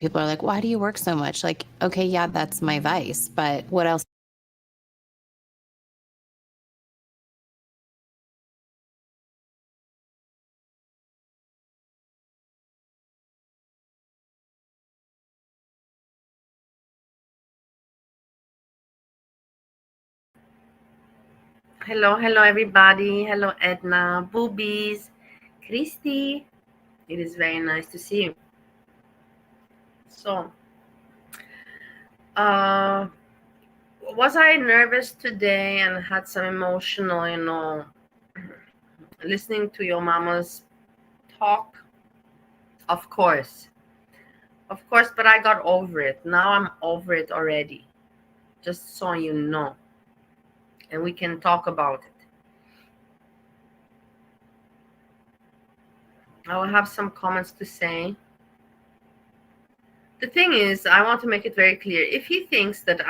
People are like, why do you work so much? Like, okay, yeah, that's my vice, but what else? Hello, hello everybody. Hello Edna, Boobies, Christy. It is very nice to see you. So, uh, was I nervous today and had some emotional, listening to your mama's talk? Of course. Of course, but I got over it. Now I'm over it already. Just so you know. And we can talk about it. I will have some comments to say. The thing is, I want to make it very clear. If he thinks that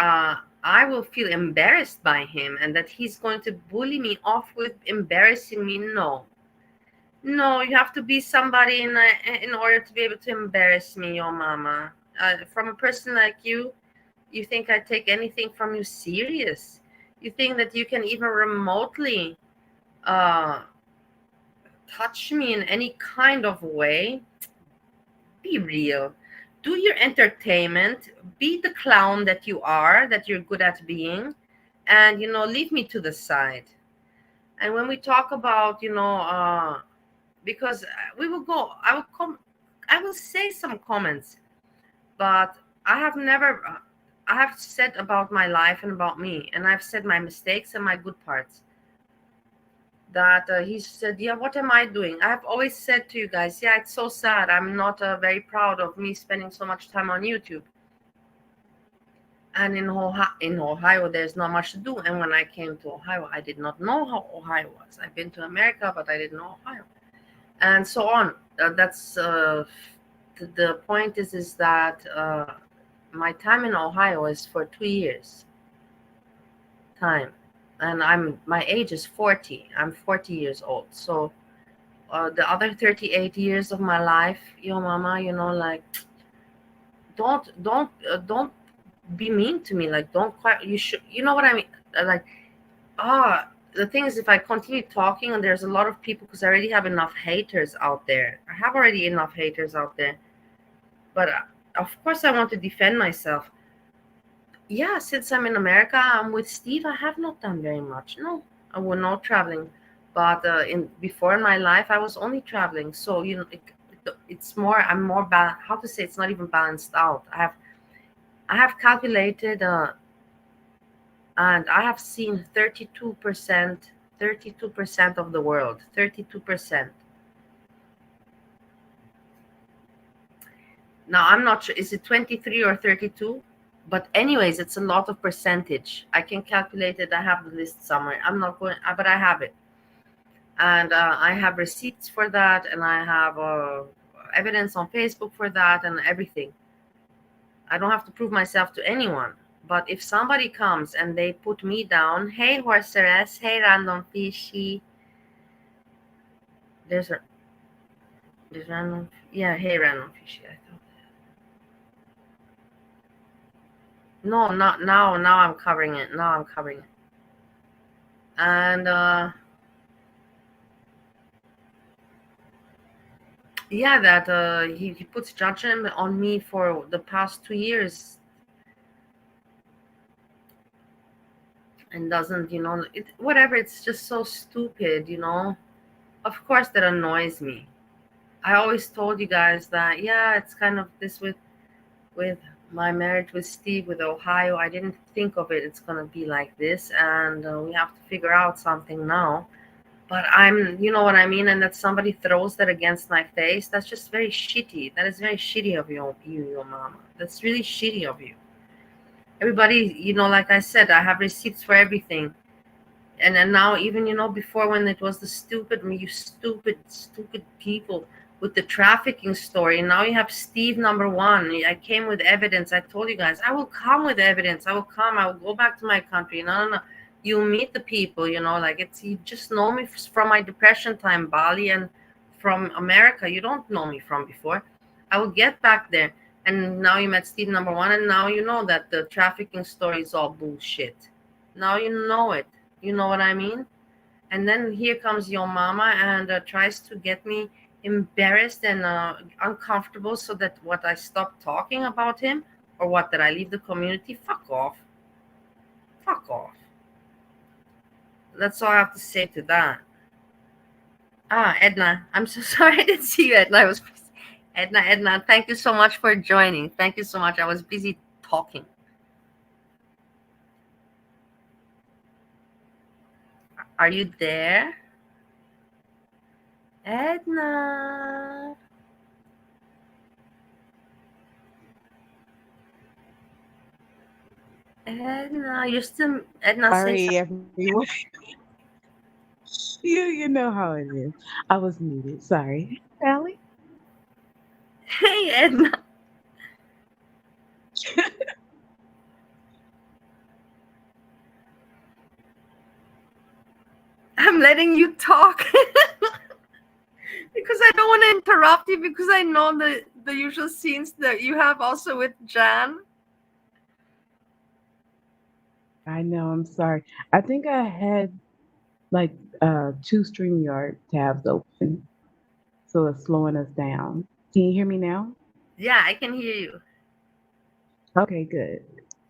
I will feel embarrassed by him and that he's going to bully me off with embarrassing me, no. No, you have to be somebody in order to be able to embarrass me, your mama. From a person like you think I take anything from you serious? You think that you can even remotely uh, touch me in any kind of way? Be real. Do your entertainment. Be the clown that you are, that you're good at being, and leave me to the side. And when we talk about, because we will go, I will say some comments, but I have never, I have said about my life and about me, and I've said my mistakes and my good parts. That he said, yeah, what am I doing? I have always said to you guys, yeah, it's so sad. I'm not very proud of me spending so much time on YouTube. And in Ohio, there's not much to do. And when I came to Ohio, I did not know how Ohio was. I've been to America, but I didn't know Ohio, and so on. That's the point is that my time in Ohio is for 2 years time, and my age is 40. I'm 40 years old. So the other 38 years of my life, your mama, like don't be mean to me. Like, don't quite, you should, you know what I mean? Like, the thing is, if I continue talking, and there's a lot of people, because I already have enough haters out there. I have already enough haters out there. But of course, I want to defend myself. Yeah, since I'm in America, I'm with Steve. I have not done very much. No, I was not traveling. But in before in my life, I was only traveling. So it's more. I'm more how to say? It's not even balanced out. I have calculated, and I have seen 32% of the world. 32%. Now I'm not sure. Is it 23 or 32? But anyways, it's a lot of percentage. I can calculate it. I have the list somewhere. I'm not going, but I have it, and I have receipts for that, and I have evidence on Facebook for that, and everything. I don't have to prove myself to anyone. But if somebody comes and they put me down, hey horseress, hey random fishy, there's a there's random, yeah, hey random fishy. I thought, no, not now. Now I'm covering it. Now I'm covering it, and yeah, that he puts judgment on me for the past 2 years, and doesn't, whatever. It's just so stupid. Of course that annoys me. I always told you guys that, yeah, it's kind of this with my marriage with Steve, with Ohio. I didn't think of it, it's gonna be like this, and we have to figure out something now. But you know what I mean, and that somebody throws that against my face, that's just very shitty. That is very shitty of your mama. That's really shitty of you. Everybody, like I said, I have receipts for everything. And then now, even, before, when it was the you stupid people with the trafficking story, now you have Steve number one. I came with evidence. I told you guys, I will come with evidence. I will come. I will go back to my country. No, no, no. You meet the people, like, you just know me from my depression time, Bali, and from America. You don't know me from before. I will get back there. And now you met Steve number one, and now you know that the trafficking story is all bullshit. Now you know it. You know what I mean? And then here comes your mama and tries to get me embarrassed and uncomfortable so that what I stop talking about him or what that I leave the community. Fuck off. Fuck off. That's all I have to say to that. Ah, Edna, I'm so sorry I didn't see you, Edna. I was Edna, thank you so much for joining. Thank you so much. I was busy talking. Are you there? Edna. Edna, you're still Edna, say Sorry, something. everyone. You know how it is. I was muted. Sorry. Allie? Hey, Edna. I'm letting you talk because I don't want to interrupt you because I know the usual scenes that you have also with Jan. I know, I'm sorry. I think I had like two StreamYard tabs open, so it's slowing us down. Can you hear me now? Yeah, I can hear you. Okay, good.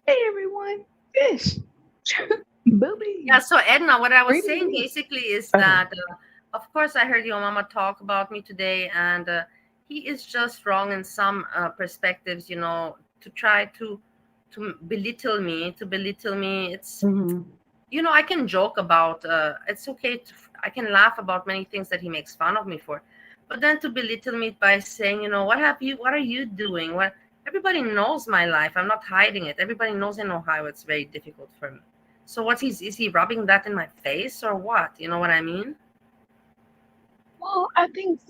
Hey everyone. Fish. Yeah, Boobies. so Edna, what I was Pretty saying meat. basically is Okay. that, of course, I heard your mama talk about me today, and he is just wrong in some perspectives. To try to belittle me, It's Hmm. I can joke about. It's okay. I can laugh about many things that he makes fun of me for, but then to belittle me by saying, what are you doing? What Everybody knows my life. I'm not hiding it. Everybody knows in Ohio it's very difficult for me. So what is he rubbing that in my face or what? You know what I mean? Well, I think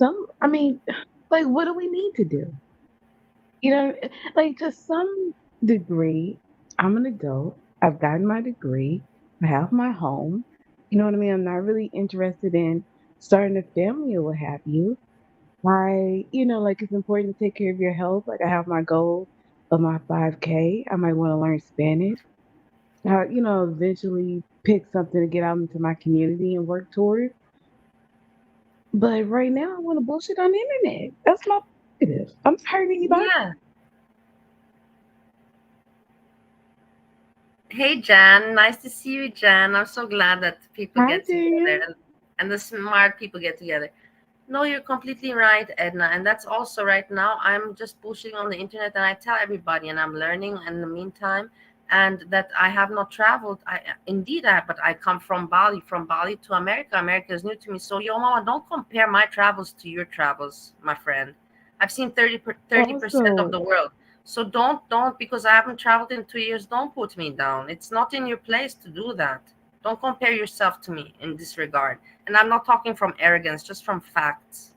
I mean, like, what do we need to do? You know, like to some degree, I'm an adult. I've gotten my degree. I have my home. You know what I mean? I'm not really interested in starting a family or what have you. Like it's important to take care of your health. Like I have my goal of my 5K. I might want to learn Spanish. Eventually pick something to get out into my community and work toward. But right now, I want to bullshit on the internet. That's my prerogative. I'm not hurting anybody. Yeah. Hey Jan, nice to see you, Jan. I'm so glad that people Hi, get together Jan. and the smart people get together. No, you're completely right, Edna. And that's also right now. I'm just pushing on the internet and I tell everybody, and I'm learning in the meantime, and that I have not traveled. But I come from Bali to America. America is new to me. So, yo, mama, don't compare my travels to your travels, my friend. I've seen 30% of Also, the world. So don't, because I haven't traveled in 2 years, don't put me down. It's not in your place to do that. Don't compare yourself to me in this regard. And I'm not talking from arrogance, just from facts.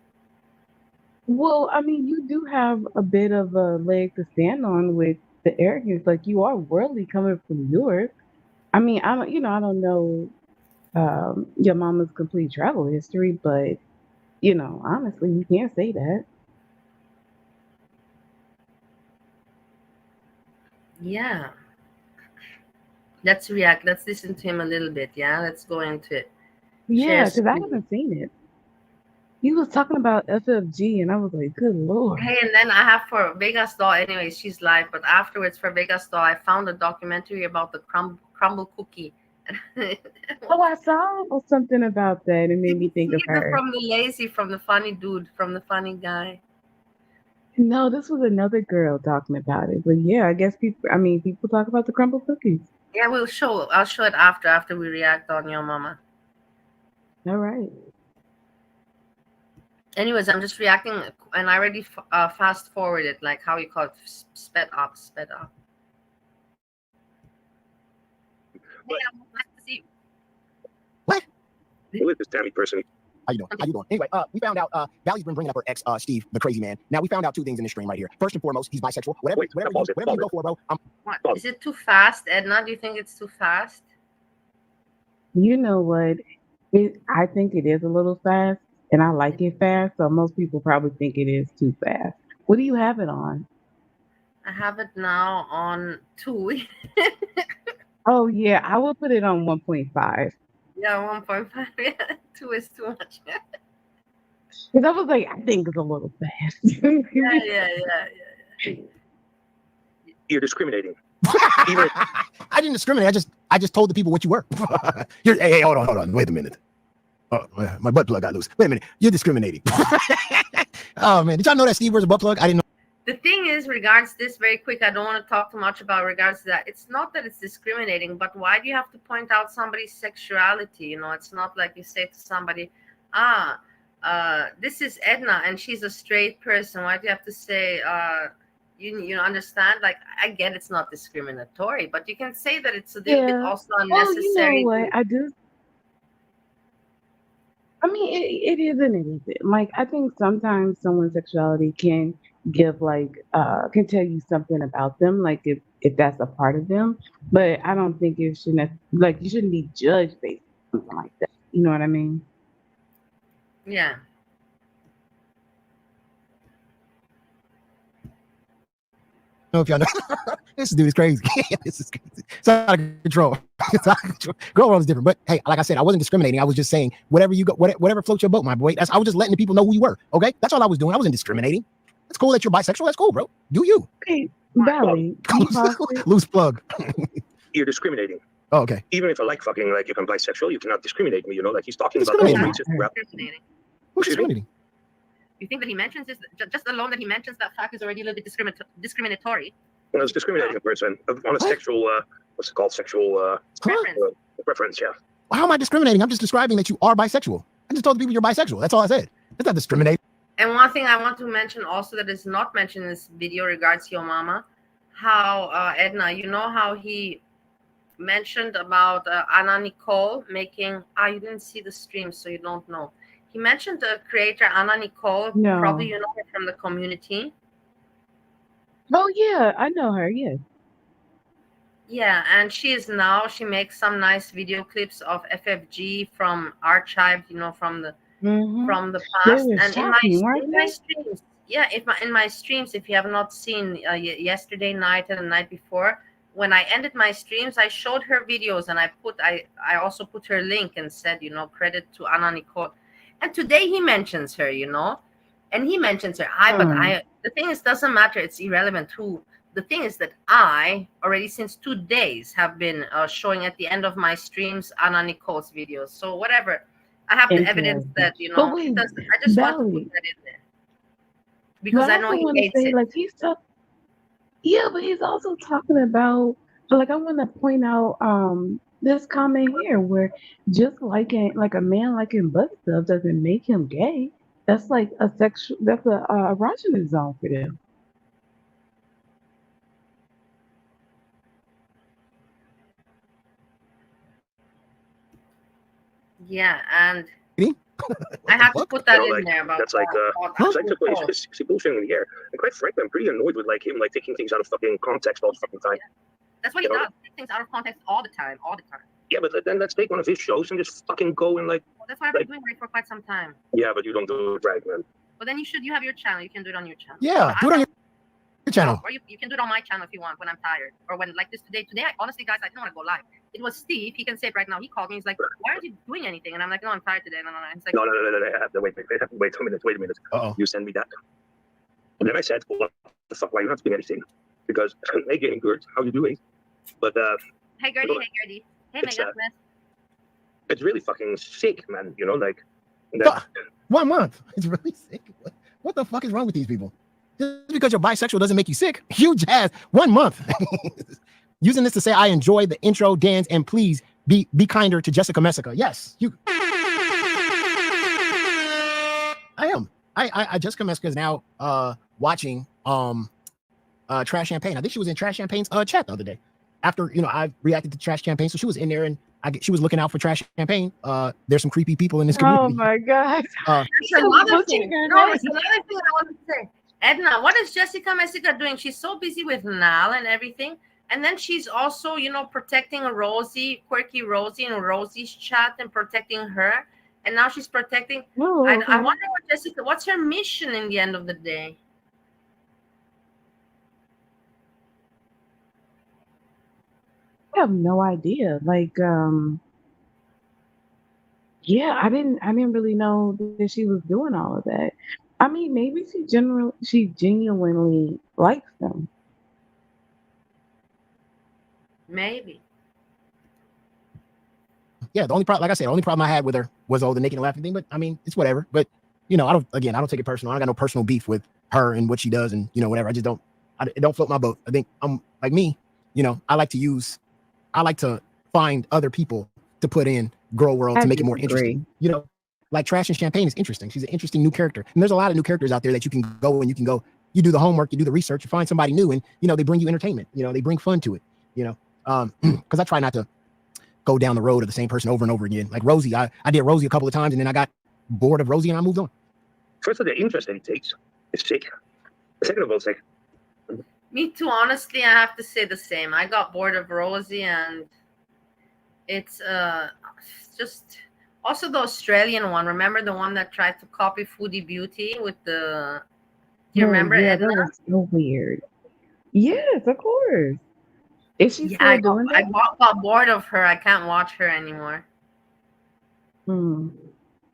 well, I mean, you do have a bit of a leg to stand on with the arrogance. Like you are worldly coming from Europe. I mean, I don't know your mama's complete travel history, but honestly, you can't say that. Yeah. Let's react. Let's listen to him a little bit. Yeah. Let's go into it. Share Yeah, because I screen. haven't seen it. He was talking about FFG, and I was like, good lord. Hey, and then I have for Vegas doll. Anyways, she's live. But afterwards, for Vegas doll, I found a documentary about the crumble cookie. Oh, I saw something about that. It made Did me you think see of the her. from the lazy, from the funny dude, from the funny guy? No, this was another girl talking about it. But yeah, I guess people talk about the crumble cookies. Yeah, we'll show. I'll show it after we react on your mama. All right. Anyways, I'm just reacting, and I already fast forwarded, like how you call it, sped up, sped up. Hey, nice to see you. What? Who is this Tammy person? How you doing? How you doing? Anyway, we found out Valley's been bringing up her ex, Steve, the crazy man. Now we found out two things in this stream right here. First and foremost, he's bisexual. Whatever you go for, bro. What? Is it too fast, Edna? Do you think it's too fast? You know what? I think it is a little fast, and I like it fast. So most people probably think it is too fast. What do you have it on? I have it now on 2. Oh yeah, I will put it on 1.5 Yeah, 1.5. Yeah, 2 is too much. Yeah, because I was like, I think it's a little fast. yeah. You're discriminating. I didn't discriminate. I just told the people what you were. Hey, hold on. Wait a minute. Oh, my butt plug got loose. Wait a minute. You're discriminating. Oh man, did y'all know that Steve wears a butt plug? I didn't know. The thing is, regards this very quick, I don't want to talk too much about regards to that. It's not that it's discriminating, but why do you have to point out somebody's sexuality? You know, it's not like you say to somebody, this is Edna and she's a straight person. Why do you have to say, you understand? Like, I get it's not discriminatory, but you can say that it's a little bit also Well, unnecessary. you know what? I do. I mean, it is and it isn't. Like, I think sometimes someone's sexuality can give can tell you something about them, like if that's a part of them. But I don't think it shouldn't like you shouldn't be judged based on something like that. You know what I mean? Yeah. I don't know if y'all know. This dude is crazy. This is crazy. It's out of control. It's out of control. Girl world is different. But hey, like I said, I wasn't discriminating. I was just saying whatever you go, whatever floats your boat, my boy. I was just letting the people know who you were. Okay, that's all I was doing. I wasn't discriminating. It's cool that you're bisexual. That's cool, bro. Do you? Hey, Valley, Loose plug. You're discriminating. Oh, okay. Even if I like fucking, like if I'm bisexual, you cannot discriminate me. You know, like he's talking about Discriminating. racist crap. Discriminating. Who's discriminating? You think that he mentions this, just alone that he mentions that fact is already a little bit discriminatory. When I was discriminating a person on a sexual, what's it called? Sexual Preference. preference, yeah. Well, how am I discriminating? I'm just describing that you are bisexual. I just told the people you're bisexual. That's all I said. That's not discriminating. And one thing I want to mention also that is not mentioned in this video regards Yomama, how Edna, you know how he mentioned about Anna Nicole making, you didn't see the stream, so you don't know. He mentioned the creator Anna Nicole, No. probably you know her from the community. Oh yeah, I know her. Yeah. Yeah, and she makes some nice video clips of FFG from archived, you know, from the past. They were And shocking, weren't in my they? streams, yeah, in my streams, if you have not seen yesterday night and the night before, when I ended my streams, I showed her videos and I also put her link and said, you know, credit to Anna Nicole. And today he mentions her, you know, and he mentions her. But the thing is, doesn't matter. It's irrelevant who. The thing is that I already since 2 days have been showing at the end of my streams Anna Nicole's videos. So whatever, I have the evidence that, you know, But wait, I just want to Valerie, put that in there because I know he hates it. like yeah, but he's also talking about like I want to point out this comment here where just liking like a man liking butt stuff doesn't make him gay. That's like that's a erogenous zone for them. Yeah, and Me? I have to fuck? put that You know, in like, there about that's like, it's like he's bullshitting in the air. And quite frankly, I'm pretty annoyed with like him like taking things out of fucking context all the fucking time. That's what he does. He takes things out of context all the time. Yeah, but then let's take one of his shows and just fucking go and like. Well, that's what I've been doing right for quite some time. Yeah, but you don't do it right, man. But then you have your channel. You can do it on your channel. Yeah, do it on your channel. Or you can do it on my channel if you want when I'm tired. Or when like this today, honestly, guys, I didn't want to go live. It was Steve. He can say it right now. He called me. He's like, why aren't you doing anything? And I'm like, no, I'm tired today. No. He's like, No. I have to wait a minute. Uh-oh. You send me that. And then I said, what the fuck? Why you not doing anything? Because, hey, getting good. How you doing? But, hey, Gertie. Hey, Megan. it's really fucking sick, man. You know, like. 1 month. It's really sick. What the fuck is wrong with these people? Just because you're bisexual doesn't make you sick. Huge ass. 1 month. Using this to say I enjoy the intro, dance, and please be kinder to Jessica Messica. Yes, you. I am. I Jessica Messica is now watching Trash Champagne. I think she was in Trash Champagne's chat the other day. After I reacted to Trash Champagne, so she was in there and she was looking out for Trash Champagne. There's some creepy people in this community. Oh my god! There's another thing. There's another thing I want to say. Edna, what is Jessica Messica doing? She's so busy with Nal and everything. And then she's also, protecting Quirky Rosie in Rosie's chat and protecting her. And now she's protecting. Oh, okay. I wonder what's her mission in the end of the day? I have no idea. Like, yeah, I didn't really know that she was doing all of that. I mean, maybe she genuinely likes them. Maybe. Yeah, the only problem, like I said, the only problem I had with her was the naked and laughing thing. But I mean, it's whatever. But I don't take it personal. I don't got no personal beef with her and what she does and whatever. I just don't. It don't float my boat. I think I'm like me. I like to find other people to put in Girl World to make it more interesting. Like Trash and Champagne is interesting. She's an interesting new character. And there's a lot of new characters out there that you can go and you do the homework, you do the research, you find somebody new, and they bring you entertainment. They bring fun to it. Because I try not to go down the road of the same person over and over again. Like Rosie, I did Rosie a couple of times, and then I got bored of Rosie and I moved on. First of all, the interest that he takes is sick. Second of all, it's like, Me too. Honestly, I have to say the same. I got bored of Rosie, and it's just also the Australian one. Remember the one that tried to copy Foodie Beauty with the? Do you remember Yeah, Edna? that was so weird. Yes, of course. Is she Yeah, still I doing that? got bored of her. I can't watch her anymore. Hmm.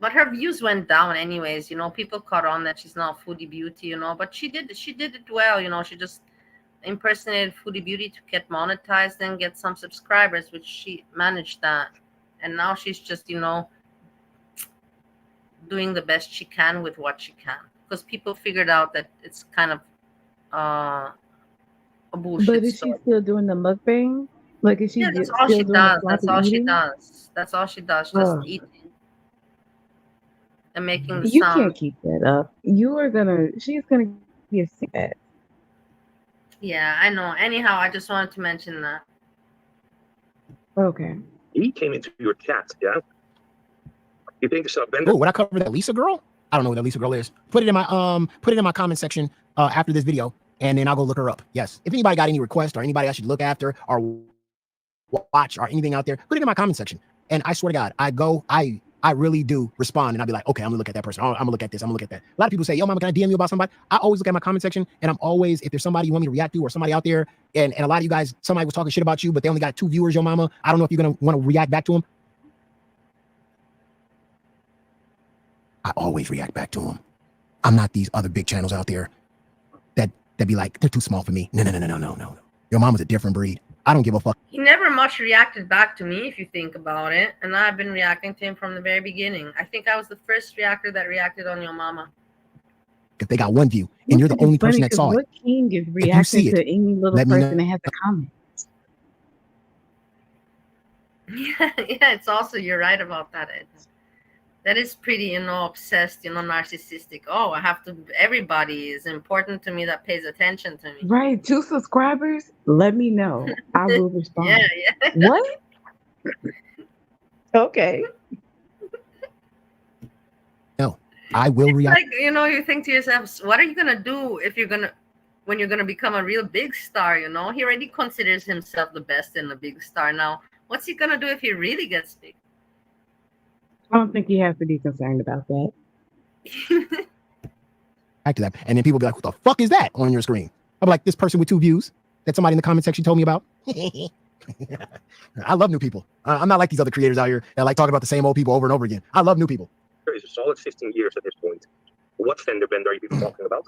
But her views went down anyways. People caught on that she's not Foodie Beauty. But she did it well. She just impersonated Foodie Beauty to get monetized and get some subscribers, which she managed that. And now she's just doing the best she can with what she can, because people figured out that it's kind of a bullshit But is she story. still doing the mukbang? Like, is she Yeah, that's all still she doing the does. That's sloppy all she eating? does. That's all she does. Just Oh, eating and making the you sound. can't keep that up. She's gonna get sick. Yeah, I know. Anyhow, I just wanted to mention that. Okay. he came into your chat, yeah? You think it's a Oh, vendor? would I cover that Lisa girl? I don't know what that Lisa girl is. Put it in my comment section after this video, and then I'll go look her up. Yes. If anybody got any requests or anybody I should look after or watch or anything out there, put it in my comment section. And I swear to God, I really do respond, and I'll be like, okay, I'm gonna look at that person. I'm gonna look at this. I'm gonna look at that. A lot of people say, yo, mama, can I DM you about somebody? I always look at my comment section, and I'm always, if there's somebody you want me to react to or somebody out there, and a lot of you guys, somebody was talking shit about you, but they only got 2 viewers, yo, mama. I don't know if you're gonna want to react back to them. I always react back to them. I'm not these other big channels out there that be like, they're too small for me. No. Your mama's a different breed. I don't give a fuck. He never much reacted back to me, if you think about it. And I've been reacting to him from the very beginning. I think I was the first reactor that reacted on Yomama. If they got 1 view and you're the It's only funny person that 'cause saw it, what king is see reacting it, to any little let me person that know. has a comment? Yeah, it's also, you're right about that, Ed. That is pretty, obsessed, narcissistic. Oh, everybody is important to me that pays attention to me. Right, 2 subscribers? Let me know. I will respond. Yeah. What? Okay. No, I will react. Like, you think to yourself, what are you gonna do when you're gonna become a real big star? He already considers himself the best and a big star. Now, what's he gonna do if he really gets big? I don't think he has to be concerned about that. Back to that. And then people be like, what the fuck is that on your screen? I'm like, this person with 2 views that somebody in the comment section told me about. I love new people. I'm not like these other creators out here that like talking about the same old people over and over again. I love new people. It's a solid 15 years at this point. What vendor are you people talking about?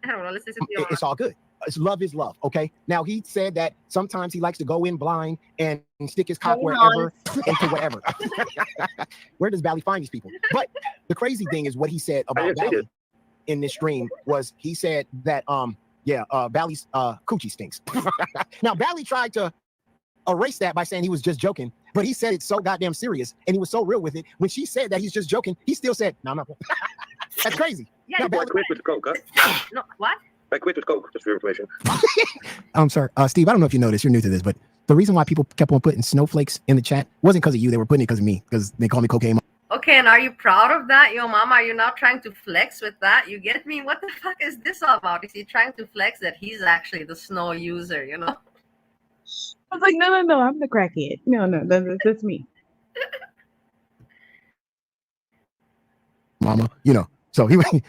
I don't know. Let's listen to It's all good. Love is love. Okay. Now he said that sometimes he likes to go in blind and stick his cock wherever into whatever. Where does Bally find these people? But the crazy thing is what he said about Bally in this stream was he said that Bally's coochie stinks. Now Bally tried to erase that by saying he was just joking, but he said it so goddamn serious and he was so real with it. When she said that he's just joking, he still said, no, I'm not. That's crazy. Yeah, now, I quit with coke, huh? No, what? I quit with coke, just for your information. I'm sorry, Steve, I don't know if you noticed, you're new to this, but the reason why people kept on putting snowflakes in the chat wasn't because of you. They were putting it because of me, because they call me cocaine. Okay, and are you proud of that, Yomama? Are you not trying to flex with that? You get me? What the fuck is this all about? Is he trying to flex that he's actually the snow user, I was like, no, I'm the crackhead. No, that's me. Mama,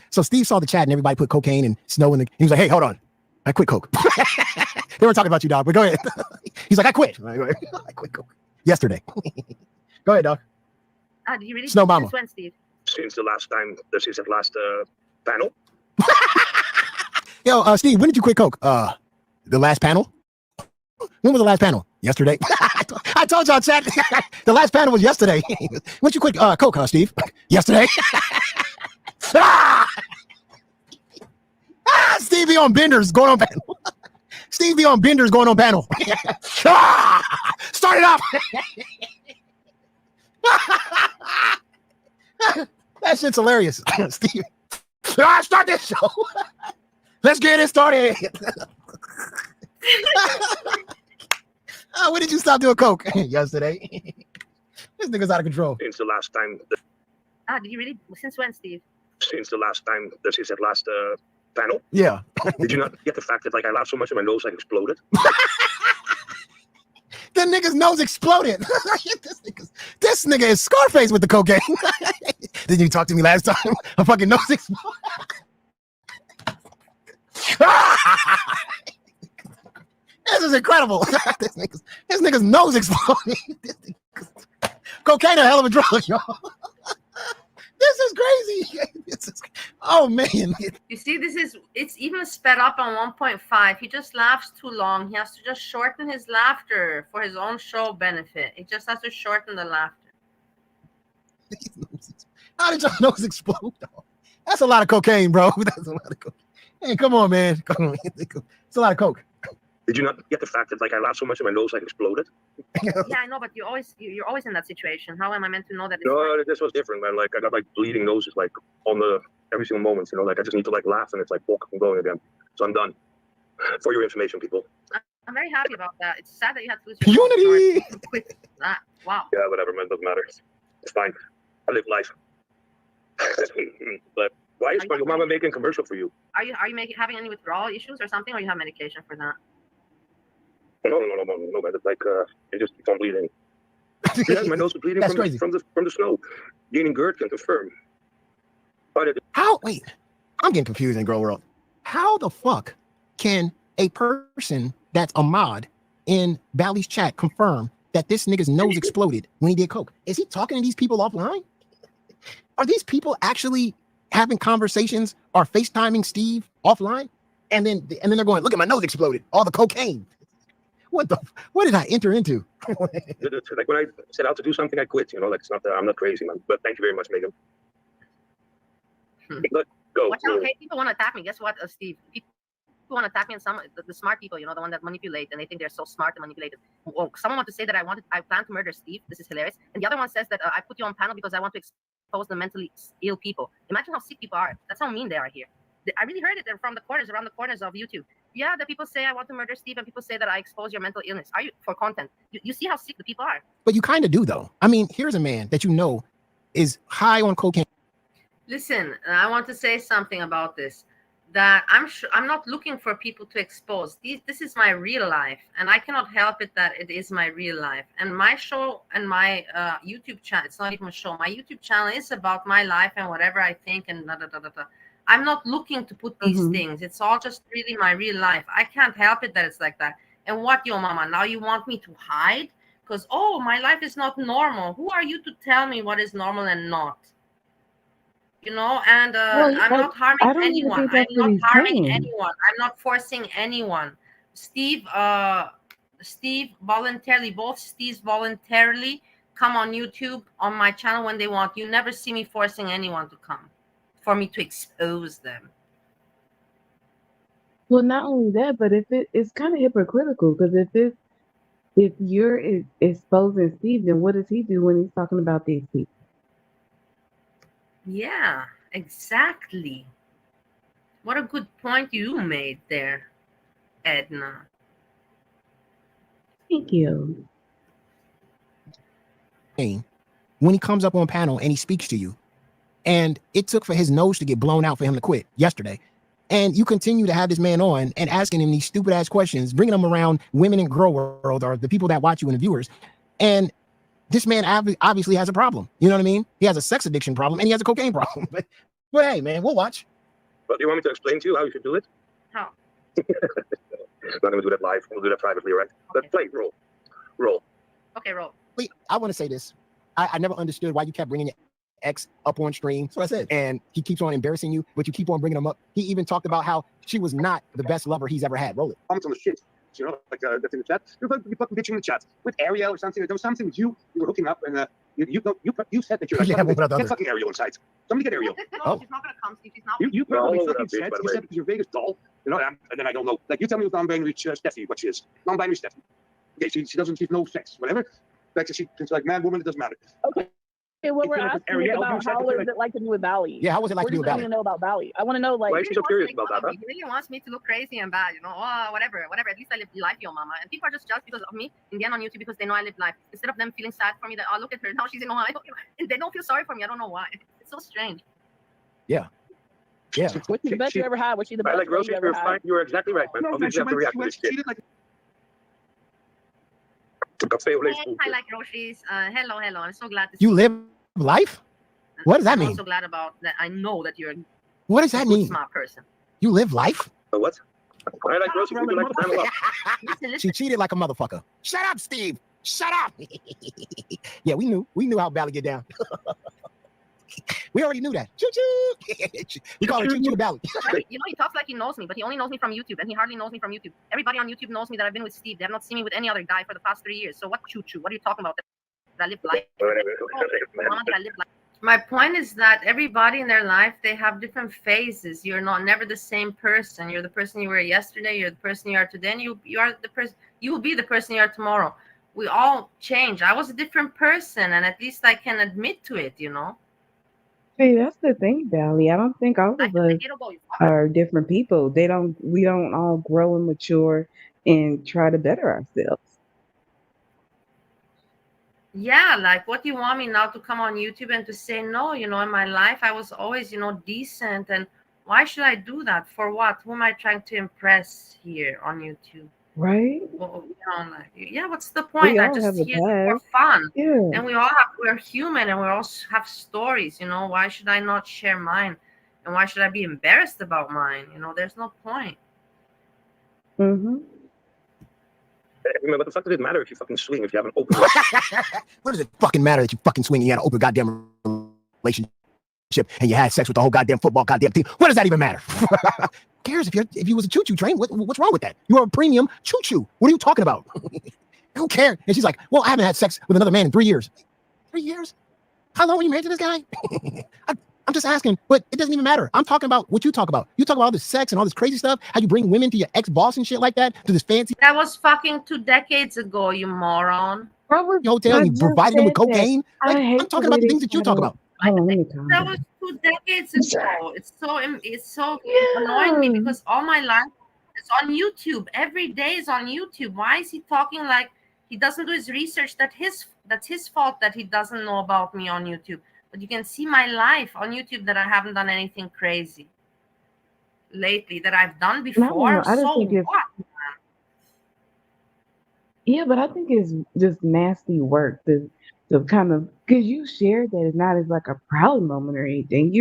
so Steve saw the chat and everybody put cocaine and snow in he was like, hey, hold on. I quit coke. They were talking about you, dog, but go ahead. He's like, I quit. I quit coke yesterday. Go ahead, dog. Did you really? Snow Mama. Since when, Steve? Since the last time, this is the last panel. Yo, Steve, when did you quit coke? The last panel? When was the last panel? Yesterday. I told y'all, chat. The last panel was yesterday. When did you quit coke, Steve? Yesterday. Steve be on benders going on panel. Steve be on benders going on panel. Start it up. That shit's hilarious. Steve. Start this show. Let's get it started. When did you stop doing coke? Yesterday. This nigga's out of control. Since the last time. Did you really? Since when, Steve? Since the last time, this is the last panel. Yeah. Did you not get the fact that like I laughed so much and my nose like exploded? The nigga's nose exploded. This nigga is Scarface with the cocaine. Didn't you talk to me last time? A fucking nose exploded. This is incredible. This nigga's nose exploded. Cocaine a hell of a drug, y'all. This is crazy. Oh man. You see, it's even sped up on 1.5. He just laughs too long. He has to just shorten his laughter for his own show benefit. He just has to shorten the laughter. How did your nose explode? That's a lot of cocaine, bro. That's a lot of cocaine. Hey, come on, man. Come on. It's a lot of coke. Did you not get the fact that like I laughed so much and my nose like exploded? Yeah, I know, but you're always in that situation. How am I meant to know that? No, this was different, man. Like I got like bleeding noses like on the every single moment. You know, like I just need to like laugh and it's like walk and going again. So I'm done. For your information, people. I'm very happy about that. It's sad that you had to lose your Unity. Wow. Yeah, whatever, man. Doesn't matter. It's fine. I live life. But why is my mama making a commercial for you? Are you having any withdrawal issues or something, or you have medication for that? No, man. It's like it just keeps on bleeding. Yeah, my nose is bleeding from the snow. Gaining GERD can confirm. How? Wait, I'm getting confused in Grow World. How the fuck can a person that's a mod in Bally's chat confirm that this nigga's nose exploded when he did coke? Is he talking to these people offline? Are these people actually having conversations or FaceTiming Steve offline? And then they're going, look at my nose exploded. All the cocaine. What did I enter into? Like when I set out to do something, I quit. You know, like it's not that I'm not crazy, man. But thank you very much, Megan. Go. Watch out, okay? People want to attack me. Guess what, Steve? People want to attack me, and the smart people, the one that manipulate, and they think they're so smart and manipulated. Oh, someone wants to say that I plan to murder Steve. This is hilarious. And the other one says that I put you on panel because I want to expose the mentally ill people. Imagine how sick people are. That's how mean they are here. I really heard it from around the corners of YouTube. Yeah, the people say I want to murder Steve, and people say that I expose your mental illness. Are you for content? You see how sick the people are. But you kind of do, though. I mean, here's a man that is high on cocaine. Listen, I want to say something about this. That I'm not looking for people to expose. This is my real life, and I cannot help it that it is my real life. And my show and my YouTube channel, it's not even a show. My YouTube channel is about my life and whatever I think and da da da da da. I'm not looking to put these things. It's all just really my real life. I can't help it that it's like that. And what, Yomama? Now you want me to hide? Because, my life is not normal. Who are you to tell me what is normal and not? And I'm not harming anyone. I'm not harming anyone. I'm not forcing anyone. Steve voluntarily, both Steves voluntarily come on YouTube on my channel when they want. You never see me forcing anyone to come for me to expose them. Well, not only that, but it's kind of hypocritical, because if you're exposing Steve, then what does he do when he's talking about these people? Yeah, exactly. What a good point you made there, Edna. Thank you. When he comes up on panel and he speaks to you, and it took for his nose to get blown out for him to quit yesterday. And you continue to have this man on and asking him these stupid ass questions, bringing him around women in Grow World or the people that watch you and the viewers. And this man obviously has a problem. You know what I mean? He has a sex addiction problem and he has a cocaine problem. But hey, man, we'll watch. But do you want me to explain to you how you should do it? How? Not gonna do that live. We'll do that privately, right? Let's play. Roll. Okay, roll. Wait, I want to say this. I never understood why you kept bringing your ex up on stream. That's what I said. And he keeps on embarrassing you, but you keep on bringing him up. He even talked about how she was not the best lover he's ever had. Roll it. Comments on the shit. You know, like that's in the chat. You're fucking bitching in the chat with Ariel or something. There was something you were hooking up, and you said that you're like, Yeah, what about the get other? fucking Ariel inside. Somebody get Ariel. No, she's not gonna come, Steve. She's not. You We're all probably over fucking that bitch, said by the you way. said because you're Vegas doll. You know, and then I don't know. Like you tell me with non-binary Steffi what she is. Non-binary Steffi. Okay, she doesn't. She's no sex, whatever. Like she's like man, woman. It doesn't matter. Okay, what we're If asking is Ariel, about you said how that, is it like to be with Valley? Yeah, how was it like We're to be just with wanting Valley? to know about Valley. I want to know, like, Why is she so curious about that, huh? He really wants me to look crazy and bad, you know. Oh, whatever. At least I live life, Yomama. And people are just jealous because of me in the end on YouTube because they know I live life. Instead of them feeling sad for me that, oh, look at her, now she's in Ohio. And they don't feel sorry for me. I don't know why. It's so strange. Yeah. what's the best you ever had? Was she the I best like you groceries. ever You're had? fine. You were exactly right, man. No, Obviously, she have to react to went this shit. cheated like Café au lait Hey, spoon. I like groceries. Hello. I'm so glad to see You live life? What does that mean? I'm so glad about that. I know that you're a What does that good, mean? smart person. You live life? What? I like groceries. You like to up. Listen. She cheated like a motherfucker. Shut up, Steve. Shut up. Yeah, we knew how Bally get down. We already knew that. Choo choo. We call her Choo Choo Bally. You know, he talks like he knows me, but he only knows me from YouTube, and he hardly knows me from YouTube. Everybody on YouTube knows me that I've been with Steve. They have not seen me with any other guy for the past 3 years. So what choo choo? What are you talking about? That I live life. Mama, that I live life. My point is that everybody in their life, they have different phases. You're never the same person. You're the person you were yesterday. You're the person you are today. And you are the person. You will be the person you are tomorrow. We all change. I was a different person, and at least I can admit to it. You know. See, that's the thing, Valley. I don't think all of us It'll go. are different people. We don't all grow and mature and try to better ourselves. Yeah, like what do you want me now to come on YouTube and to say no? You know, in my life I was always, decent, and why should I do that? For what? Who am I trying to impress here on YouTube? Right? Well, yeah, what's the point? We I all just have a here for past. fun. Yeah. And we're human, and we all have stories, why should I not share mine? And why should I be embarrassed about mine? There's no point. Mm-hmm. But the fuck does it matter if you fucking swing if you have an open? What does it fucking matter that you fucking swing and you had an open goddamn relationship and you had sex with the whole goddamn football goddamn team? What does that even matter? Who cares if you was a choo-choo train? What's wrong with that? You are a premium choo-choo. What are you talking about? I don't care. And she's like, well, I haven't had sex with another man in 3 years. 3 years? How long were you married to this guy? I'm just asking, but it doesn't even matter. I'm talking about what you talk about. You talk about all this sex and all this crazy stuff, how you bring women to your ex-boss and shit like that, to this fancy That was fucking 2 decades ago, you moron. hotel and you provided them with cocaine. Like, I'm talking about the things that you talk about. Hold on, let me calm That down. was 2 decades ago. It's so Yeah. annoying me because all my life is on YouTube. Every day is on YouTube. Why is he talking like he doesn't do his research? That's his fault that he doesn't know about me on YouTube. But you can see my life on YouTube that I haven't done anything crazy lately that I've done before. I just So think it's what? Yeah, but I think it's just nasty work to kind of because you shared that it's not as like a proud moment or anything.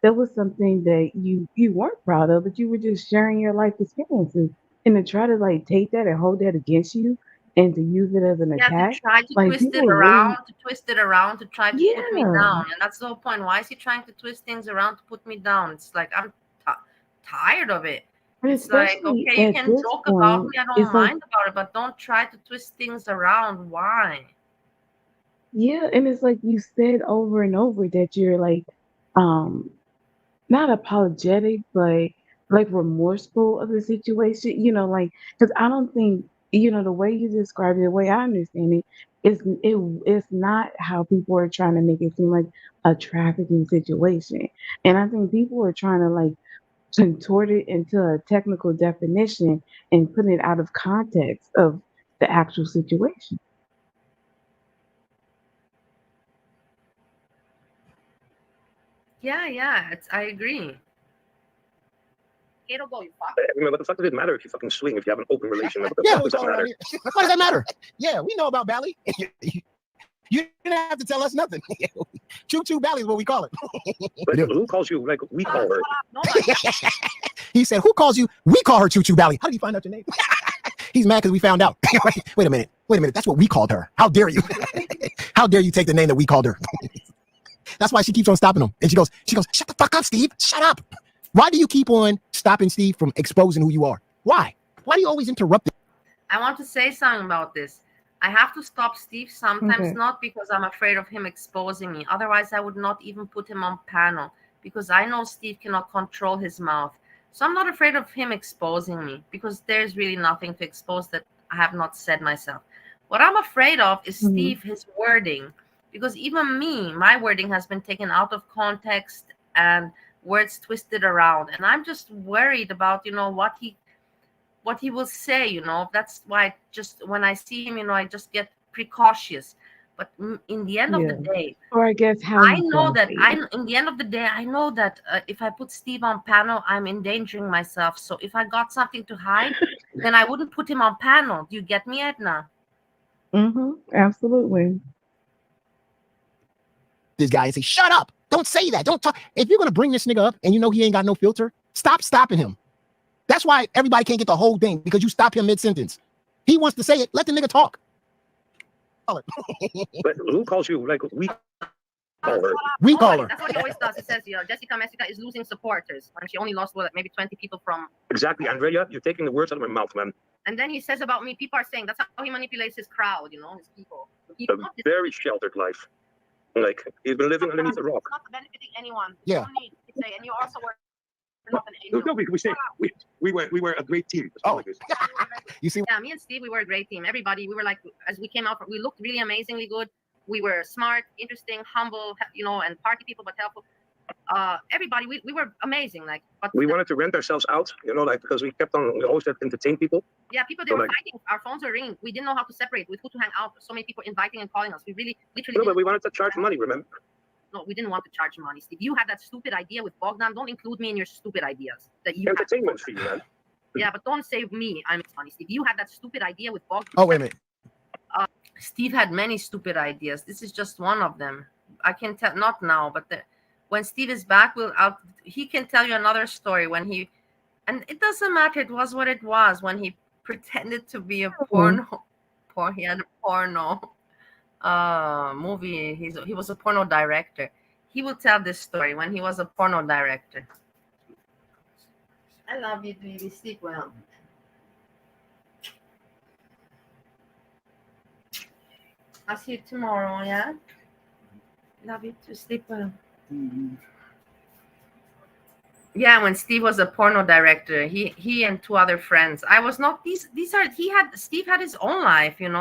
That was something that you weren't proud of, but you were just sharing your life experiences, and to try to like take that and hold that against you and to use it as an Yeah, to attack, try to like twist it people around, really, to twist it around, to try to put me yeah, down. And that's the whole point. Why is he trying to twist things around to put me down? It's like I'm tired of it. and It's like, especially okay, you at can this joke about point, me. I don't it's like, mind about it, but don't try to twist things around. Why? yeah, and it's like you said over and over that you're like, um, not apologetic, but like remorseful of the situation, like, because I don't think, the way you describe it, the way I understand it, it's not how people are trying to make it seem like a trafficking situation. And I think people are trying to like contort it into a technical definition and put it out of context of the actual situation. Yeah, I agree. It'll go, you fuck. But the fuck does it matter if you fucking swing if you have an open relation? What the Yeah, fuck does that matter? what does that matter? Yeah, we know about Bally. You didn't have to tell us nothing. Choo Choo Valley is what we call it. But who calls you like we call her? Nobody. He said, who calls you? We call her Choo Choo Valley. How did you find out your name? He's mad because we found out. Wait a minute. That's what we called her. How dare you? How dare you take the name that we called her? That's why she keeps on stopping him. And she goes, shut the fuck up, Steve. Shut up. Why do you keep on stopping Steve from exposing who you are? Why? Why do you always interrupt him? I want to say something about this. I have to stop Steve sometimes, Okay. not because I'm afraid of him exposing me. Otherwise, I would not even put him on panel because I know Steve cannot control his mouth. So I'm not afraid of him exposing me because there's really nothing to expose that I have not said myself. What I'm afraid of is Steve, his wording, because even me, my wording has been taken out of context and words twisted around. And I'm just worried about, what he will say, that's why just when I see him, I just get precautious. But in the end of the day, Or I guess how I he's know gonna that say it. in the end of the day, I know that if I put Steve on panel, I'm endangering myself. So if I got something to hide, then I wouldn't put him on panel. Do you get me, Edna? Absolutely. This guy and say, shut up. Don't say that. Don't talk. If you're going to bring this nigga up and you know he ain't got no filter, stop stopping him. That's why everybody can't get the whole thing, because you stop him mid-sentence. He wants to say it. Let the nigga talk. But who calls you like we call her? We call her. That's what he always does. He says, Jessica Messica is losing supporters. And she only lost, maybe 20 people from. Exactly, Andrea. You're taking the words out of my mouth, man. And then he says about me, people are saying that's how he manipulates his crowd, his people. A very sheltered life. Like, he's been living underneath a rock. It's not benefiting anyone. Yeah. You don't need to say, and you also were not an No, we say we were a great team. Oh. Like this. You see? Yeah, me and Steve, we were a great team. Everybody, we were like, as we came out, we looked really amazingly good. We were smart, interesting, humble, and party people, but helpful. Everybody, we were amazing. Like, but We wanted to rent ourselves out, because we always had to entertain people. yeah, people, they So, were like- fighting. Our phones were ringing. We didn't know how to separate with who to hang out. So many people inviting and calling us. We really, literally. No, but we wanted to charge money, remember? No, we didn't want to charge money, Steve. You had that stupid idea with Bogdan. Don't include me in your stupid ideas that you had. Entertainment fee, man. Yeah, but don't say me. I'm funny, Steve. You had that stupid idea with Bogdan. Oh, wait a minute. Steve had many stupid ideas. This is just one of them. I can tell, not now, but when Steve is back, he can tell you another story when and it doesn't matter. It was what it was when he pretended to be a porno. He had a porno movie. He was a porno director. He will tell this story when he was a porno director. I love you, baby. Sleep well. I'll see you tomorrow, yeah? Love you too. Sleep well. Yeah, when Steve was a porno director, he and two other friends. I was not Steve had his own life, and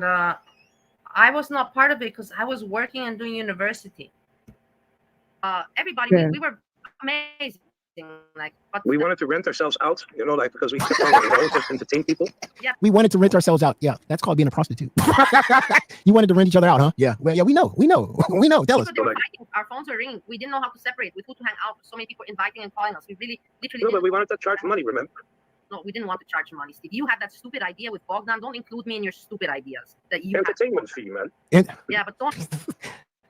I was not part of it because I was working and doing university. Everybody, we were amazing. Like, but We wanted to rent ourselves out, because we kept always had to entertain people. We wanted to rent ourselves out. Yeah, that's called being a prostitute. You wanted to rent each other out, huh? Yeah. Well, yeah, we know. Tell us. people, they were fighting. Our phones were ringing. We didn't know how to separate with who to hang out. So many people inviting and calling us. We really, literally. No, but we wanted to charge money, remember? No, we didn't want to charge money, Steve. You had that stupid idea with Bogdan. Don't include me in your stupid ideas that you had. Entertainment fee, man. Yeah, but don't.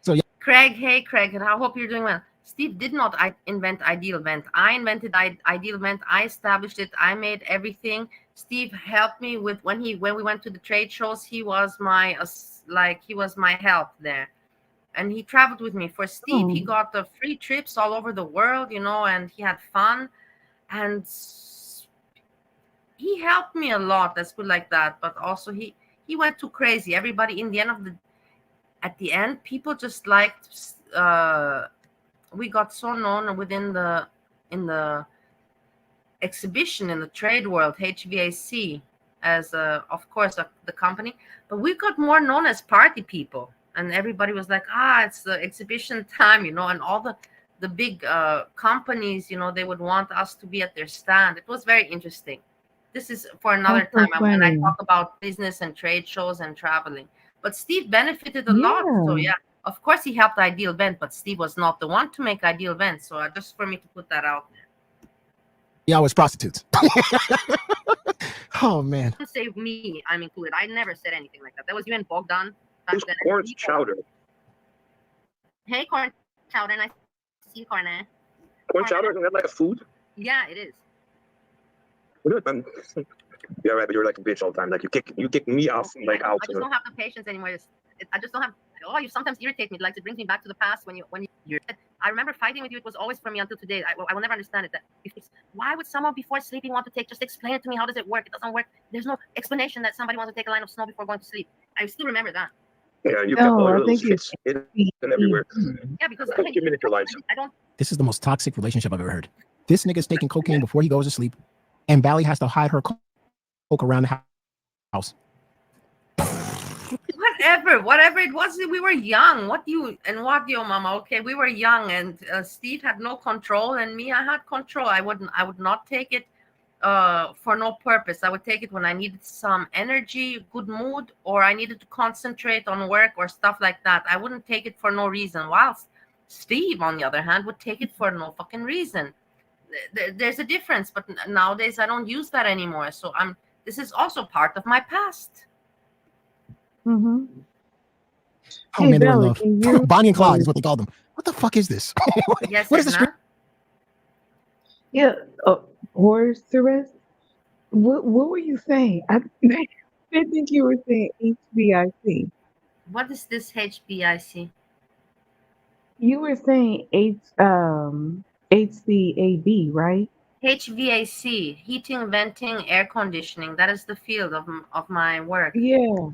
So, yeah. Craig, hey Craig, and I hope you're doing well. Steve did not invent Ideal Vent. I invented Ideal Vent. I established it. I made everything. Steve helped me with when we went to the trade shows. He was my help there, and he traveled with me. For Steve, he got the free trips all over the world, and he had fun, and he helped me a lot. Let's put it like that. But also he went too crazy. Everybody at the end, people just liked. We got so known in the exhibition in the trade world, HVAC, as of course the company, but we got more known as party people, and everybody was like, it's the exhibition time, and all the big companies, they would want us to be at their stand. It was very interesting. This is for another time when I talk about business and trade shows and traveling. But Steve benefited a lot, so yeah. Of course, he helped Ideal Vent, but Steve was not the one to make Ideal Vent. So just for me to put that out there. Yeah, I was prostitutes. Oh, man. Don't say me, I'm included. I never said anything like that. That was you and Bogdan. back Who's then. corn chowder? Hey, corn chowder, nice to see you, corner. Corn chowder, isn't that like a food? Yeah, it is. Good, man. Yeah, right, but you're like a bitch all the time. Like you kick me off like out. I just don't have the patience anymore. I just don't have. Oh, you sometimes irritate me. Like it brings me back to the past when you're. I remember fighting with you. It was always for me until today. I will never understand it. That why would someone before sleeping want to take? Just explain it to me. How does it work? It doesn't work. There's no explanation that somebody wants to take a line of snow before going to sleep. I still remember that. Yeah, you got all your little shits in and everywhere. Yeah, because Like, you miniaturize. I don't. This is the most toxic relationship I've ever heard. This nigga's taking cocaine before he goes to sleep, and Bally has to hide her coke around the house. Whatever it was, we were young. What Yomama? Okay, we were young, and Steve had no control, and me, I had control. I would not take it for no purpose. I would take it when I needed some energy, good mood, or I needed to concentrate on work or stuff like that. I wouldn't take it for no reason. Whilst Steve, on the other hand, would take it for no fucking reason. There's a difference, but nowadays I don't use that anymore. So this is also part of my past. Mm-hmm. Oh Hey, man, they're in Bella, love. can you- Bonnie and Clyde is what they call them. What the fuck is this? Yes, What is this? Edna? Yeah, horse arrest. What were you saying? I think you were saying HBIC. What is this HBIC? You were saying HCAB, right? HVAC, heating, venting, air conditioning. That is the field of my work. Yeah.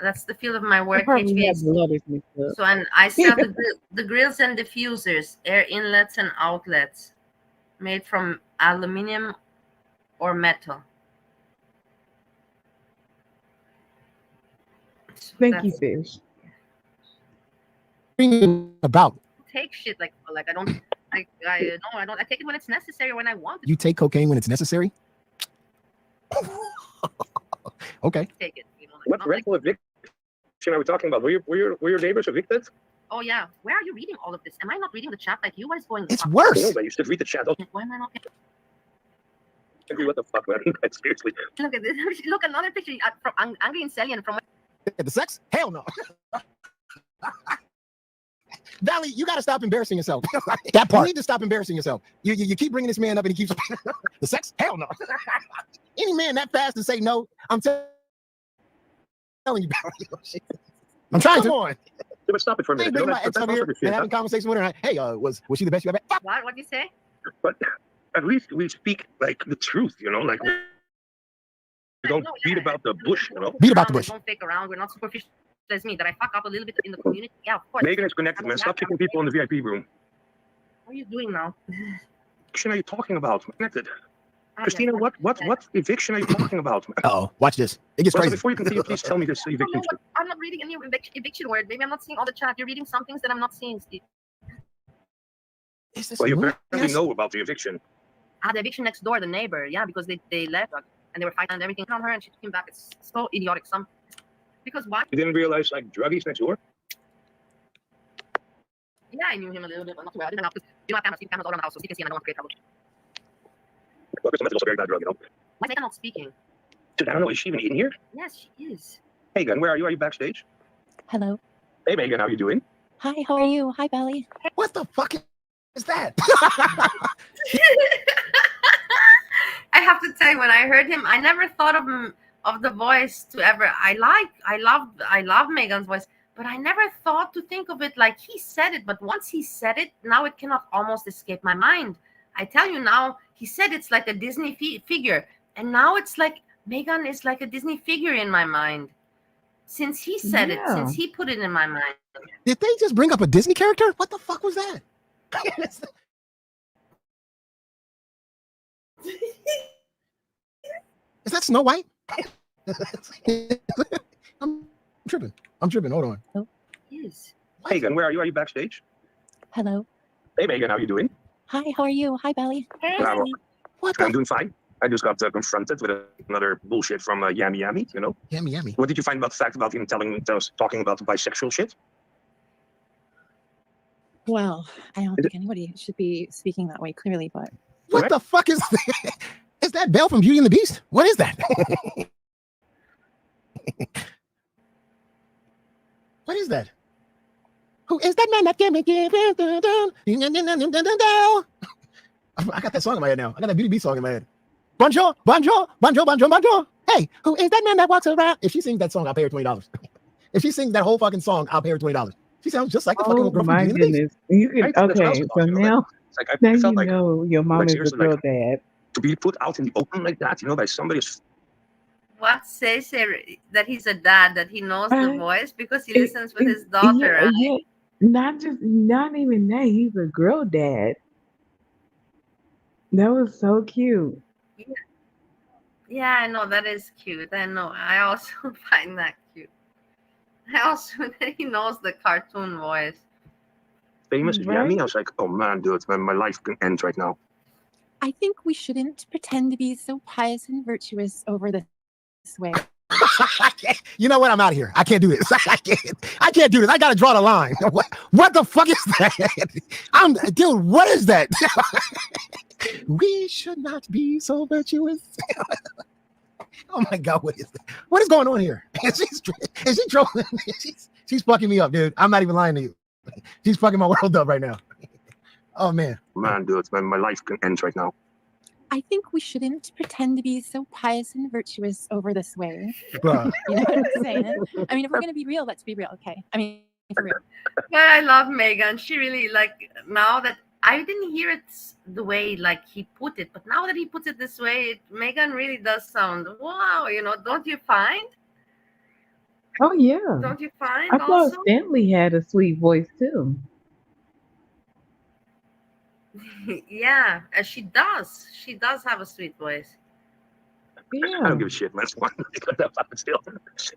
That's the field of my I work. probably had the HVAC. letters mixed up. So, and I sell the grills and diffusers, air inlets and outlets, made from aluminum or metal. So Thank you, that's- Fish. About Take shit like I don't. I no, I don't. I take it when it's necessary, when I want to you take cocaine when it's necessary. Okay. take it. You know, like, What not like, rental eviction are we talking about? Were your neighbors evicted? oh yeah, where are you reading all of this? Am I not reading the chat like you? What is going? It's on? No, worse. but you should read the chat. Don't Why am I not? what the fuck, man? Like, seriously. Look at this. Look, another picture from Angry and Celian from. The sex? Hell no. Valley, you got to stop embarrassing yourself. That part. You need to stop embarrassing yourself. You keep bringing this man up and he keeps the sex? Hell no. Any man that fast to say no, I'm telling you, Valley. I'm trying to. Come on. Yeah, but stop it for a I ain't minute. bringing my ex up here and having conversation with her. Hey, was she the best you ever? Fuck. What do you say? But at least we speak like the truth, you know, like we don't beat about the bush, you know. Beat about the bush. Don't fake around. We're not superficial as me. That I fuck up a little bit in the community. Yeah, of course. Megan is connected, man. Stop kicking people in the VIP room. What are you doing now? What are you talking about? Connected. Ah, Christina, yes. what eviction are you talking about? Uh-oh. Watch this. It gets Well, crazy. before you continue, please tell me this I don't eviction. know I'm not reading any eviction word. Maybe I'm not seeing all the chat. You're reading some things that I'm not seeing, Steve. Is this Well, you real? barely Yes. know about the eviction. The eviction next door, the neighbor. Yeah, because they left and they were fighting and everything on her, and she came back. It's so idiotic. Because why? You didn't realize like druggies next door? Yeah, I knew him a little bit, but not too well. I didn't know because you know I have cameras all around the house, so you can see, and I don't want to create trouble. Well, crystal meth is also a very bad drug, you know. Why is Megan not speaking? Dude, I don't know. Is she even in here? Yes, she is. Megan, where are you? Are you backstage? Hello. Hey, Megan, how you doing? Hi, how are you? Hi, Belly. What the fuck is that? I have to tell you, when I heard him, I never thought of the voice to ever. I love Megan's voice, but I never thought to think of it like he said it. But once he said it, now it cannot almost escape my mind. I tell you now, he said it's like a Disney figure, and now it's like Megan is like a Disney figure in my mind. Since he said it, Yeah. since he put it in my mind. Did they just bring up a Disney character? What the fuck was that? Is that Snow White? I'm tripping. Hold on. Yes. Megan, where are you? Are you backstage? Hello. Hey, Megan, how you doing? Hi, how are you? Hi, Belly. I'm What I'm the? doing fine. I just got confronted with another bullshit from Yummy, you know. Yummy. What did you find about the fact about him talking about bisexual shit? Well, I don't think anybody should be speaking that way clearly, but What the fuck is that? Is that Belle from Beauty and the Beast? What is that? What is that? Who is that man that can make it? I got that song in my head now. I got that BDB song in my head. Bonjour, bonjour, bonjour, bonjour, bonjour. Hey, who is that man that walks around? If she sings that song, I'll pay her $20. If she sings that whole fucking song, I'll pay her $20. She sounds just like the fucking girl from my Beauty and the Beast. goodness. You can Right? That's what I was okay, talking so about, now It's like now I you felt like know your mom is a seriously, girl like dad. to be put out in the open like that, by somebody. What says here that he's a dad, that he knows the Right? voice because he It, listens with his daughter, yeah, right? yeah. Not even that. He's a girl dad. That was so cute. Yeah, I know that is cute. I know. I also find that cute. I also that he knows the cartoon voice. Famous Yummy. Right? I was like, oh man, dude, my life can end right now. I think we shouldn't pretend to be so pious and virtuous over this way. You know what? I'm out of here. I can't do this. I can't do this. I gotta draw the line. What the fuck is that? Dude, what is that? We should not be so virtuous. Oh my God, what is that? What is going on here? Is she trolling? She's fucking me up, dude. I'm not even lying to you. She's fucking my world up right now. Oh man. Man, dude, my life can end right now. I think we shouldn't pretend to be so pious and virtuous over this way. Bruh. You know what I'm saying? I mean, if we're gonna be real, let's be real, okay? I mean, for real. But I love Megan. She really now that I didn't hear it the way he put it, but now that he puts it this way, Megan really does sound wow. Don't you find? Oh yeah. Don't you find I thought also? Stanley had a sweet voice too. Yeah, and she does. She does have a sweet voice. I Yeah. don't give a shit, man. Still,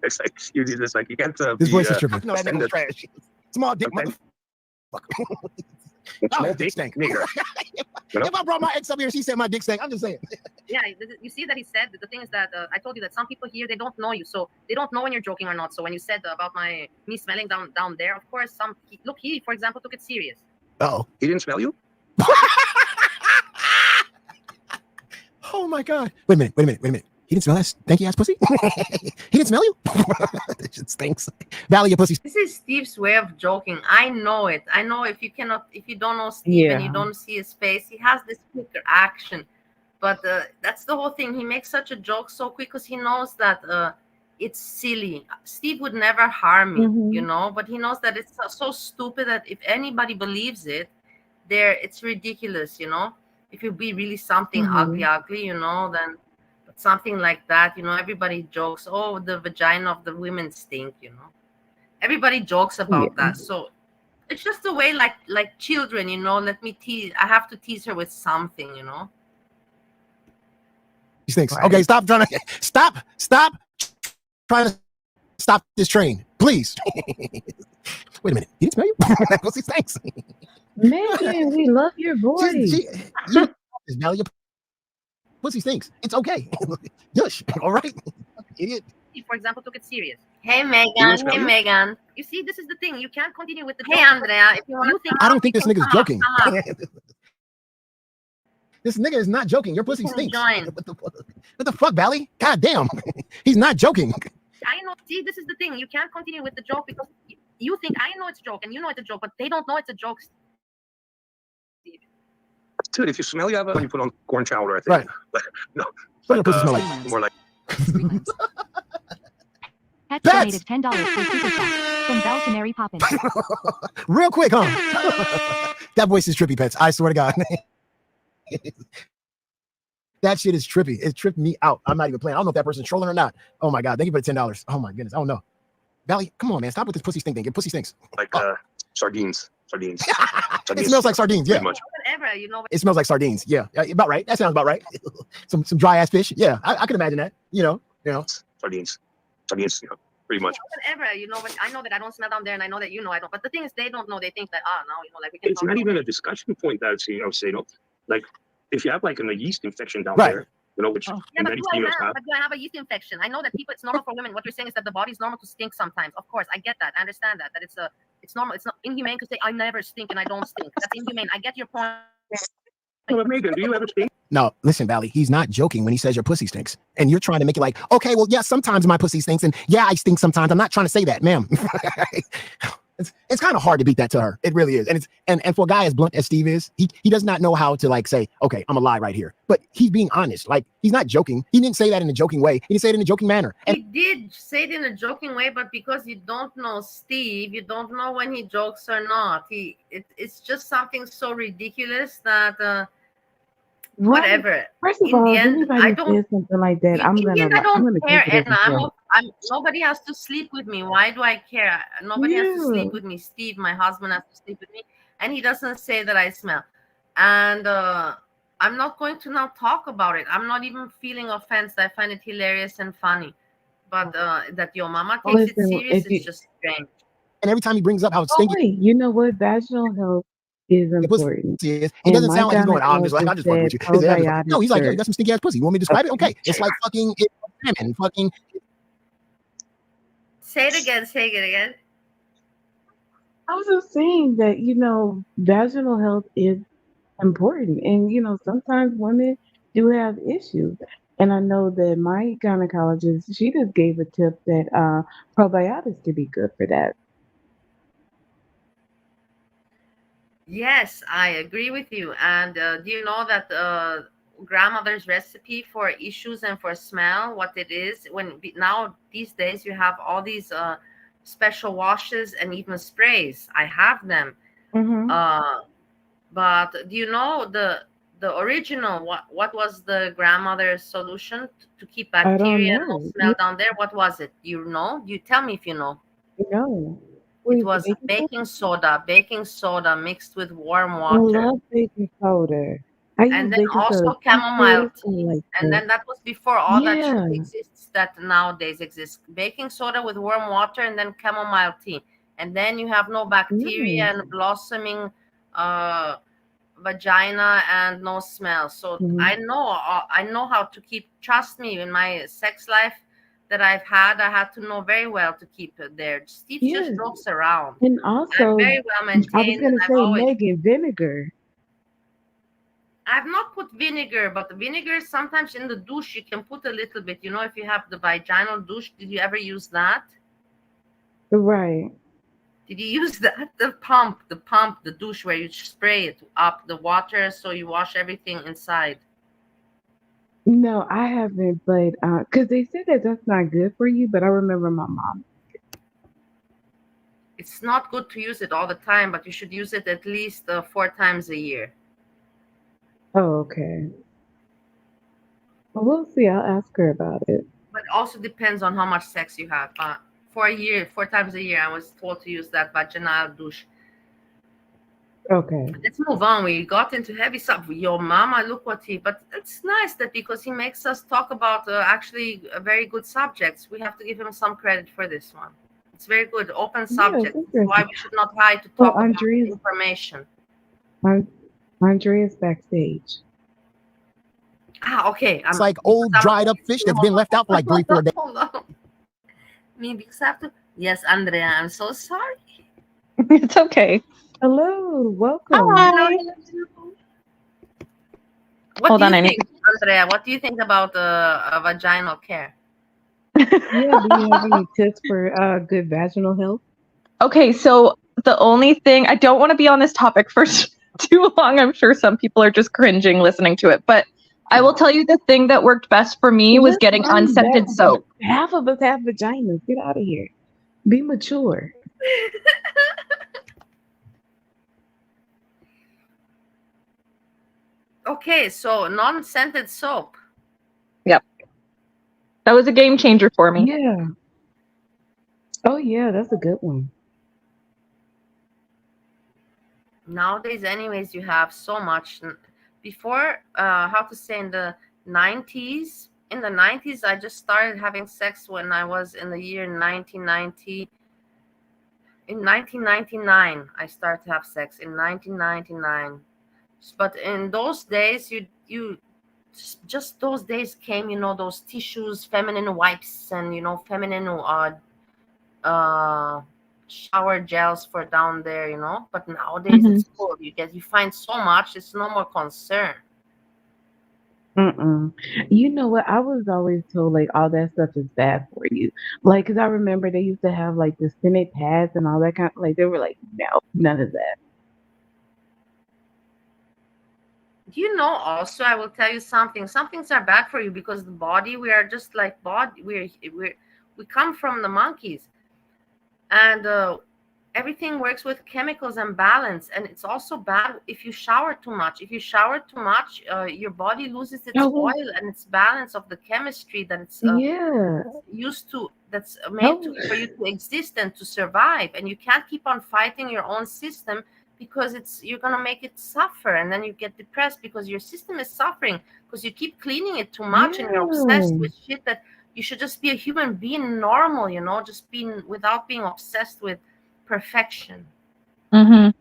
it's like you can't. This be, voice is tripping. No, that nigga offended. was trash. Small dick Okay. motherfucker. Small Oh, dick stink. nigger. You know? If I brought my ex up here and she said my dick stank, I'm just saying. Yeah, you see that he said the thing is that I told you that some people here they don't know you, so they don't know when you're joking or not. So when you said about me smelling down there, of course, he for example took it serious. Oh. He didn't smell you? Oh my God. Wait a minute. He didn't smell that stanky ass pussy? He didn't smell you? That shit stinks. Valley, your pussy. This is Steve's way of joking. I know it. I know if you don't know Steve and you Yeah. don't see his face, he has this quicker action. But that's the whole thing. He makes such a joke so quick because he knows that it's silly. Steve would never harm me, Mhm. but he knows that it's so stupid that if anybody believes it, it's ridiculous, If you be really something ugly, then but something like that, everybody jokes, oh, the vagina of the women stink, Everybody jokes about Yeah. that. So it's just a way like children, let me tease. I have to tease her with something, He stinks. Right. Okay, stop trying to stop this train, please. Wait a minute. He didn't smell you? Pussy stinks. Megan, we love your voice. Valley, your pussy stinks. It's okay. Yush. All right. Idiot. He, for example, took it serious. Hey Megan, didn't smell hey you? Megan. You see, this is the thing. You can't continue with the Hey joke. Andrea, if you want to think I don't think this nigga's joking. come on. This nigga is not joking. Your pussy can stinks. join. What the fuck, Valley? God damn. He's not joking. I know. See, this is the thing. You can't continue with the joke because you think I know it's a joke and you know it's a joke, but they don't know it's a joke. Steve. Dude, if you smell, you have when you put on corn chowder, I think. Right. No. What does pussy smell like? More like Pet Pets! donated $10 for super chat from Bell to Mary Poppins. Real quick, huh? That voice is trippy, Pets. I swear to God. That shit is trippy. It tripped me out. I'm not even playing. I don't know if that person's trolling or not. Oh my God. Thank you for the $10. Oh my goodness. I don't know. Valley, come on, man. Stop with this pussy stink thing. Your pussy stinks. sardines. Sardines. It smells like sardines. Yeah. Pretty much. Whatever, It smells like sardines. Yeah. About right. That sounds about right. some dry ass fish. Yeah. I can imagine that. You know. Sardines. Sardines, pretty much. whatever, but I know that I don't smell down there, and I know that I don't. But the thing is, they don't know. They think that now, we can. It's talk not about even it. a discussion point that I would say, like if you have like a yeast infection down Right. there, which Yeah, many females have. but do I have a yeast infection? I know that it's normal for women. What you're saying is that the body's normal to stink sometimes. Of course, I get that. I understand that it's normal. It's not inhumane to say I never stink and I don't stink. That's inhumane. I get your point. No, but Megan, do you ever stink? No, listen, Valley, he's not joking when he says your pussy stinks. And you're trying to make it like, okay, well, yeah, sometimes my pussy stinks. And yeah, I stink sometimes. I'm not trying to say that, ma'am. It's kind of hard to beat that to her. It really is. And it's and for a guy as blunt as Steve is, he does not know how to like say, okay, I'm a lie right here. But he's being honest. Like, he's not joking. He didn't say that in a joking way. He didn't say it in a joking manner. He did say it in a joking way, but because you don't know Steve, you don't know when he jokes or not. It's just something so ridiculous that whatever. First of In all, the if end, I anybody don't. says something like that, In the end, I I'm don't gonna care, take it as Edna. a joke. Nobody has to sleep with me. Why do I care? Nobody has to sleep Yeah. with me. Steve, my husband, has to sleep with me, and he doesn't say that I smell. And I'm not going to now talk about it. I'm not even feeling offensed. I find it hilarious and funny. But that your mama takes it Listen, serious, if you it's just strange. And every time he brings up how oh stinky wait, you know what? Vaginal health is the pussy important. is, he And doesn't my sound like he's going, oh, I'm just gynecologist fucking with said you. I'm just fucking- No, probiotics he's like, yo, you are got some stinky ass pussy. You want me to describe it? Okay. It's like fucking salmon. Fucking Say it again. Say it again. I was just saying that, vaginal health is important. And, sometimes women do have issues. And I know that my gynecologist, she just gave a tip that probiotics could be good for that. Yes, I agree with you. And do you know that grandmother's recipe for issues and for smell, what it is? Now these days you have all these special washes and even sprays. I have them. Mm-hmm. But do you know the original? What was the grandmother's solution to keep I don't bacteria and no know. smell down there? What was it? You know? You tell me if you know. No. What It is it, was baking soda? baking soda mixed with warm I water. love baking soda. I use And then baking soda also chamomile toothpaste and tea. like And the then that was before all that shit yeah. exists that nowadays exists. Baking soda with warm water and then chamomile tea. And then you have no bacteria Nice. and blossoming uh, vagina and no smell. So Mhm. I know how to keep. Trust me, in my sex life that I had to know very well to keep it there. Steve just Yes. jokes around. And I'm also, very well I was maintained, and gonna say Megan, vinegar. I've not put vinegar, but the vinegar sometimes in the douche you can put a little bit. You know, if you have the vaginal douche, did you ever use that? Right. Did you use that? The pump, the douche where you spray it up the water so you wash everything inside. No, I haven't, but because they said that that's not good for you, but I remember my mom. It's not good to use it all the time, but you should use it at least 4 times a year. Oh, okay. Well, we'll see. I'll ask her about it. But it also depends on how much sex you have. For a year, 4 times a year, I was told to use that vaginal douche. Okay. Let's move on. We got into heavy stuff. Your mama, look what he. But it's nice that because he makes us talk about actually very good subjects. We have to give him some credit for this one. It's very good, open Yeah, subject. it's That's why interesting. we should not hide to Well, talk about information. Andrea's backstage. Okay. It's like old dried up fish that's been left out for like 3-4 days. Hold on. Maybe I have to. Yes, Andrea, I'm so sorry. It's okay. Hello, welcome. Hi. What do you think, Andrea? What do you think about vaginal care? Yeah, do you have any tips for good vaginal health? Okay, so the only thing, I don't want to be on this topic for too long. I'm sure some people are just cringing listening to it, but I will tell you the thing that worked best for me was getting unscented soap. Half of us have vaginas. Get out of here. Be mature. Okay, so non-scented soap. Yep. That was a game changer for me. Yeah. Oh, yeah, that's a good one. Nowadays, anyways, you have so much. Before, how to say, in the 90s, I just started having sex when I was in the year 1990. In 1999, I started to have sex in 1999. But in those days, you just those days came, those tissues, feminine wipes, and feminine shower gels for down there, But nowadays it's full. You find so much, it's no more concern. You know what? I was always told like all that stuff is bad for you. Like, cause I remember they used to have like the Senate pads and all that kind. Like, they were like, no, none of that. Also, I will tell you something. Some things are bad for you because the body, we are just like body. We come from the monkeys, and everything works with chemicals and balance. And it's also bad if you shower too much. If you shower too much, your body loses its Oh, oil and its balance of the chemistry that it's yeah. used to, that's meant Oh, for you to exist and to survive. And you can't keep on fighting your own system because you're gonna make it suffer, and then you get depressed because your system is suffering because you keep cleaning it too much and you're obsessed yeah. with shit that you should just be a human being, normal, just being without being obsessed with perfection. Mm-hmm.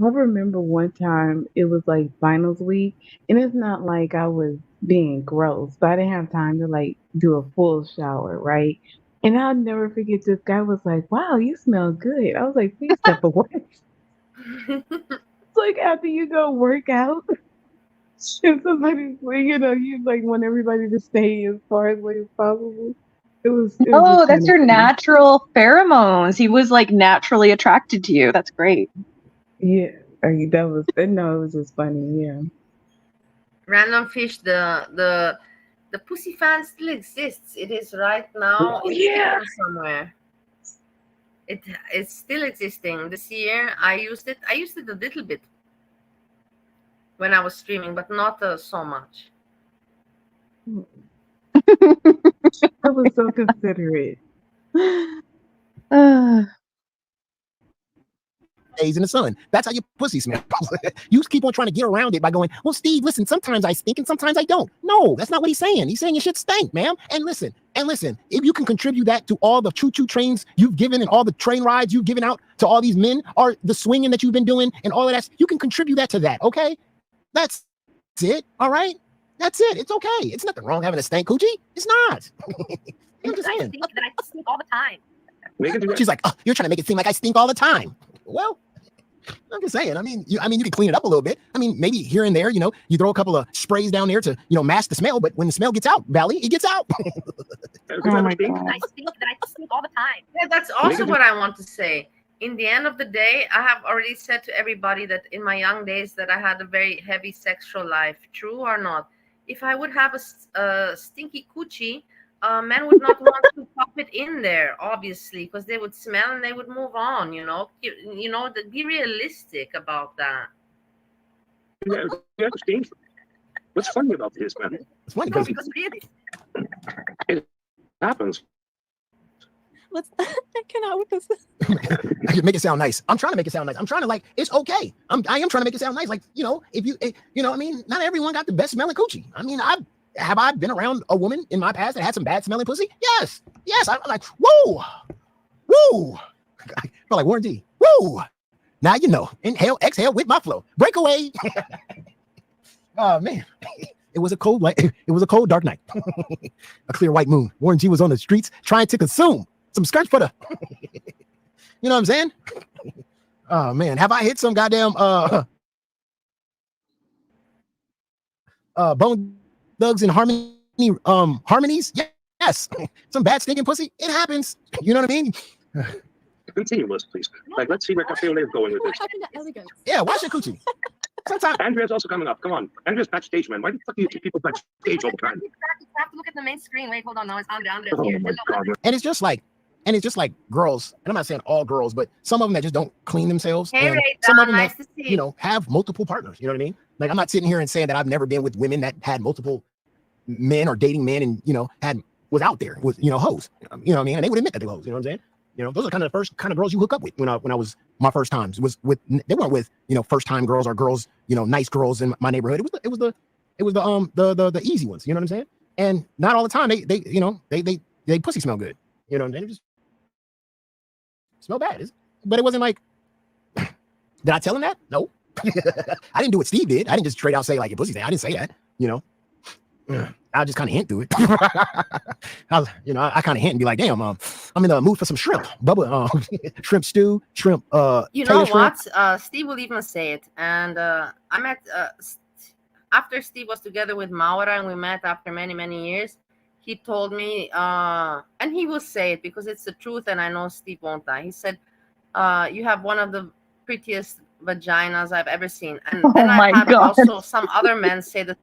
I remember one time it was like finals week, and it's not like I was being gross, but I didn't have time to like do a full shower, right? And I'll never forget this guy was like, "Wow, you smell good." I was like, "Please step away." It's like after you go work out, and somebody's like, you like want everybody to stay as far away as possible. It was Oh, just that's kind of your funny. natural pheromones. He was like naturally attracted to you. That's great. Yeah, that was no, it was just funny. Yeah. Random fish, the pussy fan still exists. It is right now. Oh It's yeah. hidden somewhere. It's still existing. This year I used it. I used it a little bit when I was streaming, but not so much. That was so considerate. Days in the sun. That's how your pussy smells. You keep on trying to get around it by going, well, Steve, listen, sometimes I stink and sometimes I don't. No, that's not what he's saying. He's saying your shit stink, ma'am. And listen, if you can contribute that to all the choo-choo trains you've given and all the train rides you've given out to all these men, or the swinging that you've been doing and all of that, you can contribute that to that, okay? That's it, all right? That's it. It's okay. It's nothing wrong having a stank coochie. It's not. I'm just saying. That I stink all the time. She's like, oh, you're trying to make it seem like I stink all the time. Well, I'm just saying. I mean, you can clean it up a little bit. I mean, maybe here and there, you throw a couple of sprays down there to, mask the smell. But when the smell gets out, Valley, it gets out. Oh my God. I stink all the time. Yeah, that's also what I want to say. In the end of the day, I have already said to everybody that in my young days that I had a very heavy sexual life. True or not? If I would have a stinky coochie, men would not want to pop it in there, obviously, because they would smell and they would move on. Be realistic about that. Yeah, Steve. What's funny about this, man? It's funny No, because because really, It happens. I cannot with this. I can make it sound nice. I'm trying to make it sound nice. I'm trying to it's okay. I am trying to make it sound nice. Like, if you, I mean, not everyone got the best smelling coochie. I mean, have I been around a woman in my past that had some bad smelling pussy? Yes. I'm like, whoa. I felt like Warren G. Woo. Now inhale, exhale with my flow. Breakaway. Oh man. It was a cold dark night. A clear white moon. Warren G was on the streets trying to consume some skirts for the. You know what I'm saying? Oh man, have I hit some goddamn bone thugs and harmonies? Yes. Some bad stinking pussy. It happens. You know what I mean? Continue, Melissa, please. Like, let's see where Cafe is going with What this. happened to elegance? Yeah, wash your coochie. Sometimes Andrea's also coming up. Come on. Andrea's backstage, man. Why the fuck do you keep people backstage all the time? you have to look at the main screen. Wait, hold on. No, it's Andrea. Oh Here. my Hello. God, man. and it's just like girls, and I'm not saying all girls, but some of them that just don't clean themselves, Hey, and Ray, some of them nice that to see you. have multiple partners. You know what I mean? Like, I'm not sitting here and saying that I've never been with women that had multiple men or dating men and was out there with hoes. You know what I mean? And they would admit that they were hoes. You know what I'm saying? Those are kind of the first kind of girls you hook up with when I was my first times. They weren't with first time girls or girls nice girls in my neighborhood. It was the easy ones. You know what I'm saying? And not all the time they pussy smell good. They just smell bad. But it wasn't like, did I tell him that? No. I didn't do what Steve did. I didn't just straight out say like your pussy thing. I didn't say that. I'll just kind of hint through it. I kind of hint and be like, damn, I'm in the mood for some shrimp, shrimp stew, shrimp. You know Taylor what? shrimp. Steve will even say it. And I met after Steve was together with Maura and we met after many, many years, he told me, and he will say it because it's the truth, and I know Steve won't lie. He said, you have one of the prettiest vaginas I've ever seen. And then I've had also some other men say that.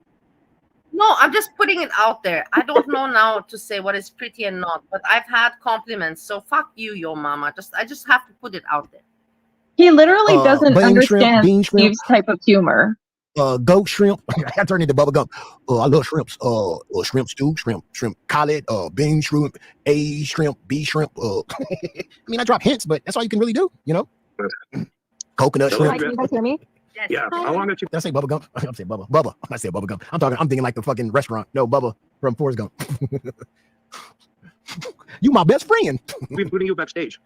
No, I'm just putting it out there. I don't know now to say what is pretty and not, but I've had compliments. So fuck you, Yomama. I just have to put it out there. He literally doesn't understand bean shrimp, Steve's type of humor. Goat shrimp. I turned into bubble gum. I love shrimps. Shrimp stew, shrimp collard, bean shrimp, A shrimp, B shrimp. I mean, I drop hints, but that's all you can really do, you know. Coconut shrimp. Can you guys hear me? Yeah, I wanted to. Did I say bubble gum? I'm saying Bubba. Bubba. I said bubble gum. I'm thinking like the fucking restaurant. No, Bubba from Forrest Gump. You my best friend. We've been putting you backstage.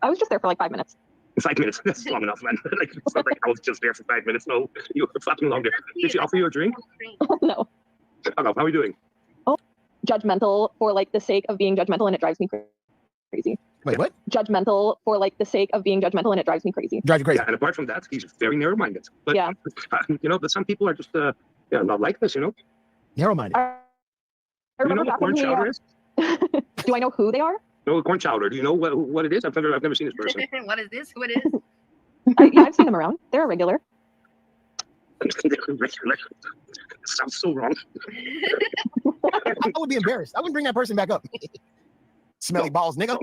I was just there for like 5 minutes. 5 minutes. That's long enough, man. Like, it's not like I was just there for 5 minutes. No, you were fucking longer. Did she offer you a drink? No. Oh, no. How are you doing? Oh, judgmental for like the sake of being judgmental, and it drives me crazy. Wait, what? Judgmental for like the sake of being judgmental, and it drives me crazy. Drive you crazy. Yeah, and apart from that, he's very narrow-minded. But, yeah. You know, but some people are just, not like this, you know? Narrow-minded. Do you know what corn chowder is? Do I know who they are? No, corn chowder. Do you know what it is? I've never seen this person. What is this? Who it is? Yeah, I've seen them around. They're a regular. Sounds so wrong. I would be embarrassed. I wouldn't bring that person back up. Smelly balls, nigga.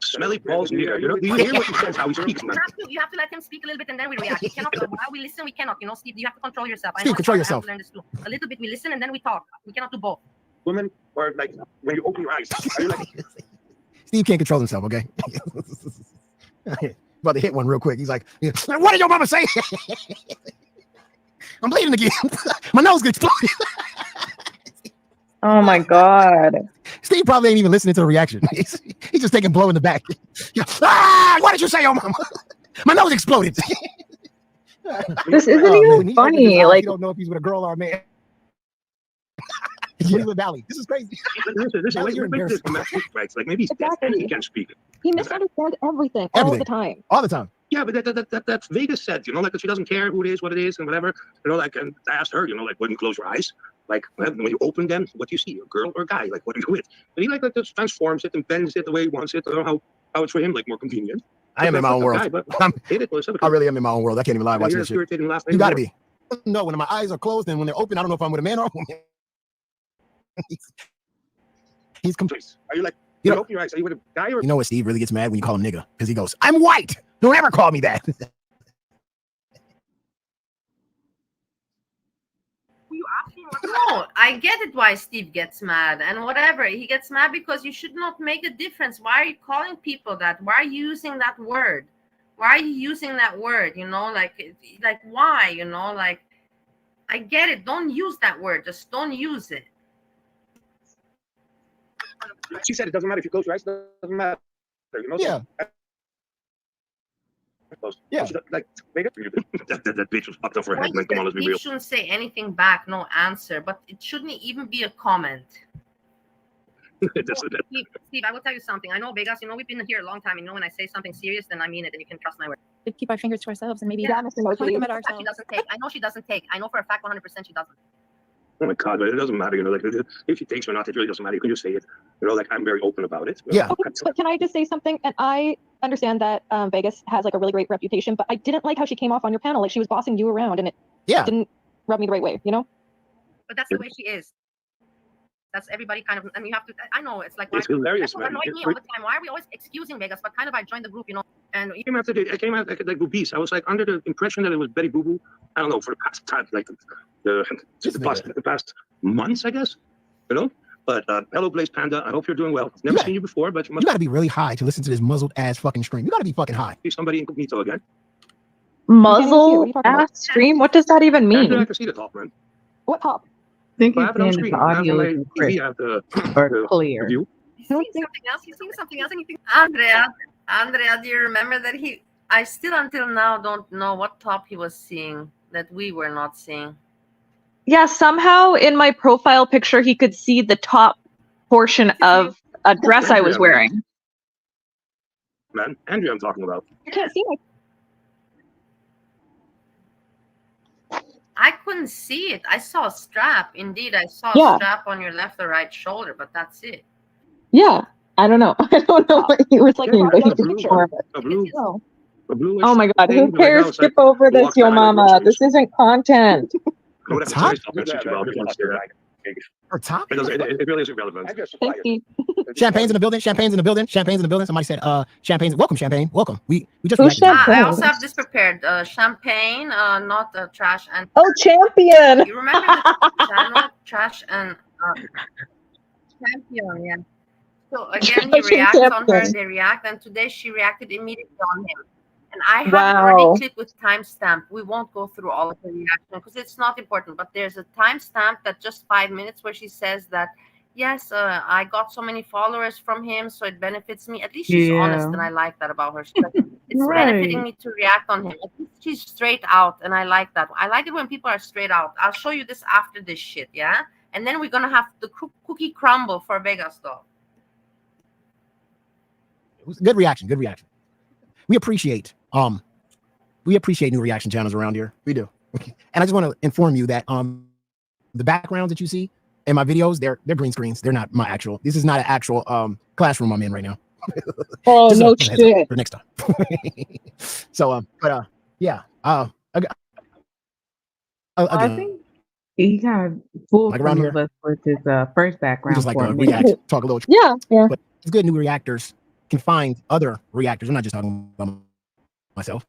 Smelly balls, nigga. You know, do you hear what he says? How he speaks, man? You have to let him speak a little bit, and then we react. We cannot. While we listen, we cannot. You know, Steve, you have to control yourself. Steve, control yourself. I have to learn this too. A little bit, we listen, and then we talk. We cannot do both. Women, or like when you open your eyes, are you like? Steve can't control himself. Okay. About to hit one real quick. He's like, "What did your mama say?" I'm bleeding again. My nose exploded. Oh my god. Steve probably ain't even listening to the reaction. He's just taking blow in the back. Ah! What did you say, your mama? My nose exploded. This isn't even funny. Like, you don't know if he's with a girl or a man. He's with Valley. This is crazy. Listen, you're embarrassed. Like maybe he can't speak. He misunderstands everything all the time. All the time. Yeah, but that's Vegas said, you know, like that she doesn't care who it is, what it is, and whatever. You know, like, and I asked her, you know, like when you close your eyes, like when you open them, what do you see, a girl or a guy? Like, what are you with? And he like just transforms it and bends it the way he wants it. I don't know how it's for him, like more convenient. I am in my own world. I really am in my own world. I can't even lie watching this shit. You gotta be. No, when my eyes are closed and when they're open, I don't know if I'm with a man or a woman. He's complete. Are you like, you open your eyes, are you with a guy or? You know what, Steve really gets mad when you call him nigga? Because he goes, "I'm white. Don't ever call me that." No, I get it why Steve gets mad and whatever. He gets mad because you should not make a difference. Why are you calling people that? Why are you using that word? Why are you using that word? You know, like why? You know, like I get it. Don't use that word. Just don't use it. She said it doesn't matter if you close your eyes. It doesn't matter. You know? Yeah. Yeah. Like, that bitch was fucked up for her head. Like, come on, let's be real. Steve shouldn't say anything back, no answer, but it shouldn't even be a comment. Steve, I will tell you something. I know Vegas, you know, we've been here a long time. You know, when I say something serious, then I mean it, and you can trust my word. We keep our fingers to ourselves and maybe talk about ourselves. She doesn't take. I know she doesn't take. I know for a fact 100% she doesn't. Oh my God, but it doesn't matter, you know, like if she takes or not, it really doesn't matter. You can just say it. You know, like I'm very open about it. Yeah. Okay, but can I just say something? And I understand that Vegas has like a really great reputation, but I didn't like how she came off on your panel. Like she was bossing you around, and it didn't rub me the right way, you know? But that's the way she is. That's everybody kind of, and you have to, I know, it's like, it's hilarious, man. Annoying me all the time. Why are we always excusing Vegas? But kind of, I joined the group, you know, and I came out like boobies. I was like under the impression that it was Betty Boo Boo. I don't know, for the past time, like the past months, I guess, you know. But hello, Blaze Panda. I hope you're doing well. Never seen you before, but you gotta be really high to listen to this muzzled ass fucking stream. You gotta be fucking high. See somebody incognito again. Muzzle ass stream? What does that even mean? I can see the top, man. What top? I think he's saying the audio is clear. You see something else? You seen something else? Anything? Andrea, do you remember that I still until now don't know what top he was seeing that we were not seeing. Yeah, somehow in my profile picture, he could see the top portion of a dress I was wearing. Man, Andrea, I'm talking about. I can't see I couldn't see it. I saw a strap. Indeed, I saw a Yeah. strap on your left or right shoulder, but that's it. Yeah. I don't know. I don't know what you were thinking, but he a blue, did more of it. a blue, Oh. a bluish Oh my god, thing. who cares? It's like, Skip over this, walk behind the Yomama. This groceries. isn't content. Whatever. Top? Sorry, stop messaging about it. Or top? It really is irrelevant. Thanks, Steve. Champagne's in the building. Champagne's in the building. Champagne's in the building. Somebody said, "Champagne's welcome. Champagne, welcome." We just Who's reacted. I Champagne? also have this prepared. Champagne, not trash and. Oh, champion! You remember the channel Trash and Champion? Yeah. So again, he Trash and reacts on her. Champion. They react, and today she reacted immediately on him. And I have it Wow. already clipped with timestamp. We won't go through all of the reaction because it's not important. But there's a timestamp that just 5 minutes where she says that, yes, I got so many followers from him, so it benefits me. At least she's honest, and I like that about her. She's like, it's benefiting me to react on him. At least she's straight out, and I like that. I like it when people are straight out. I'll show you this after this shit, yeah? And then we're going to have the cookie crumble for Vegas, though. It was a good reaction. Good reaction. We appreciate new reaction channels around here. We do. And I just want to inform you that the backgrounds that you see in my videos, they're green screens. They're not my actual. This is not an actual classroom I'm in right now. Oh, Just no a heads up shit. for next time. So but yeah. I think he got fooled Like around some of here? us with his first we background just like for to a minute. react, talk a little. Yeah, yeah. But it's good new reactors can find other reactors. I'm not just talking about myself.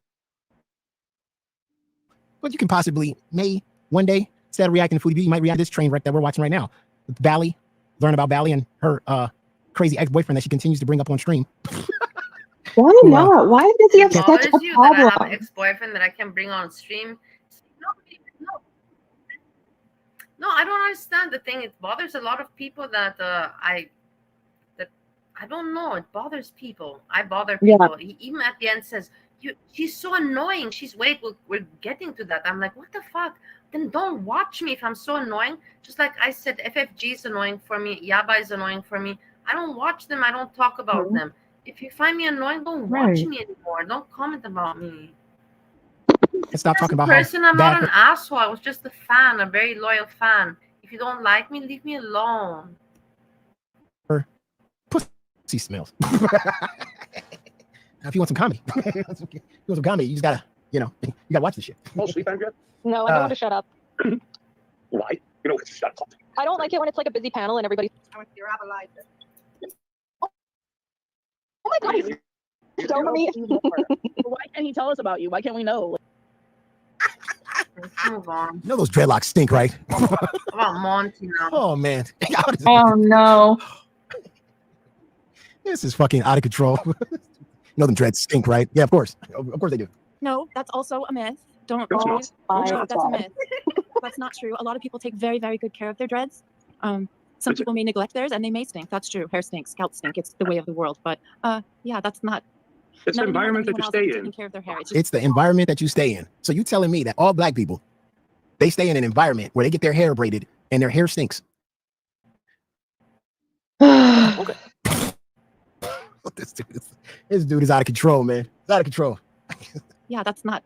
But you can possibly, one day, instead of reacting to Foodie B, you might react to this train wreck that we're watching right now. With Bally, learn about Bally and her crazy ex-boyfriend that she continues to bring up on stream. Why not? Why does he have It such a bothers you that I have an problem? ex-boyfriend that I can bring on stream? No, I don't understand the thing. It bothers a lot of people that I don't know. It bothers people. I bother Yeah. people. He even at the end says, she's so annoying. We're getting to that. I'm like, what the fuck? Then don't watch me if I'm so annoying. Just like I said, FFG is annoying for me. Yaba is annoying for me. I don't watch them. I don't talk about them. If you find me annoying, don't watch me anymore. Don't comment about me. And stop talking about Person, how I'm not bad an asshole. I was just a fan, a very loyal fan. If you don't like me, leave me alone. her pussy smells. Now, if you want some comedy, you just gotta, you gotta watch this shit. Oh, sleep, Andrea? No, I don't want to shut up. Why? You know, shut up. I don't like it when it's like a busy panel and everybody. Oh my god, he's so me. Why can't he tell us about you? Why can't we know? Let's move on. You know those dreadlocks stink, right? About Monty now. Oh man. Oh no. This is fucking out of control. You know them dreads stink, right? Yeah, of course. Of course they do. No, that's also a myth. Don't That's always. not. That's a myth. That's not true. A lot of people take very, very good care of their dreads. Some people may neglect theirs and they may stink. That's true. Hair stinks, scalp stink. It's the way of the world. But yeah, that's not. It's the environment that you stay in. Taking care of their hair. It's the environment that you stay in. So you telling me that all black people, they stay in an environment where they get their hair braided and their hair stinks. Okay. This dude is out of control, man. It's out of control. Yeah, that's not.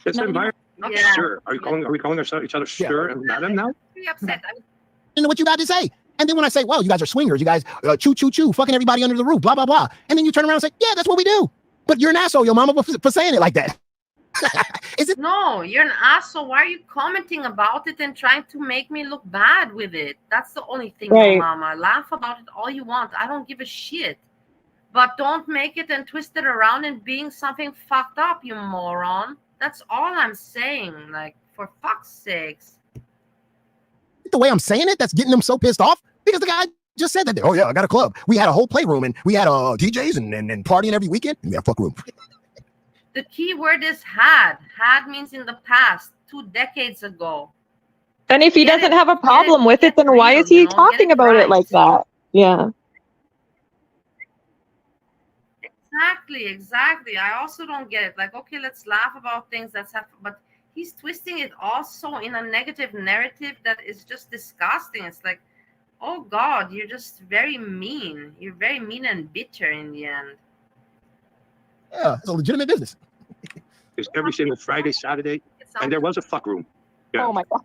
It's the No, environment. Yeah. Sure. Are we calling each other sure and madam now? Pretty upset. You know what you got to say. And then when I say, well, you guys are swingers, you guys choo, choo, choo, fucking everybody under the roof, blah, blah, blah. And then you turn around and say, yeah, that's what we do. But you're an asshole, your mama, for saying it like that. Is it? No, you're an asshole. Why are you commenting about it and trying to make me look bad with it? That's the only thing, Right. Mama. Laugh about it all you want. I don't give a shit. But don't make it and twist it around and being something fucked up, you moron. That's all I'm saying. Like, for fuck's sakes. The way I'm saying it, that's getting them so pissed off? Because the guy just said that, oh yeah, I got a club. We had a whole playroom and we had DJs and partying every weekend. Yeah, fuck room. The key word is had. Had means in the past, 2 decades ago. And if he Get doesn't it- have a problem with it, get then why real, is he you know? Get talking it about it right. like that? Yeah. Exactly. I also don't get it. Like, okay, let's laugh about things that's happened, but he's twisting it also in a negative narrative that is just disgusting. It's like, oh God, you're just very mean. You're very mean and bitter in the end. Yeah, it's a legitimate business. It's every single Friday, Saturday, and there was a fuck room. Yeah. Oh my god.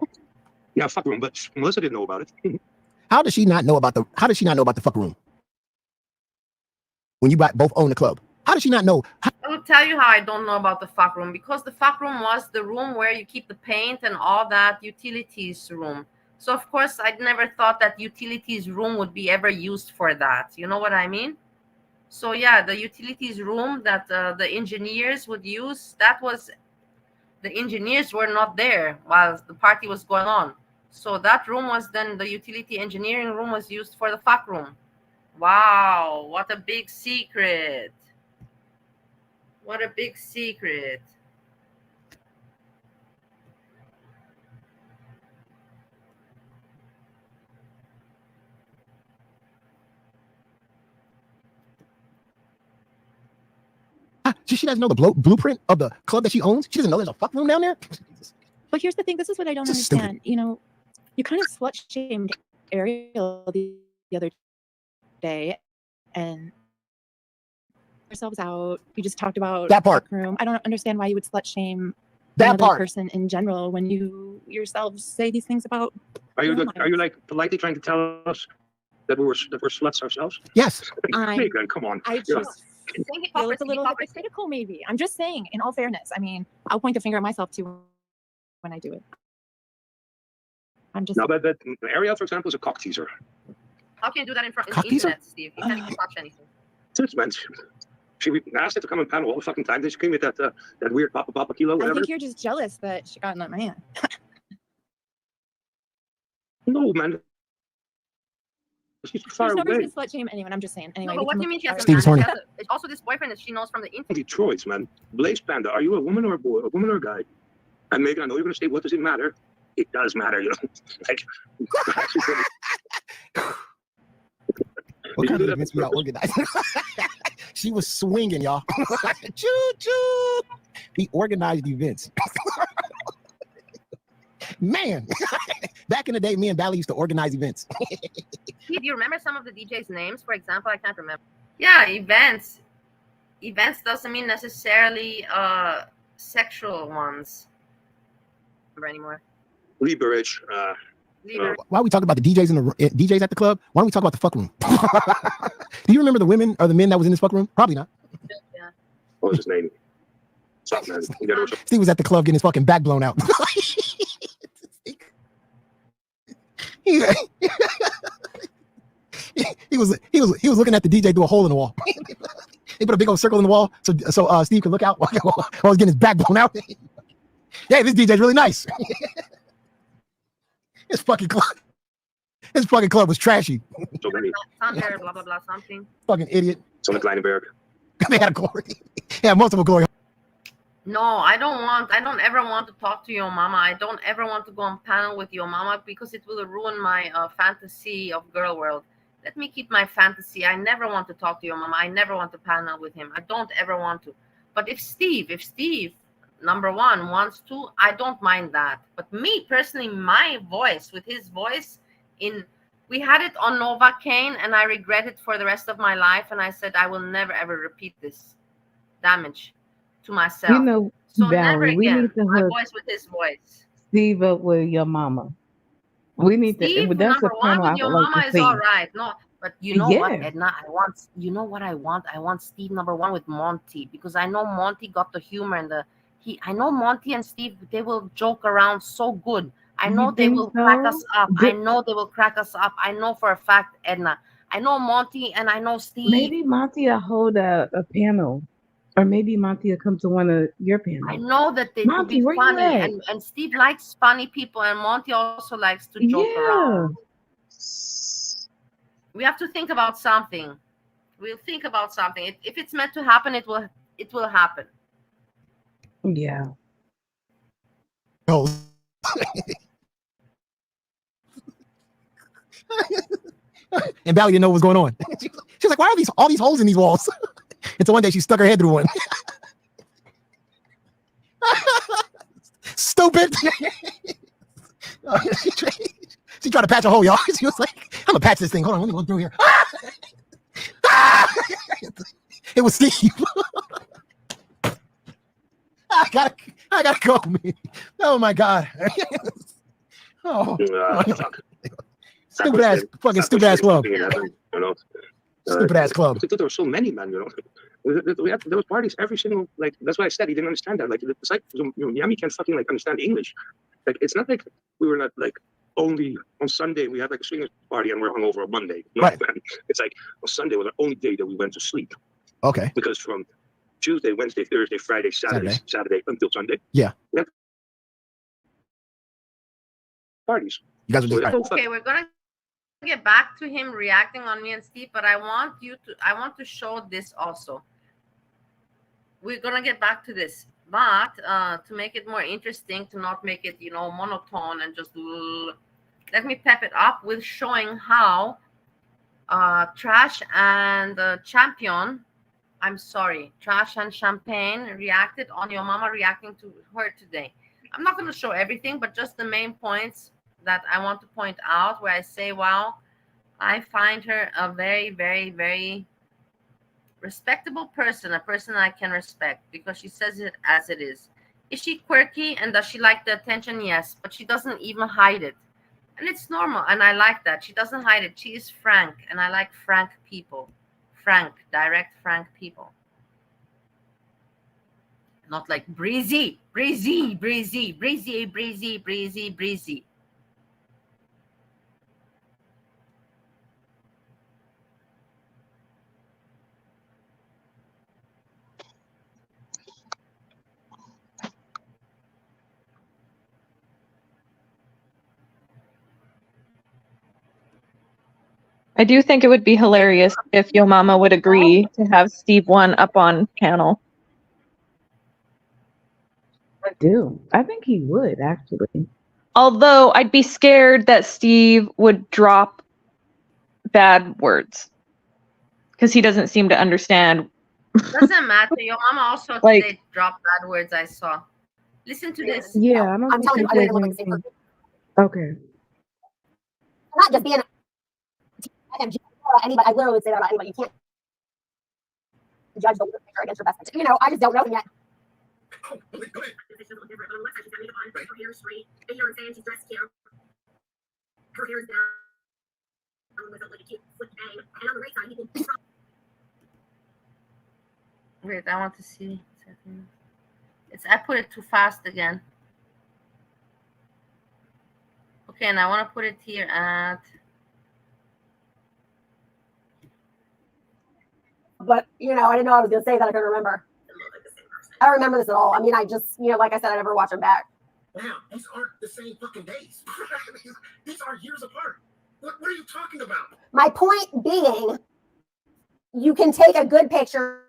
Yeah, fuck room, but Melissa didn't know about it. How does she not know about the fuck room? When you both own the club, how does she not know? I will tell you how I don't know about the fuck room, because the fuck room was the room where you keep the paint and all that, utilities room. So of course I'd never thought that utilities room would be ever used for that. You know what I mean? So yeah, the utilities room that the engineers would use, the engineers were not there while the party was going on. So that room was then the utility engineering room was used for the fuck room. Wow, what a big secret. What a big secret. She doesn't know the blueprint of the club that she owns. She doesn't know there's a fuck room down there. But here's the thing. This is what I don't This is understand. You know, you kind of slut shamed Ariel the other day, and yourselves out. You just talked about That part. fuck room. I don't understand why you would slut shame That another part. person in general when you yourselves say these things about. Are you women. like politely trying to tell us that we're sluts ourselves? Yes. Megan, come on. I You know, just feel it's a little hypocritical, maybe. I'm just saying, in all fairness. I mean, I'll point the finger at myself too when I do it. I'm just. no, but Ariel, for example, is a cock teaser. How can you do that in front of Cock the teaser? internet, Steve? You can't even touch anything. Since when? She asked her to come on panel all the fucking time. Then she came with that weird Papa Kilo, I whatever. think you're just jealous that she got in that man. No, man. She's far There's no away. reason to slut shame anyone. I'm just saying. Anyway, No, but we what can do you mean she has a Steve man? is horny. She has it's also this boyfriend that she knows from the internet. Detroit's, man. Blaze Panda, are you a woman or a boy? A woman or a guy? And Megan, I know you're going to say, what does it matter? It does matter, you know. Like, What kind of events we got organized? She was swinging, y'all. Choo choo. We organized events. Man, back in the day, me and Valley used to organize events. Do you remember some of the DJs' names? For example, I can't remember. Yeah, events. Events doesn't mean necessarily sexual ones. Remember anymore? Lieberich, Why are we talking about the DJs in the DJs at the club? Why don't we talk about the fuck room? Do you remember the women or the men that was in this fuck room? Probably not. Yeah. what was his name? Something, man. Yeah, there was a- Steve was at the club getting his fucking back blown out. he was looking at the DJ through a hole in the wall. They put a big old circle in the wall so Steve could look out while I was getting his back blown out. Yeah, this DJ's really nice. His fucking club was trashy. so many. Thunder, blah blah blah, something. Fucking idiot. Sonic Kleinenberg. They had a glory. Yeah, multiple glory. No, I don't ever want to talk to Yomama. I don't ever want to go on panel with Yomama because it will ruin my fantasy of girl world. Let me keep my fantasy. I never want to talk to Yomama. I never want to panel with him. I don't ever want to. But if Steve, number one, wants to, I don't mind that. But me personally, my voice with his voice we had it on Novocaine and I regret it for the rest of my life. And I said, I will never ever repeat this damage to myself. You know, so never Valerie, we again, need to my hook voice with his voice. Steve up with your mama. We need Steve, to. That's number a one panel with I your would like mama to is see. all right. No, but you know what, Yeah. Edna? You know what I want? I want Steve number one with Monty because I know Monty got the humor and I know Monty and Steve, they will joke around so good. I know You they think will crack so? us up. I know they will crack us up. I know for a fact, Edna. I know Monty and I know Steve. Maybe Monty will hold a panel, or maybe Monty will come to one of your panels. I know that they will Monty, be where you funny, at? and Steve likes funny people, and Monty also likes to joke around. We have to think about something. We'll think about something. If it's meant to happen, it will happen. Yeah. Oh. And Valley didn't know what was going on. She's like, why are all these holes in these walls? Until one day she stuck her head through one. Stupid. She tried to patch a hole, y'all. She was like, I'm gonna patch this thing. Hold on, let me go through here. It was Steve. I gotta go. Oh my God. Oh, Fuck. stupid ass, fucking stupid ass club. Stupid ass club. There were so many, man. There was parties every single, like, that's why I said he didn't understand that. Like, it's like, Yami can't fucking like understand English. Like, it's not like we were not like only on Sunday we had like a swingers party and we're hungover on Monday. No, right. Man. It's like on Sunday was the only day that we went to sleep. Okay. Because from Tuesday, Wednesday, Thursday, Friday, Saturday until Sunday. Yeah. We had parties. You guys were just okay. We're gonna get back to him reacting on me and Steve, but I want to show this also. We're gonna get back to this, but to make it more interesting, to not make it monotone and just let me pep it up with showing how Trash and Champion, Trash and Champagne reacted on Yomama reacting to her today. I'm not going to show everything, but just the main points that I want to point out where I say, wow, I find her a very, very, very respectable person, a person I can respect because she says it as it is. Is she quirky and does she like the attention? Yes, but she doesn't even hide it. And it's normal, and I like that. She doesn't hide it. She is frank, and I like frank people. Frank, direct, frank people. Not like breezy. I do think it would be hilarious if Yomama would agree to have Steve 1 up on panel. I do. I think he would, actually. Although I'd be scared that Steve would drop bad words. Because he doesn't seem to understand. Doesn't matter. Yomama also today dropped bad words, I saw. Listen to this. Yeah, I don't I'm telling you, I there's wouldn't look like the same anything. person. Okay. I'm not just being FMG anybody. I literally would say that about anybody. You can't judge the picture against your best picture. I just don't know him yet. Wait, I want to see. I put it too fast again. Okay, and I want to put it here at. But I didn't know I was going to say that. I couldn't remember. I don't remember this at all. I mean, I just, like I said, I never watch them back. Wow, these aren't the same fucking days. These are years apart. What are you talking about? My point being, you can take a good picture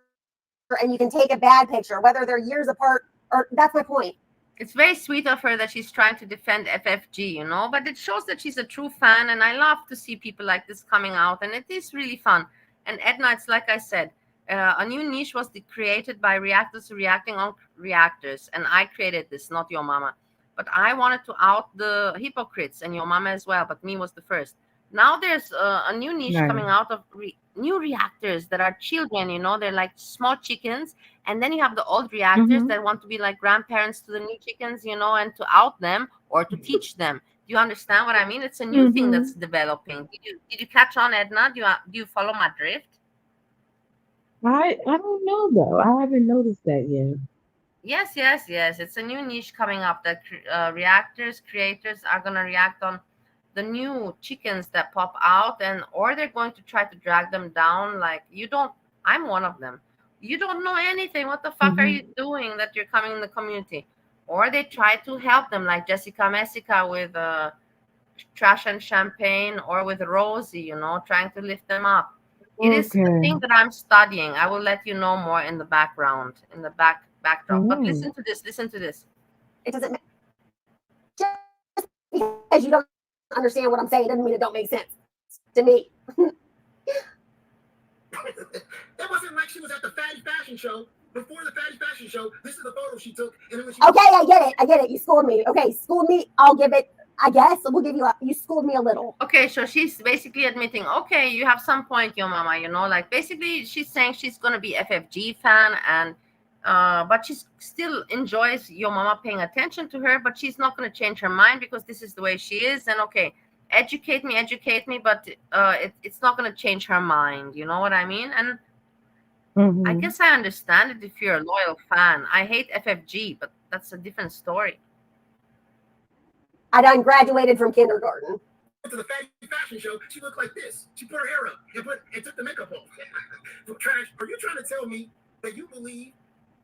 and you can take a bad picture, whether they're years apart, or that's my point. It's very sweet of her that she's trying to defend FFG, but it shows that she's a true fan, and I love to see people like this coming out, and it is really fun. And Edna, it's like I said, a new niche was created by reactors reacting on reactors, and I created this, not Yomama. But I wanted to out the hypocrites, and Yomama as well, but me was the first. Now there's a new niche coming out of new reactors that are children, they're like small chickens. And then you have the old reactors that want to be like grandparents to the new chickens, and to out them or to teach them. Do you understand what I mean? It's a new thing that's developing. Did you catch on, Edna? Do you follow my drift? I don't know, though. I haven't noticed that yet. Yes. It's a new niche coming up that creators are going to react on the new chickens that pop out, or they're going to try to drag them down. Like, I'm one of them. You don't know anything. What the fuck are you doing that you're coming in the community? Or they try to help them, like Jessica Messica with Trash and Champagne, or with Rosie, trying to lift them up. It is the thing that I'm studying. I will let you know more in the background, in the backdrop. But listen to this. It doesn't matter. Just because you don't understand what I'm saying doesn't mean it don't make sense to me. That wasn't like she was at the Fatty Fashion Show. Before the Fatty Fashion Show, this is the photo she took. And when she okay, I get it. You schooled me. Okay, schooled me. I'll give it. I guess we'll give you schooled me a little. Okay, so she's basically admitting, okay, you have some point, Yomama, like basically she's saying she's going to be FFG fan, and But she still enjoys your mama paying attention to her, but she's not going to change her mind because this is the way she is. And okay, educate me, but it's not going to change her mind. You know what I mean? And I guess I understand it if you're a loyal fan. I hate FFG, but that's a different story. I done graduated from kindergarten. To the fashion show, she looked like this. She put her hair up and took the makeup off. Trash. Are you trying to tell me that you believe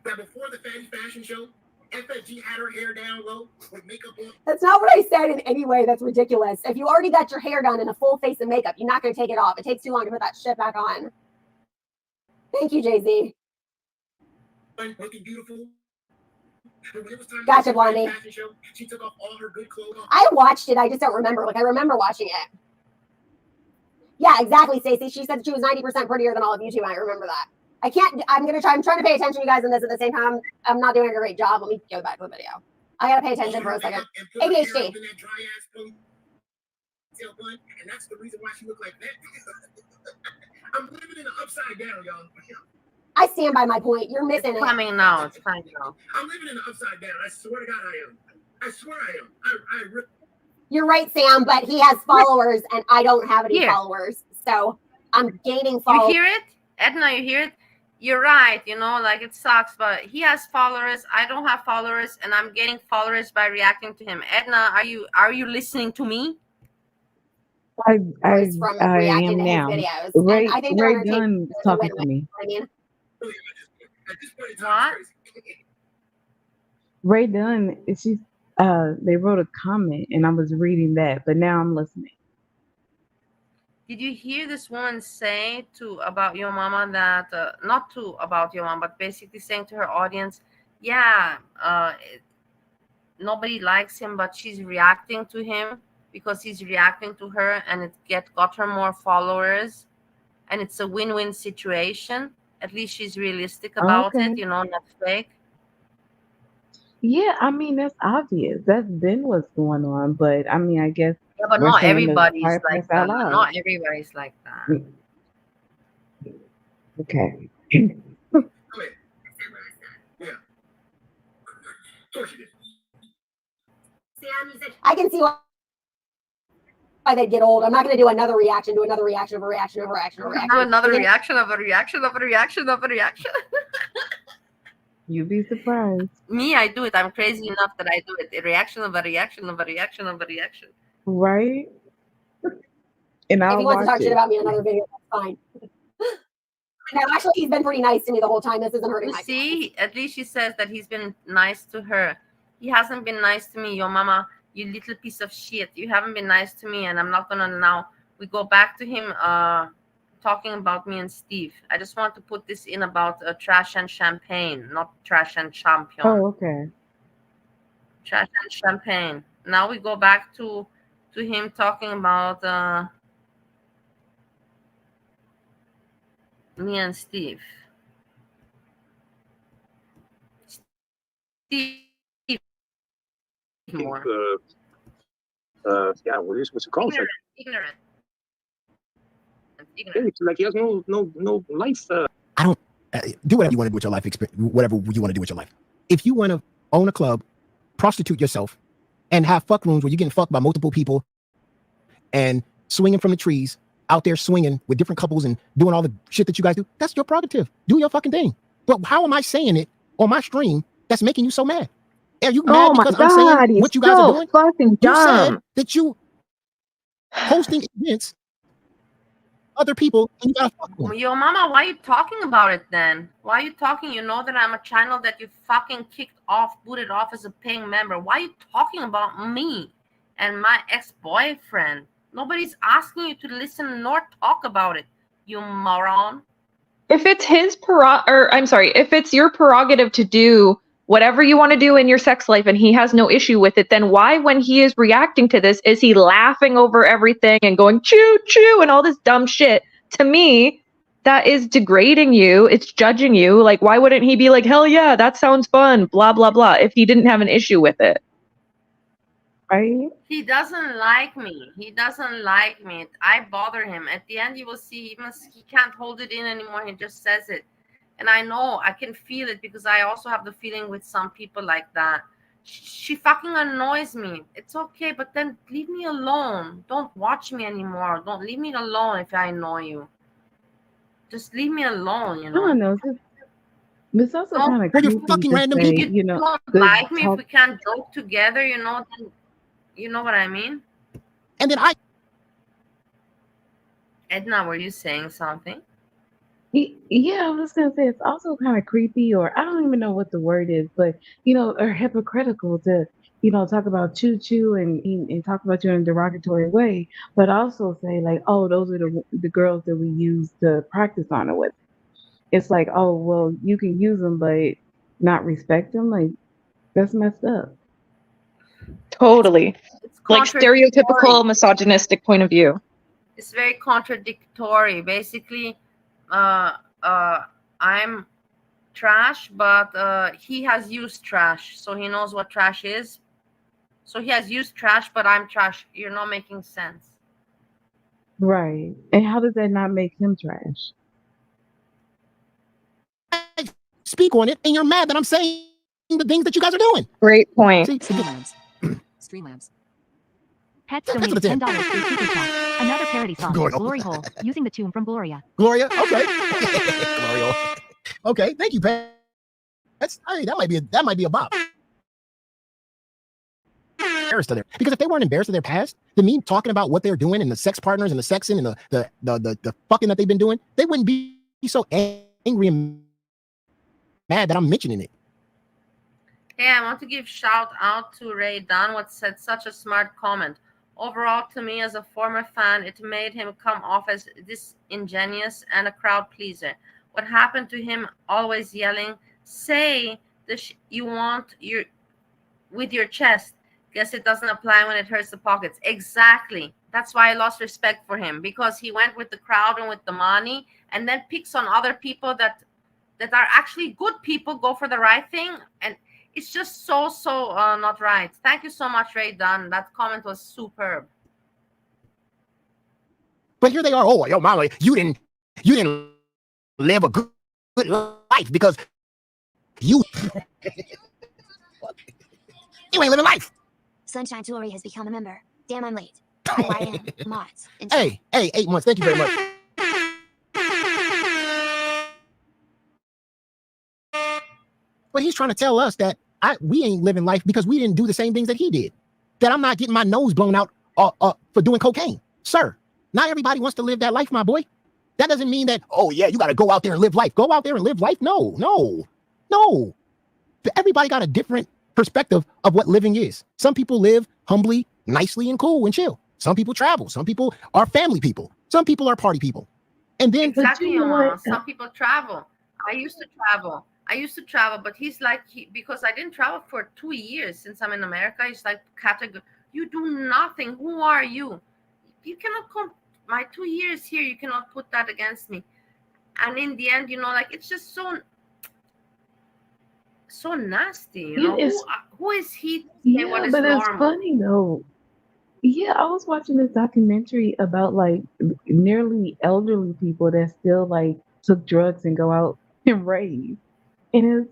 that before the Fatty Fashion Show, FFG had her hair down low with makeup on? That's not what I said in any way. That's ridiculous. If you already got your hair done in a full face of makeup, you're not going to take it off. It takes too long to put that shit back on. Thank you, Jay-Z. Looking beautiful. Gotcha, Blondie. She took off all her good clothes. I watched it. I just don't remember. Like, I remember watching it. Yeah, exactly, Stacey. She said she was 90% prettier than all of you two. I remember that. I'm trying to pay attention to you guys in this at the same time. I'm not doing a great job. Let me go back to the video. I got to pay attention for a second. ADHD. And that's the reason why she looked like that. I'm living in the upside down, y'all. I stand by my point. You're missing it. Coming now. It's coming now. I'm living in the upside down. I swear to God I am. I swear I am. You're right, Sam, but he has followers and I don't have any followers. So I'm gaining followers. You hear it? Edna, you hear it? You're right. You know, like it sucks, but he has followers. I don't have followers and I'm gaining followers by reacting to him. Edna, are you listening to me? I reacting am to now. his videos. Ray, I think Ray Dunn talking to me. I mean, what? Ray Dunn, they wrote a comment and I was reading that, but now I'm listening. Did you hear this woman say about your mama that not about your mom, but basically saying to her audience, yeah, nobody likes him, but she's reacting to him because he's reacting to her, and it got her more followers, and it's a win-win situation. At least she's realistic about it, you know, not fake. Yeah, I mean that's obvious. That's been what's going on, but I mean I guess. Yeah, but not everybody's like that. Not everybody's like that. Okay. I can see why they get old. I'm not going to do another reaction of a reaction of a reaction of a reaction of a reaction. Another reaction of a reaction of a reaction of a reaction. You'd be surprised. Me, I do it. I'm crazy enough that I do it. A reaction of a reaction of a reaction of a reaction. Right? And if he wants to talk shit about me in another video, that's fine. No, actually, he's been pretty nice to me the whole time. This isn't hurting my feelings. At least she says that he's been nice to her. He hasn't been nice to me, your mama. You little piece of shit. You haven't been nice to me, and I'm not gonna now. We go back to him talking about me and Steve. I just want to put this in about trash and champagne, not trash and champion. Oh, okay. Trash and champagne. Now we go back to him talking about me and Steve. Steve more. Yeah, what's it called? Ignorant. It's like he has no life. I don't do whatever you want to do with your life. Whatever you want to do with your life. If you want to own a club, prostitute yourself, and have fuck rooms where you're getting fucked by multiple people, and swinging from the trees, out there swinging with different couples and doing all the shit that you guys do, that's your prerogative. Do your fucking thing. But how am I saying it on my stream that's making you so mad? Are you mad because I'm saying what you guys are doing? Fucking dumb. You said that you hosting events, other people, and you gotta fuck them. Yo, mama, why are you talking about it then? Why are you talking? You know that I'm a channel that you fucking kicked off, booted off as a paying member. Why are you talking about me and my ex-boyfriend? Nobody's asking you to listen nor talk about it, you moron. If it's if it's your prerogative to do whatever you want to do in your sex life and he has no issue with it, then why, when he is reacting to this, is he laughing over everything and going choo choo and all this dumb shit? To me, that is degrading you. It's judging you. Like, why wouldn't he be like, hell yeah, that sounds fun, blah, blah, blah, if he didn't have an issue with it? Right? He doesn't like me. He doesn't like me. I bother him. At the end, you will see he can't hold it in anymore. He just says it. And I know I can feel it because I also have the feeling with some people like that. She fucking annoys me. It's okay, but then leave me alone. Don't watch me anymore. Don't leave me alone if I annoy you. Just leave me alone, you I know. don't know. It's also Don't- kind of Well, you're creepy fucking to random say, people. you know, don't the like me if talk. we can't joke together, you know. Then, you know what I mean? And then Edna, were you saying something? Yeah, I was gonna say it's also kind of creepy, or I don't even know what the word is, but you know, or hypocritical to talk about choo and talk about you in a derogatory way, but also say like, oh, those are the girls that we use to practice on it with. It's like, oh, well, you can use them, but not respect them. Like that's messed up. Totally. It's Like contradictory. stereotypical misogynistic point of view. It's very contradictory. Basically, I'm trash, but he has used trash, so he knows what trash is. So he has used trash, but I'm trash. You're not making sense. Right. And how does that not make him trash? speak on it, and you're mad that I'm saying the things that you guys are doing. Great point. See, Streamlabs. Pets donated $10 to Super Chat. Another parody song, Gloria. Glory Hole, using the tune from Gloria. Gloria, okay. Gloria. Okay, thank you, Pat. Hey, that might be a bop. Embarrassed of their, because if they weren't embarrassed of their past, then me talking about what they're doing and the sex partners and the sexing and the fucking that they've been doing, they wouldn't be so angry and mad that I'm mentioning it. Hey, I want to give shout out to Ray Dunn, what said such a smart comment. Overall, to me, as a former fan, it made him come off as disingenuous and a crowd pleaser. What happened to him always yelling, say you want with your chest. Guess it doesn't apply when it hurts the pockets. Exactly. That's why I lost respect for him, because he went with the crowd and with the money and then picks on other people that are actually good people, go for the right thing. And it's just so not right. Thank you so much, Ray Dunn. That comment was superb. But here they are. Oh, yo, mama, you didn't live a good life because you ain't living life. Sunshine Jewelry has become a member. Damn, I'm late. IYM, mods. Hey, 8 months. Thank you very much. But he's trying to tell us that we ain't living life because we didn't do the same things that he did. That I'm not getting my nose blown out for doing cocaine. Sir, not everybody wants to live that life, my boy. That doesn't mean that, oh yeah, you got to go out there and live life. Go out there and live life. No. Everybody got a different perspective of what living is. Some people live humbly, nicely, and cool and chill. Some people travel. Some people are family people. Some people are party people. And then exactly, Yomama. Some people travel. I used to travel, but he's like, because I didn't travel for 2 years since I'm in America. He's like, you do nothing. Who are you? You cannot come. My 2 years here, you cannot put that against me. And in the end, like, it's just so nasty. Who is he to say what is but normal? it's funny though. Yeah, I was watching this documentary about like nearly elderly people that still like took drugs and go out and rave. And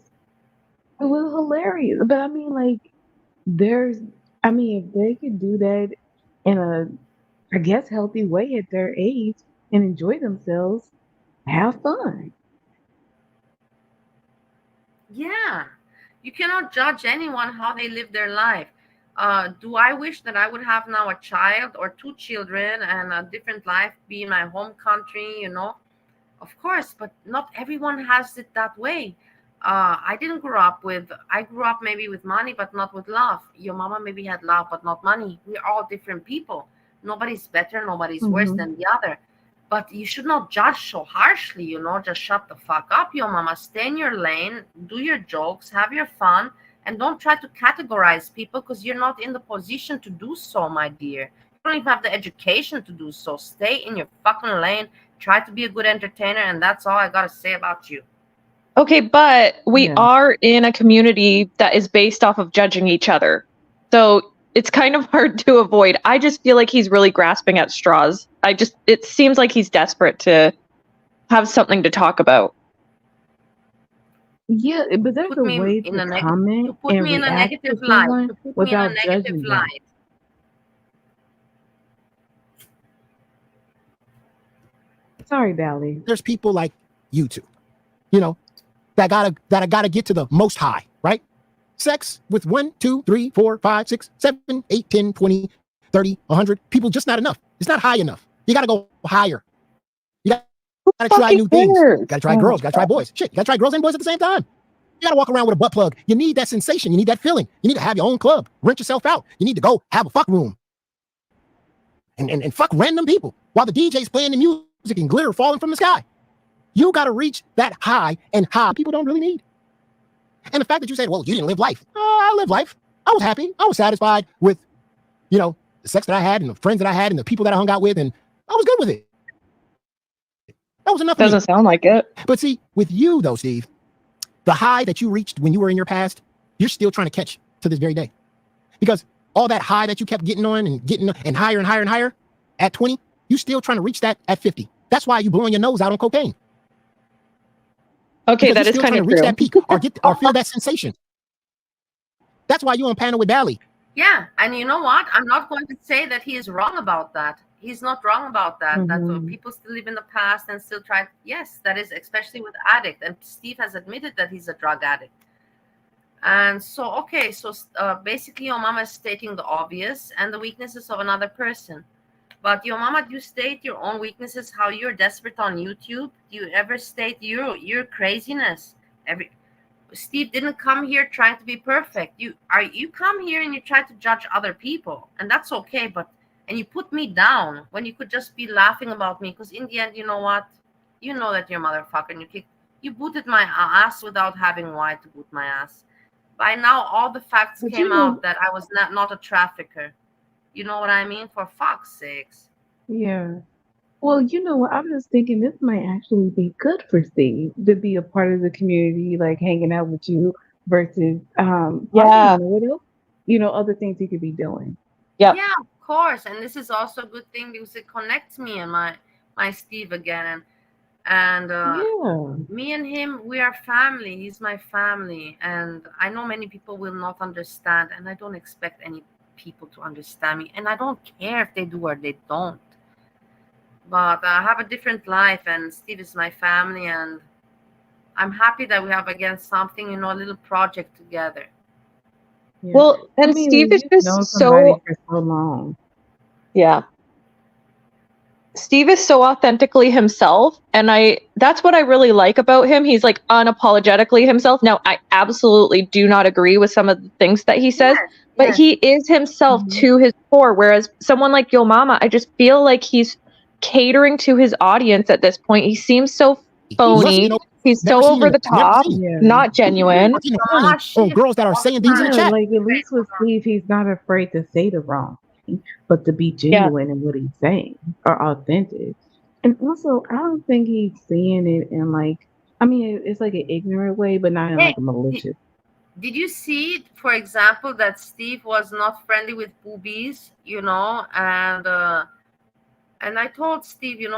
it was hilarious. But I mean, like, if they could do that in a, I guess, healthy way at their age and enjoy themselves, have fun. Yeah, you cannot judge anyone how they live their life. Do I wish that I would have now a child or 2 children and a different life, be in my home country, Of course, but not everyone has it that way. I grew up maybe with money, but not with love. Your mama maybe had love, but not money. We're all different people. Nobody's better, nobody's worse than the other. But you should not judge so harshly, just shut the fuck up, your mama. Stay in your lane, do your jokes, have your fun, and don't try to categorize people because you're not in the position to do so, my dear. You don't even have the education to do so. Stay in your fucking lane. Try to be a good entertainer, and that's all I gotta say about you. Okay, but we are in a community that is based off of judging each other. So it's kind of hard to avoid. I just feel like he's really grasping at straws. It seems like he's desperate to have something to talk about. Yeah, but there's Put a me way in to a negative, comment to put and me in a react to negative light, someone to put me in a without negative judging them. light. Sorry, Bally. There's people like you two, you know, that gotta get to the most high, right? Sex with 1, 2, 3, 4, 5, 6, 7, 8, 10, 20, 30, 100 people, just not enough. It's not high enough. You gotta go higher. You gotta try new things. You gotta try girls, gotta try boys. Shit, you gotta try girls and boys at the same time. You gotta walk around with a butt plug. You need that sensation. You need that feeling. You need to have your own club. Rent yourself out. You need to go have a fuck room. And fuck random people while the DJ's playing the music and glitter falling from the sky. You gotta reach that high, and high people don't really need. And the fact that you said, well, you didn't live life. I lived life. I was happy. I was satisfied with, you know, the sex that I had and the friends that I had and the people that I hung out with, and I was good with it. That was enough for me. Doesn't sound like it. But see, with you though, Steve, the high that you reached when you were in your past, you're still trying to catch to this very day. Because all that high that you kept getting on and higher and higher and higher at 20, you still trying to reach that at 50. That's why you blowing your nose out on cocaine. Okay, Because that you're is still kind trying of to reach true. that peak or feel that sensation. That's why you on panel with Bally. Yeah, and you know what? I'm not going to say that he is wrong about that. He's not wrong about that. That people still live in the past and still try. Yes, that is especially with addict. And Steve has admitted that he's a drug addict. And so, okay, so basically your mama is stating the obvious and the weaknesses of another person. But your mama, do you state your own weaknesses, how you're desperate on YouTube? Do you ever state your craziness? Steve didn't come here trying to be perfect. You come here and you try to judge other people, and that's okay, and you put me down when you could just be laughing about me, because in the end, you know what? You know that you're a motherfucker, and you booted my ass without having why to boot my ass. By now, all the facts came out that I was not a trafficker. You know what I mean? For fuck's sakes. Yeah. Well, you know what? I was thinking this might actually be good for Steve to be a part of the community, like hanging out with you versus Yeah. what else? You know, other things he could be doing. Yep. Yeah, of course. And this is also a good thing because it connects me and my Steve again. And me and him, we are family. He's my family. And I know many people will not understand, and I don't expect any people to understand me. And I don't care if they do or they don't. But I have a different life, and Steve is my family, and I'm happy that we have again something, a little project together. Yeah. Well, and Steve is just somebody for so long. Yeah. Steve is so authentically himself, and that's what I really like about him. He's like unapologetically himself. Now, I absolutely do not agree with some of the things that he says, but he is himself to his core, whereas someone like Yomama, I just feel like he's catering to his audience at this point. He seems so phony. He's so over the top, not genuine. On girls that are saying things in the chat. Like at least with Steve, he's not afraid to say the wrong thing, but to be genuine in what he's saying or authentic. And also, I don't think he's saying it in like, I mean, it's like an ignorant way, but not in like a malicious. Did you see, for example, that Steve was not friendly with boobies, and I told Steve, you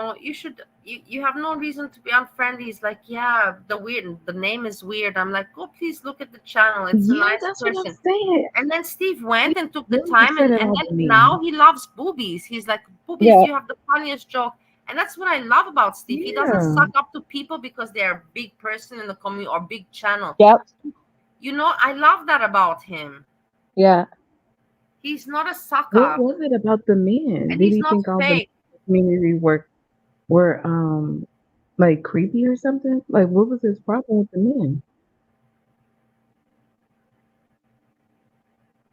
have no reason to be unfriendly. He's like, yeah, the name is weird. I'm like, go please look at the channel. It's a nice that's person. what I'm saying. And then Steve went and took the Really time, said and it then all to me. now he loves boobies. He's like, boobies, you have the funniest joke. And that's what I love about Steve. He doesn't suck up to people because they're a big person in the community or big channel. Yep. I love that about him. Yeah. He's not a suck What up. was it about the men? And Did he's he not think all fake. the community were like creepy or something? Like what was his problem with the men?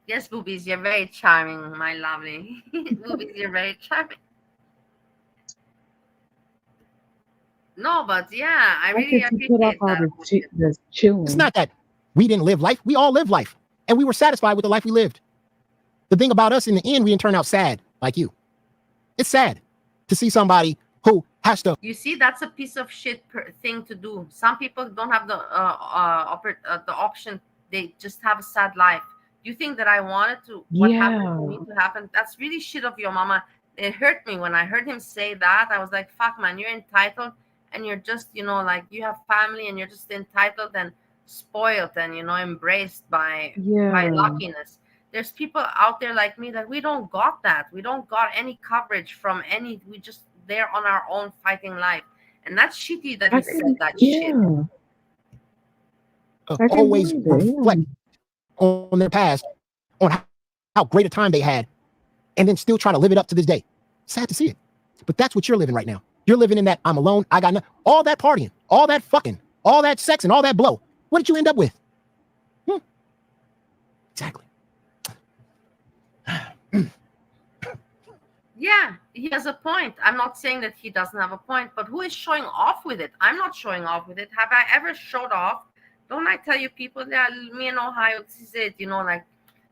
Yes, boobies, you're very charming, my lovely. Boobies, you're very charming. No, but yeah, I really appreciate that. It's not that we didn't live life. We all live life. And we were satisfied with the life we lived. The thing about us in the end, we didn't turn out sad like you. It's sad to see somebody who has to. You see, that's a piece of shit thing to do. Some people don't have the option. They just have a sad life. You think that I wanted to what happened to me to happen? That's really shit of your mama. It hurt me when I heard him say that. I was like, fuck, man, you're entitled, and you're just, like you have family and you're just entitled, and spoiled and embraced by Yeah. luckiness. There's people out there like me that we don't got that. We don't got any coverage from any. We just there on our own fighting life, and that's shitty that he said that shit. Always reflect on their past, on how great a time they had, and then still try to live it up to this day. Sad to see it, but that's what you're living right now. You're living in that I'm alone, I got all that partying, all that fucking, all that sex, and all that blow. What did you end up with? Exactly. Yeah, he has a point. I'm not saying that he doesn't have a point, but who is showing off with it? I'm not showing off with it. Have I ever showed off? Don't I tell you people that me in Ohio, this is it, like,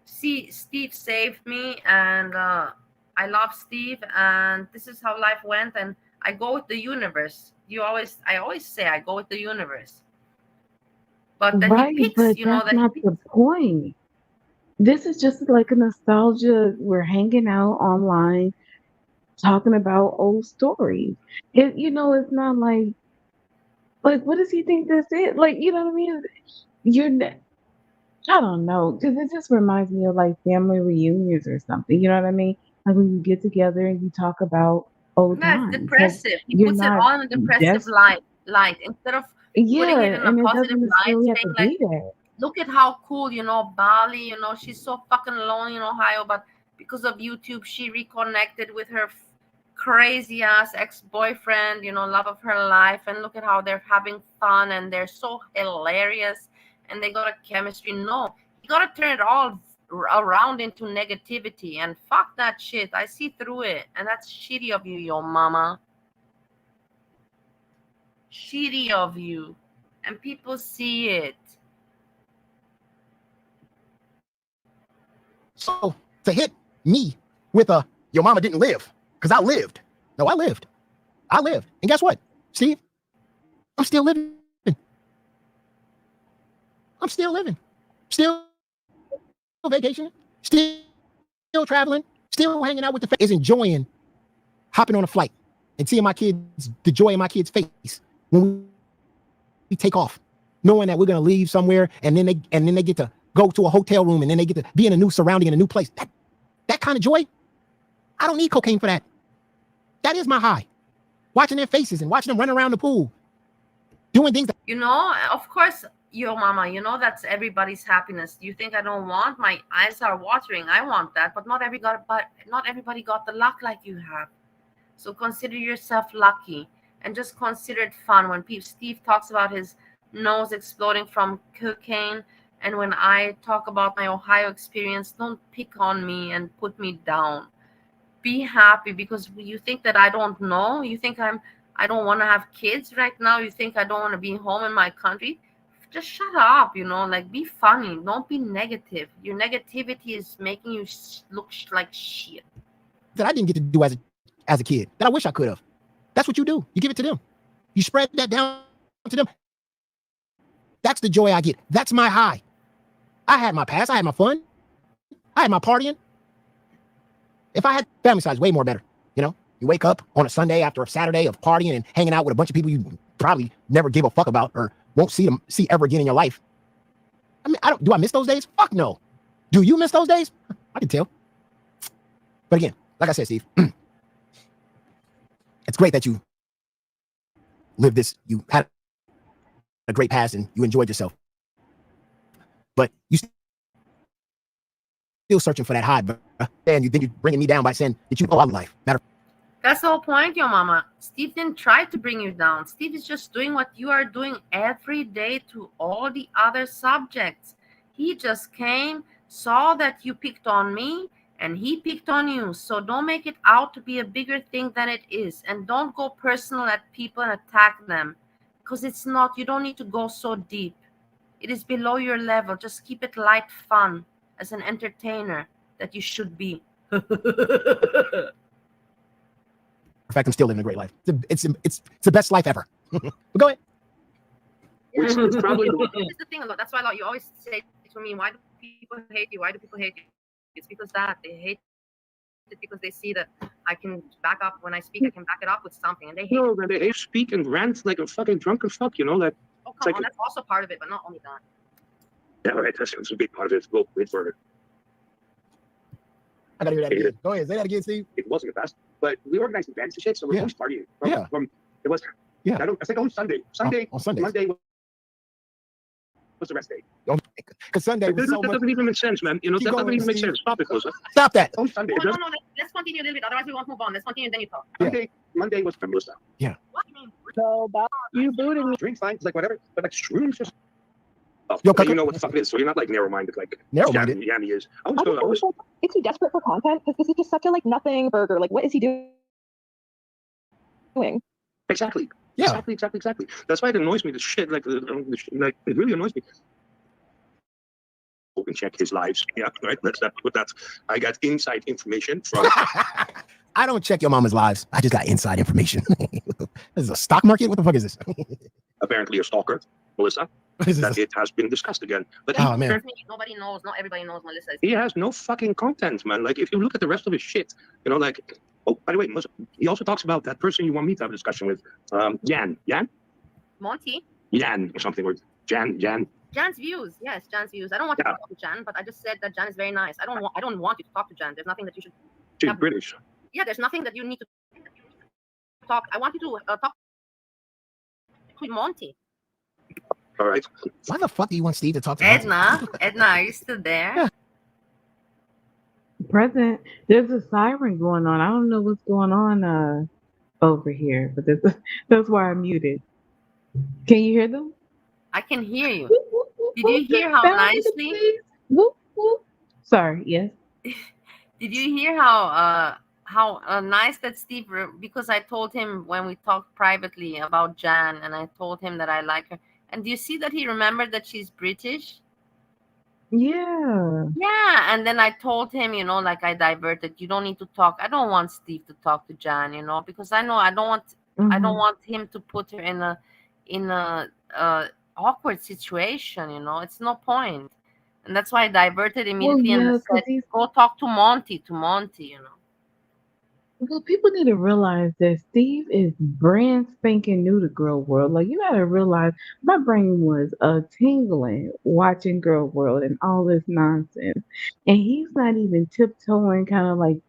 see, Steve saved me, and I love Steve, and this is how life went, and I go with the universe. I always say I go with the universe. But then Right, he picks, but that's not the point. This is just like a nostalgia. We're hanging out online, talking about old stories. It's not like what does he think this is? Like, you know what I mean? I don't know, because it just reminds me of like family reunions or something. You know what I mean? Like when you get together and you talk about old That's times. depressive. He You're puts it not all in a depressive light instead of putting it in a and it positive doesn't light, necessarily have saying to like, be that. look at how cool, Bali, she's so fucking lonely in Ohio, but because of YouTube, she reconnected with her crazy ass ex-boyfriend, love of her life, and look at how they're having fun and they're so hilarious and they got a chemistry. No, you gotta turn it all around into negativity, and fuck that shit. I see through it, and that's shitty of you, Yomama. Shitty of you, and people see it. So to hit me with your mama didn't live, because I lived. No, I lived. And guess what, Steve? I'm still living. Still vacationing. Still traveling. Still hanging out with the is enjoying hopping on a flight and seeing the joy in my kids' face when we take off, knowing that we're gonna leave somewhere, and then they get to go to a hotel room, and then they get to be in a new surrounding, in a new place. That kind of joy, I don't need cocaine for that. That is my high. Watching their faces and watching them run around the pool, doing things. Of course, Yomama, that's everybody's happiness. You think I don't want? My eyes are watering. I want that, but not everybody got the luck like you have. So consider yourself lucky, and just consider it fun. When Steve talks about his nose exploding from cocaine, and when I talk about my Ohio experience, don't pick on me and put me down. Be happy, because you think that I don't know. You think I don't want to have kids right now. You think I don't want to be home in my country. Just shut up, like, be funny. Don't be negative. Your negativity is making you look like shit. That I didn't get to do as a kid, that I wish I could have. That's what you do. You give it to them. You spread that down to them. That's the joy I get. That's my high. I had my past. I had my fun. I had my partying. If I had family size, way more better. You wake up on a Sunday after a Saturday of partying and hanging out with a bunch of people you probably never give a fuck about or won't see ever again in your life. I mean, do I miss those days? Fuck no. Do you miss those days? I can tell. But again, like I said, Steve, it's great that you lived this. You had a great past and you enjoyed yourself. But you still searching for that high, and you think you're bringing me down by saying that you owe life. That's the whole point, Yomama. Steve didn't try to bring you down. Steve is just doing what you are doing every day to all the other subjects. He just came, saw that you picked on me, and he picked on you. So don't make it out to be a bigger thing than it is. And don't go personal at people and attack them, because it's not. You don't need to go so deep. It is below your level. Just keep it light, fun, as an entertainer that you should be. In fact, I'm still living a great life. It's the best life ever. But go ahead. Which is probably the thing. That's why you always say to me, why do people hate you? Why do people hate you? It's because they hate it because they see that I can back up when I speak. I can back it up with something, and they hate. They hate speak and rant like a fucking drunken fuck. Like. Oh come on, that's also part of it, but not only that. Yeah, right. That's a big part of it. Go wait for it. I gotta hear that again. Go ahead, say that again, Steve. It wasn't the best, but we organized events and shit, so we're always partying. It was. Yeah. It's like on Sunday. On Sundays. Monday was the rest day. Because Sunday was so that doesn't even make sense, man. You know, that doesn't even make sense. Stop it, Closer. Stop that. On Sunday. No, let's continue a little bit. Otherwise, we won't move on. Let's continue, then you talk. Monday was Melissa. Yeah. What do you mean? So about you booted me. Drink fine. It's like whatever. But like shrooms just. Yo, you know what the fuck it is, so you're not like narrow-minded like narrow-minded. Yami is. Is he desperate for content? Because this is just such a like nothing burger. Like, what is he doing? Exactly. Yeah. Exactly. That's why it annoys me. The shit, like it really annoys me. Can check his lives. Yeah, right. Let's put that. I got inside information from. I don't check your mama's lives. I just got inside information. This is a stock market. What the fuck is this? Apparently, a stalker, Melissa. That it has been discussed again. But man, nobody knows. Not everybody knows Melissa. He has no fucking content, man. Like if you look at the rest of his shit, you know, like. Oh, by the way, he also talks about that person you want me to have a discussion with, Jan, Monty, Jan or something, or Jan. Jan's views, yes, Jan's views. I don't want to talk to Jan, but I just said that Jan is very nice. I don't want you to talk to Jan. There's nothing that you should. She's British. Yeah, there's nothing that you need to talk. I want you to talk to Monty. All right. Why the fuck do you want Steve to talk to Edna, are you still there? Yeah. Present. There's a siren going on. I don't know what's going on over here, but that's why I'm muted. Can you hear them? I can hear you. Did you hear how nicely? Sorry. Yes. Did you hear how nice that Steve? Because I told him when we talked privately about Jan, and I told him that I like her. And do you see that he remembered that she's British? Yeah. Yeah, and then I told him, you know, like I diverted. You don't need to talk. I don't want Steve to talk to Jan, you know, because I know I don't want him to put her in a awkward situation, you know. It's no point. And that's why I diverted immediately and said, go talk to Monty, you know. Well, people need to realize that Steve is brand spanking new to Girl World. Like, you gotta realize my brain was tingling watching Girl World and all this nonsense. And he's not even tiptoeing, kind of like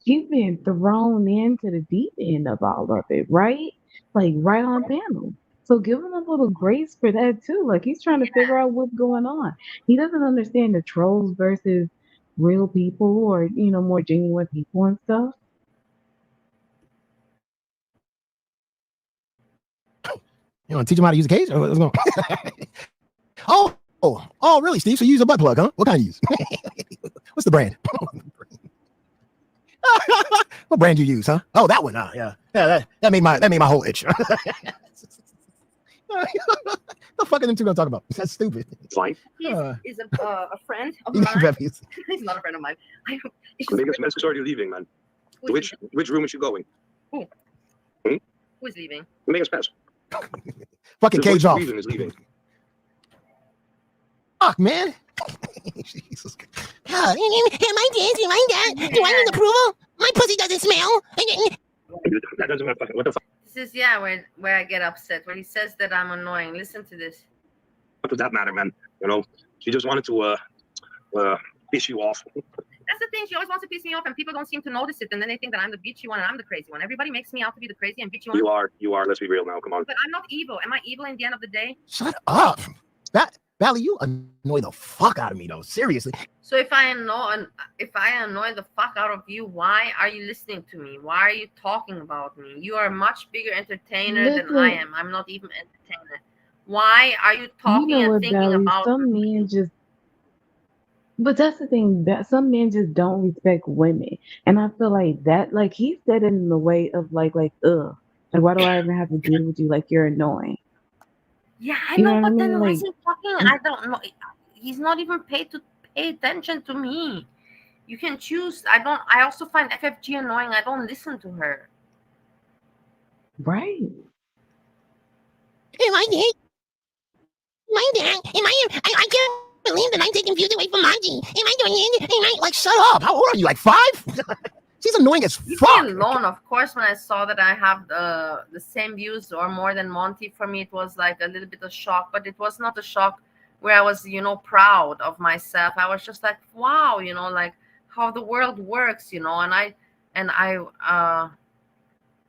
he's being thrown into the deep end of all of it, right? Like, right on panel. So give him a little grace for that, too. Like, he's trying to figure out what's going on. He doesn't understand the trolls versus real people or, you know, more genuine people and stuff. You want to teach him how to use a cage? Or what's going on? Oh, really, Steve? So you use a butt plug, huh? What kind you use? What's the brand? What brand you use, huh? Oh, that one. Yeah. That made my whole itch. The fuck are them two gonna talk about? That's stupid. Fine. He's a friend of mine. He's not a friend of mine. Mega's already leaving, man. Which room is she going? Who? Who's leaving? Mega's pass. Fucking cage off. Is leaving. Fuck, man. Jesus. Am I dancing? Do I need approval? My pussy doesn't smell. That doesn't matter. What the fuck? This is where I get upset when he says that I'm annoying. Listen to this. What does that matter, man? You know, she just wanted to piss you off. That's the thing. She always wants to piss me off, and people don't seem to notice it. And then they think that I'm the bitchy one and I'm the crazy one. Everybody makes me out to be the crazy and bitchy one. You are. Let's be real now. Come on. But I'm not evil. Am I evil in the end of the day? Shut up. Valley, you annoy the fuck out of me, though. Seriously. So if I annoy the fuck out of you, why are you listening to me? Why are you talking about me? You are a much bigger entertainer than I am. I'm not even an entertainer. Why are you talking and thinking about some men just? But that's the thing, that some men just don't respect women, and I feel like that, like he said it in the way of like why do I even have to deal with you? Like you're annoying. Yeah, I know, but then why is he talking? I don't know. He's not even paid to pay attention to me. You can choose. I also find FFG annoying. I don't listen to her. Right. Am I dead? I can't believe that I'm taking views away from Monty. Am I doing it? Like, shut up. How old are you? Like 5? She's annoying as Leave fuck. me alone. Of course, when I saw that I have the same views or more than Monty, for me it was like a little bit of shock, but it was not a shock where I was, proud of myself. I was just like, wow, like how the world works, and I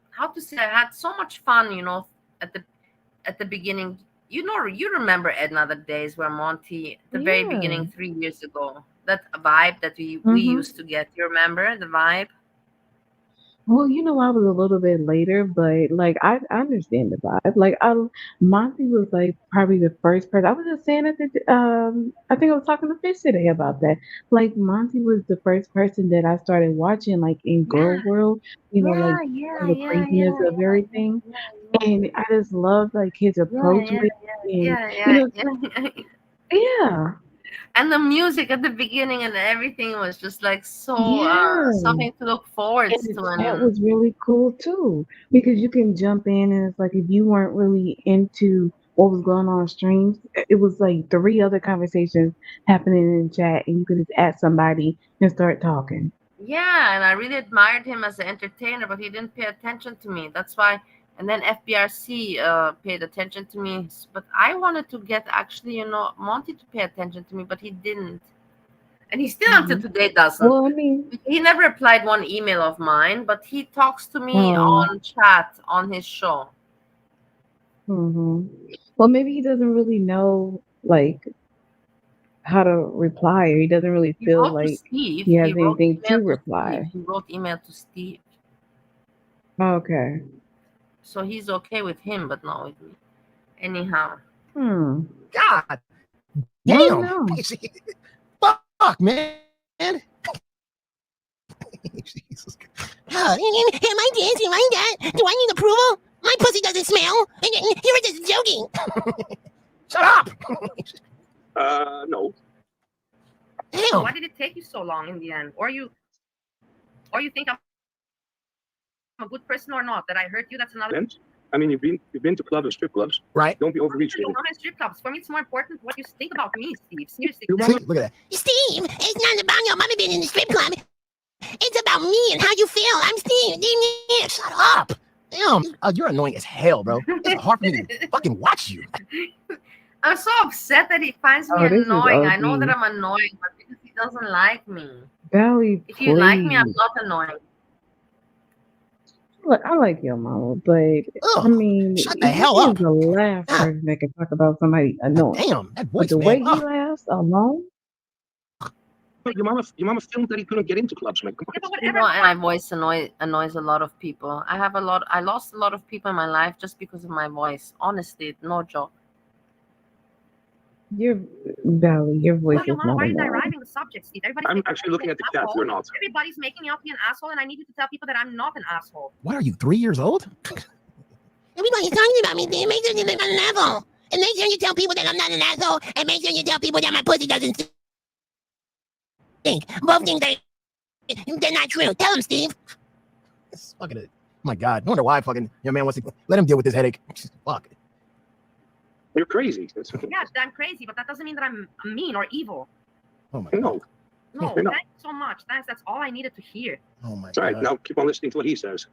how to say, I had so much fun, at the beginning. You remember, Edna, the days where Monty, the very beginning, 3 years ago, that vibe that we used to get. You remember the vibe? Well, I was a little bit later, but like I understand the vibe. Like Monty was like probably the first person. I was just saying at I think I was talking to Fish today about that. Like Monty was the first person that I started watching like in Girl World, like all the craziness of everything. And I just loved like his approach with it and yeah. And the music at the beginning and everything was just like so Yeah. something to look forward And the to. chat And was really cool too, because you can jump in and it's like if you weren't really into what was going on streams, it was like 3 other conversations happening in chat, and you could just ask somebody and start talking. yeah, and I really admired him as an entertainer, but he didn't pay attention to me. That's why. And then FBRC paid attention to me, but I wanted to get actually, Monty to pay attention to me, but he didn't. And he still until today doesn't. Well, I mean, He never replied one email of mine, but he talks to me on chat on his show. Well, maybe he doesn't really know like how to reply, or he doesn't really feel like he has anything to reply. He wrote email to Steve. Okay. So he's okay with him, but not with me. Anyhow. God Well, damn. no. Fuck, man. Jesus. Am I dancing like that? Do I need approval? My pussy doesn't smell. You were just joking. Shut up. No. So why did it take you so long in the end? Or you think I'm a good person or not? That I hurt you? That's another. I mean, you've been to clubs and strip clubs, right? Don't be overreaching. No, not in strip clubs. For me, it's more important what you think about me, Steve. Seriously. Look at that. Steve, it's not about your mama being in the strip club. It's about me and how you feel. I'm Steve. Shut up. Damn, you're annoying as hell, bro. It's hard for me to fucking watch you. I'm so upset that he finds me annoying. I know that I'm annoying, but because he doesn't like me. Valley, if you like me, I'm not annoying. Look, I like Yomama, but I mean, shut the hell up. He's the last person that can talk about somebody annoying. Damn, that But voice, the man. way he laughs alone. Your mama filmed that he couldn't get into clubs, man. And my voice annoys a lot of people. I lost a lot of people in my life just because of my voice. Honestly, no joke. Valley, your voice is not Why are you annoying. deriving the subject, Steve? I'm actually looking at the chat. You're not. Everybody's making me out to be an asshole, and I need you to tell people that I'm not an asshole. What are you, 3 years old? Everybody's talking about me. Make sure you're not an asshole. And make sure you tell people that I'm not an asshole. And make sure you tell people that my pussy doesn't stink. Both things they're not true. Tell them, Steve. It's fucking it. Oh my God. No wonder why fucking your man wants to let him deal with this headache. Fuck. You're crazy. Yeah, I'm crazy, but that doesn't mean that I'm mean or evil. Oh my God. No, You're not. thanks so much. That's all I needed to hear. Oh my All right, God. now keep on listening to what he says.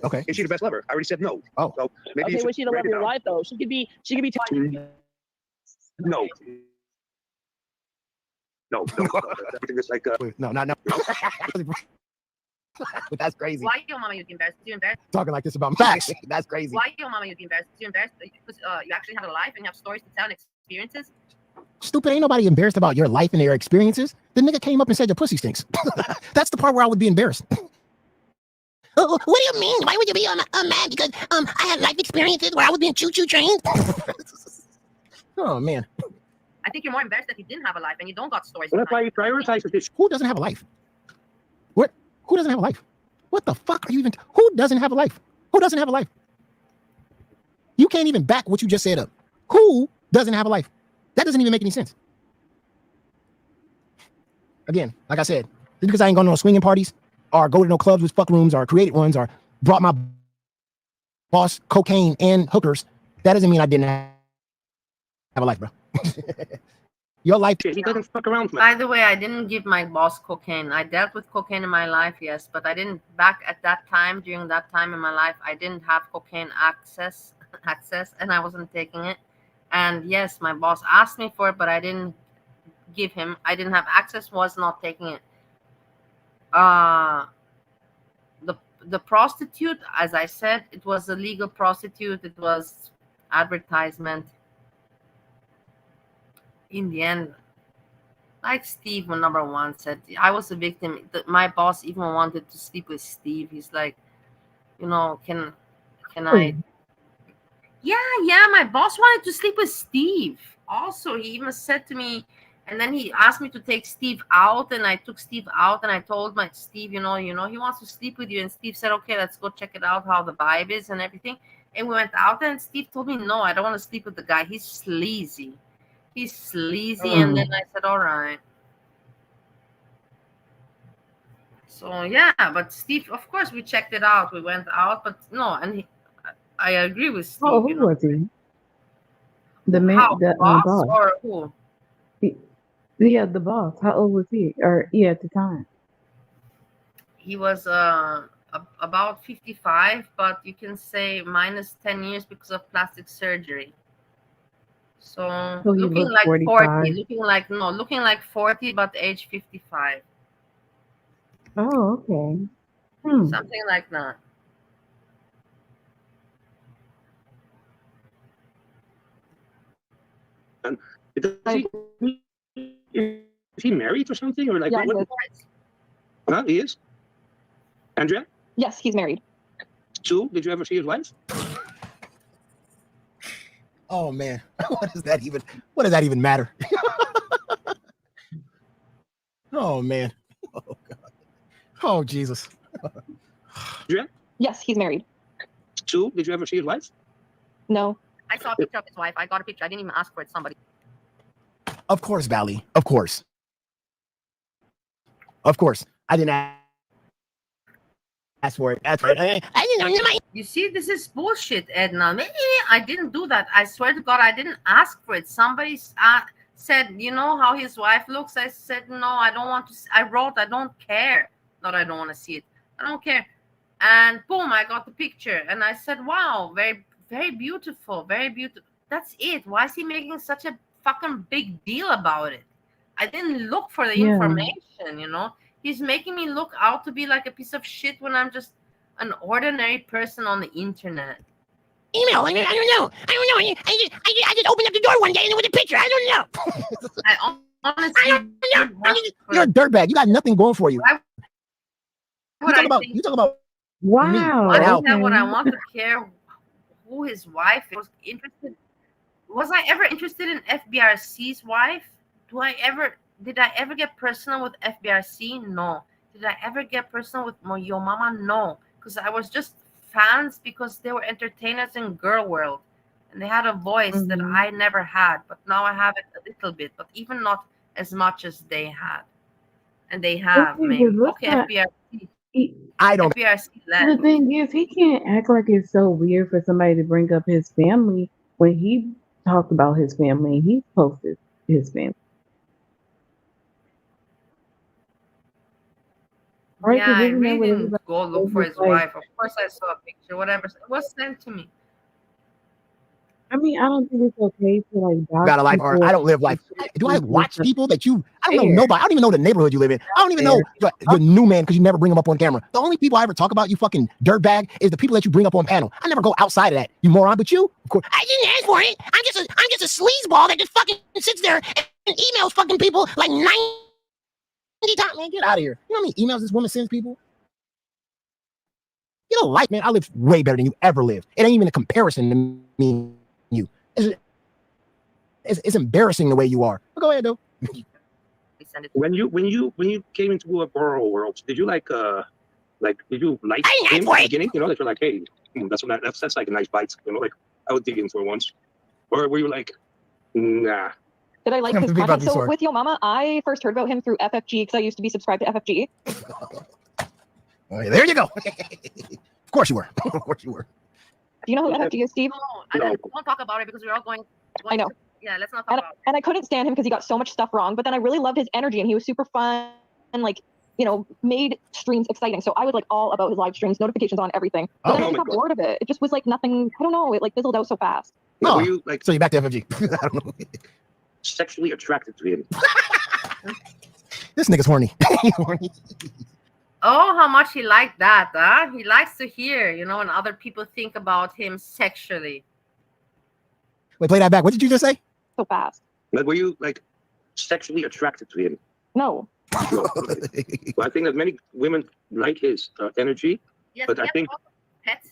Okay. Is she the best lover? I already said no. Oh. So maybe Okay, you was should she the love write of it your down. life though? She could be. No. No. Everything is like No, not now. That's crazy. Why, Yomama, you'd be embarrassed? You embarrassed? Talking like this about facts. That's crazy. Why, Yomama, you'd be embarrassed? You embarrassed because you actually have a life and you have stories to tell and experiences? Stupid, ain't nobody embarrassed about your life and their experiences. The nigga came up and said your pussy stinks. That's the part where I would be embarrassed. What do you mean? Why would you be mad? Because I had life experiences where I was being choo-choo trained. Oh man. I think you're more embarrassed that you didn't have a life and you don't got stories. Well, that's why you prioritize this. Who doesn't have a life? What? Who doesn't have a life? What the fuck are you even? Who doesn't have a life? Who doesn't have a life? You can't even back what you just said up. Who doesn't have a life? That doesn't even make any sense. Again, like I said, just because I ain't going to no swinging parties or go to no clubs with fuck rooms or created ones or brought my boss cocaine and hookers, that doesn't mean I didn't have a life, bro. Your life. He doesn't fuck around. Man. By the way, I didn't give my boss cocaine. I dealt with cocaine in my life, yes, but I didn't back at that time. During that time in my life, I didn't have cocaine access, and I wasn't taking it. And yes, my boss asked me for it, but I didn't give him. I didn't have access. Was not taking it. The prostitute, as I said, it was a legal prostitute. It was advertisement. In the end, like Steve, number one said, I was a victim. My boss even wanted to sleep with Steve. He's like, you know, can I? Yeah. My boss wanted to sleep with Steve. Also, he even said to me, and then he asked me to take Steve out, and I took Steve out, and I told my Steve, you know, he wants to sleep with you. And Steve said, okay, let's go check it out, how the vibe is and everything. And we went out, and Steve told me, no, I don't want to sleep with the guy. He's sleazy. And then I said, all right. So yeah, but Steve, of course, we checked it out. We went out, but no, and I agree with Steve. Oh, who was he? The man, the boss, or who? Yeah, the boss. How old was he? Or at the time. He was about 55, but you can say minus 10 years because of plastic surgery. So looking like 40, looking like 40, but age 55. Oh, okay. Something like that. Is he married or something? Or like, Yeah, what? Huh? He is? Andrea? Yes, he's married. Sue, did you ever see his wife? Oh man, what does that even matter? Oh man. Oh God. Oh Jesus. Andrea? Yes, he's married. Sue, did you ever see his wife? No. I saw a picture of his wife. I got a picture. I didn't even ask for it. Somebody. Of course, Valley. Of course. Of course. I didn't ask for it. That's right. I didn't know. You see, this is bullshit, Edna. I didn't do that. I swear to God, I didn't ask for it. Somebody said, you know how his wife looks? I said, no, I don't want to. I wrote, I don't care. Not I don't want to see it. I don't care. And boom, I got the picture. And I said, wow, very, very beautiful. Very beautiful. That's it. Why is he making such a fucking big deal about it? I didn't look for the information, you know. He's making me look out to be like a piece of shit when I'm just an ordinary person on the internet. Email. I don't know. I just opened up the door one day and there was a picture. I don't know. I honestly, you're a dirtbag. You got nothing going for you. You talk about wow. Why is that what I want to care who his wife was interested? Was I ever interested in FBRC's wife? Did I ever get personal with FBRC? No. Did I ever get personal with Yomama? No. Because I was just fans because they were entertainers in Girl World. And they had a voice that I never had. But now I have it a little bit. But even not as much as they had. And they have, maybe. Okay, FBRC. I don't. FBRC The thing is, he can't act like it's so weird for somebody to bring up his family when he talked about his family. He posted his family. Right? Yeah, I really didn't go look for his wife. Of course, I saw a picture, whatever. It was sent to me. I mean, I don't think it's okay to like. Got a life, or I don't live life. Do I watch people that you? I don't know nobody. I don't even know the neighborhood you live in. I don't even know your new man because you never bring him up on camera. The only people I ever talk about, you fucking dirtbag, is the people that you bring up on panel. I never go outside of that, you moron. But you, of course, I didn't ask for it. I'm just a sleazeball that just fucking sits there and emails fucking people like 90 times. Man, get out of here. You know how many emails this woman sends people? Get a life, man. I live way better than you ever lived. It ain't even a comparison to me. You. It's embarrassing the way you are. But go ahead though. When you came into a borough world, did you like him at the beginning? You know, that you're like, hey, that's like a nice bite. You know, like I would dig in for once. Or were you like, nah? Did I like his content? So with Yomama, I first heard about him through FFG because I used to be subscribed to FFG. Okay, there you go. Of course you were. Of course you were. Do you know who FFG is, Steve? No, I don't talk about it because we're all going. I know. Yeah, let's not talk And, about and I couldn't stand him because he got so much stuff wrong. But then I really loved his energy, and he was super fun and like, you know, made streams exciting. So I was like all about his live streams, notifications on everything. But then I just got bored of it. It just was like nothing. I don't know. It like fizzled out so fast. Were you like So you're back to FFG? I don't know. sexually attracted to him? This nigga's horny. Horny. Oh, how much he liked that, huh? He likes to hear, you know, when other people think about him sexually. Wait, play that back. What did you just say? So fast. Like, were you like sexually attracted to him? No. No, okay. Well, I think that many women like his energy, Yes, but I think Pets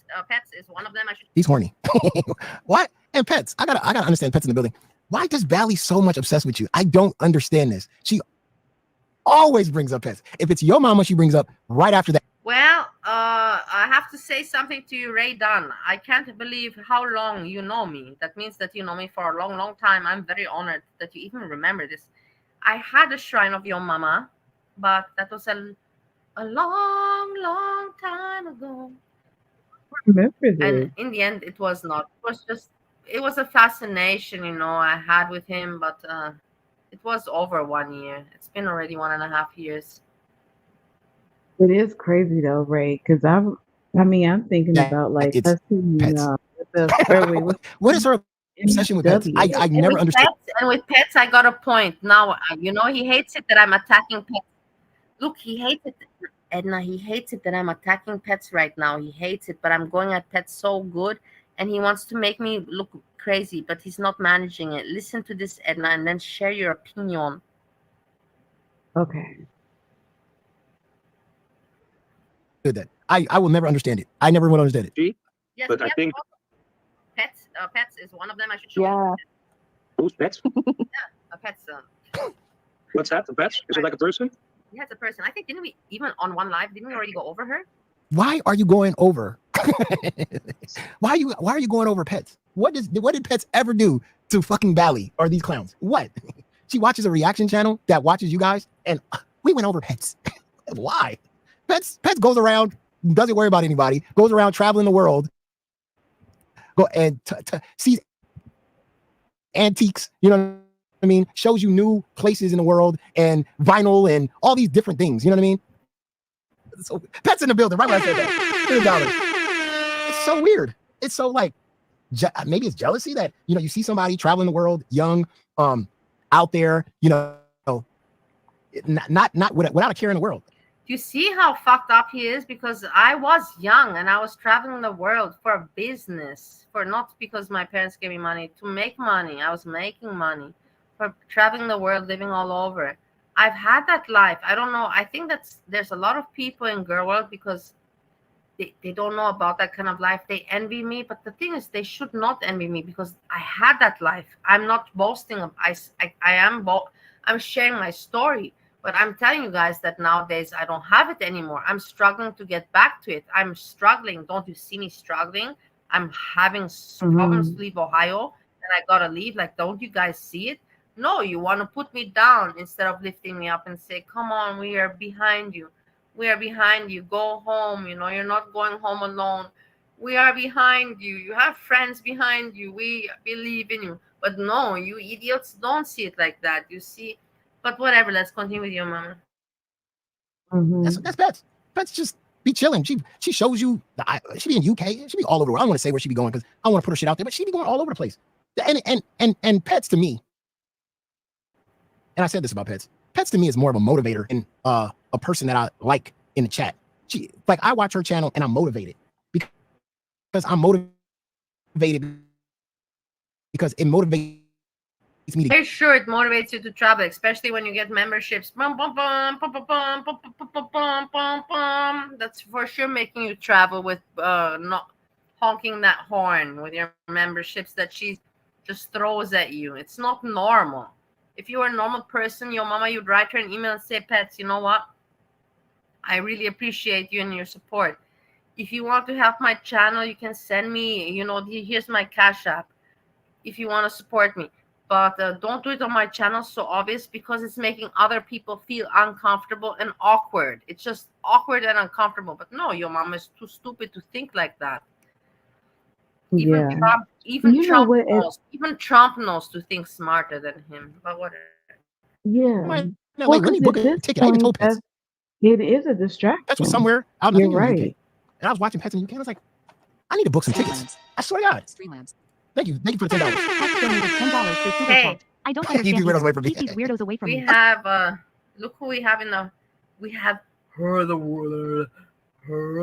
is one of them. I should. He's horny. What? And Pets. I gotta understand Pets in the building. Why does Valley so much obsessed with you? I don't understand this. She always brings up Pets. If it's Yomama, she brings up right after that. Well, I have to say something to you, Ray Dunn. I can't believe how long you know me. That means that you know me for a long, long time. I'm very honored that you even remember this. I had a shrine of Yomama, but that was a long, long time ago. Remember this. And in the end, it was not. It was a fascination, you know, I had with him, but it was over 1 year. It's been already 1.5 years. It is crazy though, Ray, because I'm thinking about like us What is her obsession with Pets? I never understood. And with Pets, I got a point. Now, you know, he hates it that I'm attacking Pets. Look, he hates it, Edna. He hates it that I'm attacking Pets right now. He hates it, but I'm going at Pets so good, and he wants to make me look crazy, but he's not managing it. Listen to this, Edna, and then share your opinion. Okay. That I will never understand it. I never will understand it. Yes, but I think Pets is one of them. I should show you. Who's Pets? Yeah, a Pets. What's that? The Pets? Is it like a person? Yeah, it's a person. I think didn't we even on one live? Didn't we already go over her? Why are you going over? Why are you going over Pets? What did Pets ever do to fucking Valley or these clowns? What? She watches a reaction channel that watches you guys, and we went over Pets. Why? Pets goes around, doesn't worry about anybody, goes around traveling the world, go and sees antiques, you know what I mean? Shows you new places in the world and vinyl and all these different things, you know what I mean? So Pets in the building, right when I said that. It's so weird. It's so like, maybe it's jealousy that, you know, you see somebody traveling the world, young, out there, you know, not without a care in the world. Do you see how fucked up he is? Because I was young and I was traveling the world for business, for not because my parents gave me money, to make money. I was making money for traveling the world, living all over. I've had that life. I don't know. I think there's a lot of people in girl world because they don't know about that kind of life. They envy me. But the thing is, they should not envy me because I had that life. I'm not boasting. I'm sharing my story. But I'm telling you guys that nowadays I don't have it anymore. I'm struggling to get back to it. I'm struggling. Don't you see me struggling? I'm having problems to leave Ohio and I gotta leave. Like, don't you guys see it? No, you want to put me down instead of lifting me up and say, come on, we are behind you. We are behind you. Go home. You know, you're not going home alone. We are behind you. You have friends behind you. We believe in you. But no, you idiots don't see it like that. You see. But whatever, let's continue with your mama. That's Pets. Pets just be chilling. She shows you. She be in UK. She be all over the world. I don't want to say where she be going because I want to put her shit out there, but she be going all over the place. And Pets to me, and I said this about Pets. Pets to me is more of a motivator and a person that I like in the chat. I watch her channel and I'm motivated because I'm motivated because it motivates me to. Very sure it motivates you to travel, especially when you get memberships. That's for sure making you travel with not honking that horn with your memberships that she just throws at you. It's not normal. If you were a normal person, your mama, you'd write her an email and say, Pets, you know what? I really appreciate you and your support. If you want to help my channel, you can send me, you know, here's my Cash App if you want to support me. But don't do it on my channel so obvious because it's making other people feel uncomfortable and awkward. It's just awkward and uncomfortable. But no, your mom is too stupid to think like that. Even Trump Even You know Trump what? knows. Even Trump knows to think smarter than him. But whatever. Yeah. Man, no, Well, wait, let me because book at a this ticket. I even point, told Pets. it is a Pets was distraction. somewhere out. I You're think it was UK. right. And I was watching Pets in the UK. And I was like, I need to book some tickets. I swear to God. Streamlabs. Thank you for the $10. Pets donated $10 for super Hey, chat. I don't Keep understand these weirdos away either. from me. Keep these weirdos away from we me. have look who we have in the we have her the world. Her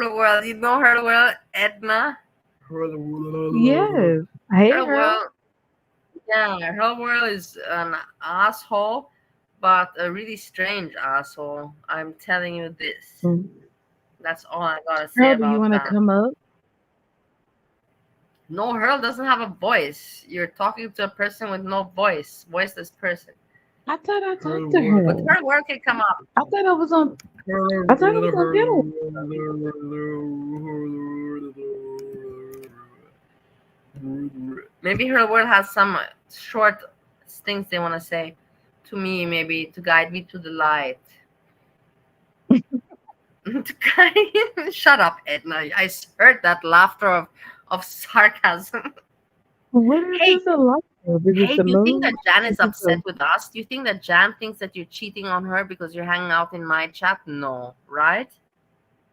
the world. You know her the world, Edna? Her the world. Yes. Hey, Her the girl. world. Yeah, her world is an asshole, but a really strange asshole. I'm telling you this. That's all I gotta say Girl, do you about want to that. come up? No, Hurl doesn't have a voice. You're talking to a person with no voice, voiceless person. I thought I talked to her. But her word can come up. I thought I was on. I thought I was on dinner. Maybe her word has some short things they want to say to me, maybe to guide me to the light. Shut up, Edna. I heard that laughter of sarcasm. What is this a lot of? Is it Hey, the do you think moon? that Jan is Is it upset the- with us? Do you think that Jan thinks that you're cheating on her because you're hanging out in my chat? No, right?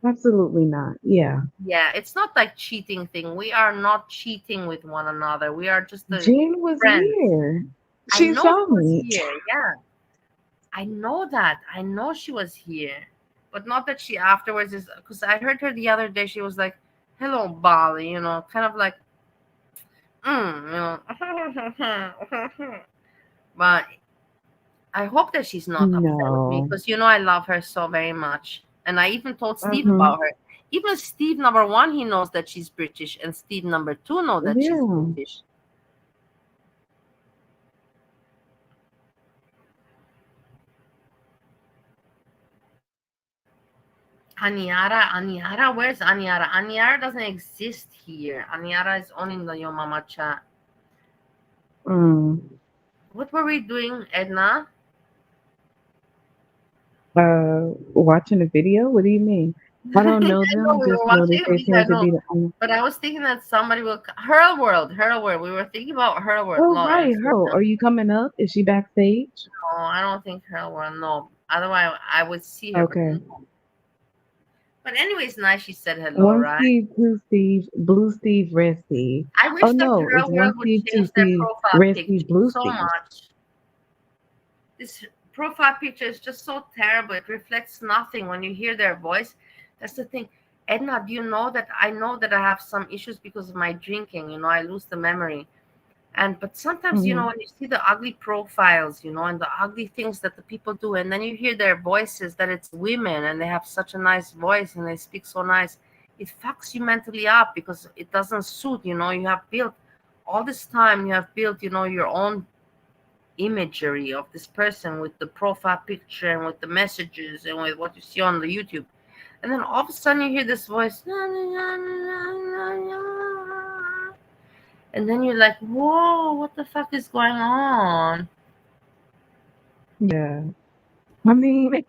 Absolutely not. Yeah. Yeah, it's not like cheating thing. We are not cheating with one another. We are just a Jean was friends. here. I She know saw she was me. here. Yeah, I know that. I know she was here, but not that she afterwards is. Because I heard her the other day. She was like, "Hello, Bali," you know, kind of like, you know. But I hope that she's not upset with me No. because you know I love her so very much, and I even told Steve Mhm. about her. Even Steve number one, he knows that she's British, and Steve number two knows that she's Yeah. British. Aniara, where's Aniara? Aniara doesn't exist here. Aniara is only in the Yomama chat. What were we doing, Edna? Watching a video? What do you mean? I don't know I know them. we Just were know that watching a they video, I tend to know. be the. But I was thinking that somebody will. Her world. We were thinking about her world. Oh, No, right. Her. Are you coming up? Is she backstage? no, I don't think her world. No, otherwise I would see her. Okay. But anyways, nice. She said hello, One right? Steve, two Steve, blue Steve, red Steve. I wish Oh that no, her it's one world would Steve, two change their Steve, profile red picture Steve, blue so Steve. much. This profile picture is just so terrible. It reflects nothing when you hear their voice. That's the thing. Edna, do you know that I know that I have some issues because of my drinking? You know, I lose the memory. But sometimes, you know, when you see the ugly profiles, you know, and the ugly things that the people do, and then you hear their voices that it's women and they have such a nice voice and they speak so nice, it fucks you mentally up because it doesn't suit, you know, you have built all this time, you have built, you know, your own imagery of this person with the profile picture and with the messages and with what you see on the YouTube. And then all of a sudden you hear this voice, and then you're like, whoa, what the fuck is going on? Yeah. I mean,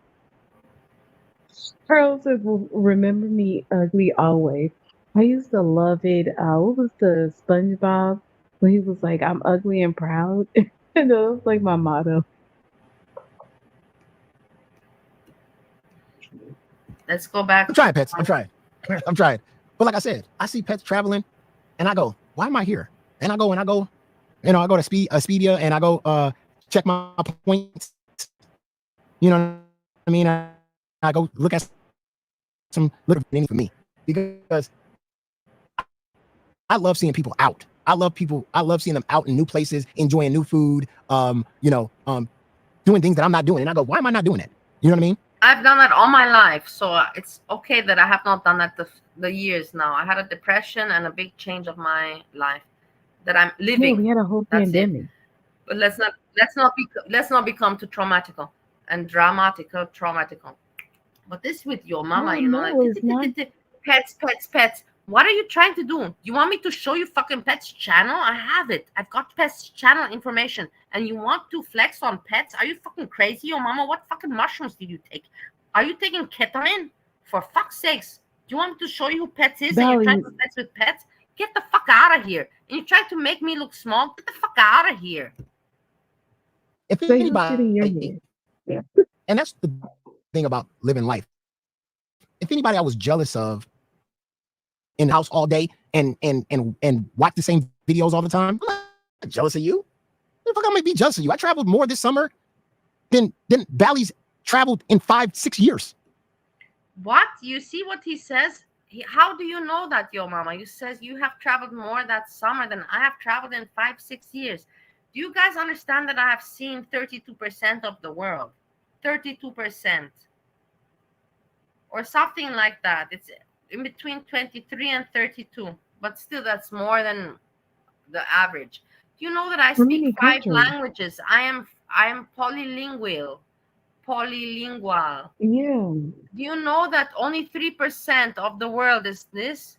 Pearl says, "Well, remember me ugly always." I used to love it. What was the SpongeBob when he was like, "I'm ugly and proud"? And that was like my motto. Let's go back. I'm trying, Pets. I'm trying. I'm trying. But like I said, I see Pets traveling, and I go, why am I here? And I go, you know, I go to Expedia, and I go check my points. You know what I mean? I go look at some little things for me because I love seeing people out. I love seeing them out in new places, enjoying new food, doing things that I'm not doing. And I go, why am I not doing it? You know what I mean? I've done that all my life, so it's okay that I have not done that the years now. I had a depression and a big change of my life that I'm Yeah, living. we had a whole That's it. pandemic. But let's not become too traumatical and traumatical. But this with your mama, No, you know, no, it's not. pets. What are you trying to do? You want me to show you fucking Pets channel? I have it. I've got Pets channel information. And you want to flex on Pets? Are you fucking crazy, your mama? What fucking mushrooms did you take? Are you taking ketamine? For fuck's sakes. you want me to show you who Pets is? And Valley, you're trying to sex with Pets? Get the fuck out of here. And you try to make me look small? Get the fuck out of here. If say who's sitting your anybody, head. and that's the thing about living life. If anybody I was jealous of in the house all day and watch the same videos all the time, I'm not jealous of you. The fuck I might be jealous of you. I traveled more this summer than Valley's traveled in 5-6 years. What? You see what he says? How do you know that, Yomama? You says you have traveled more that summer than I have traveled in 5-6 years. Do you guys understand that I have seen 32% of the world? 32%. Or something like that. It's in between 23 and 32. But still, that's more than the average. Do you know that I speak 5 languages? I am polylingual. Polylingual. Yeah. Do you know that only 3% of the world is this?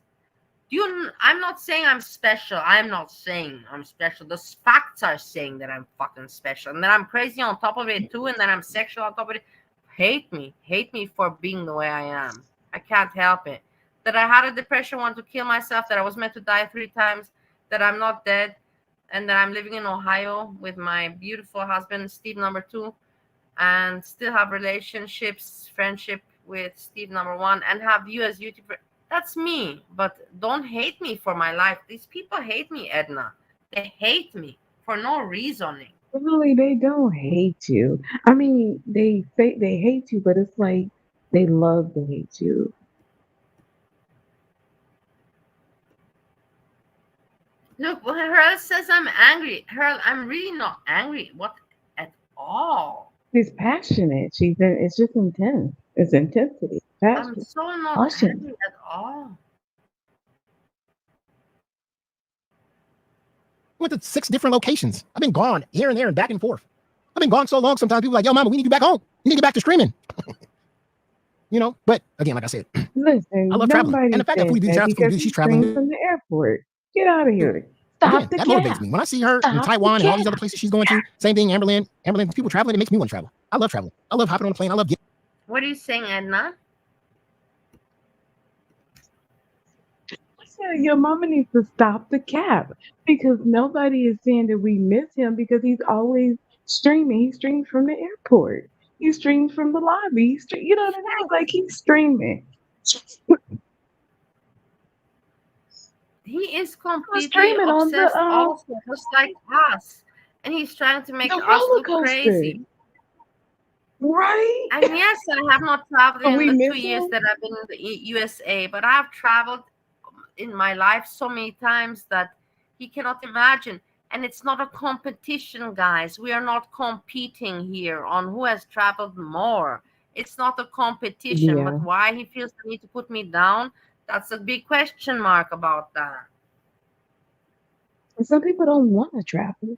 I'm not saying I'm special. I'm not saying I'm special. The facts are saying that I'm fucking special. And that I'm crazy on top of it too. And that I'm sexual on top of it. Hate me. Hate me for being the way I am. I can't help it. That I had a depression, want to kill myself. That I was meant to die 3 times. That I'm not dead. And that I'm living in Ohio with my beautiful husband, Steve number 2. And still have relationships, friendship with Steve number 1. And have you as YouTuber. That's me, but don't hate me for my life. These people hate me, Edna. They hate me for no reasoning. Really, they don't hate you. I mean, they say they hate you, but it's like they love to hate you. Look, well, Hurl says I'm angry. Hurl, I'm really not angry. What at all? She's passionate. It's just intense. It's intensity. Passion. I'm so not Passion. angry at all. Went to 6 different locations. I've been gone here and there and back and forth. I've been gone so long. Sometimes people are like, yo, mama, we need you back home. You need to get back to streaming. You know, but again, like I said, Listen, I love traveling. And the fact that she's traveling from the airport. Get out of here. Stop again, the that cab. motivates me. When I see her in Stop Taiwan the and all these cab. other places she's going to, same thing, Amberland, people traveling, it makes me want to travel. I love traveling. I love hopping on a plane. I love getting. What are you saying, Edna? Your mama needs to stop the cap because nobody is saying that we miss him because he's always streaming. He streams from the airport. He streams from the lobby. You know what I mean? Like he's streaming. He is completely streaming on the, obsessed also, just like us. And he's trying to make the us roller look coaster. crazy. Right? And yes, I have not traveled But we in the miss 2 years him? that I've been in the USA, but I've traveled in my life so many times that he cannot imagine. And it's not a competition, guys. We are not competing here on who has traveled more. It's not a competition, Yeah. but why he feels the need to put me down, that's a big question mark about that. And some people don't want to travel.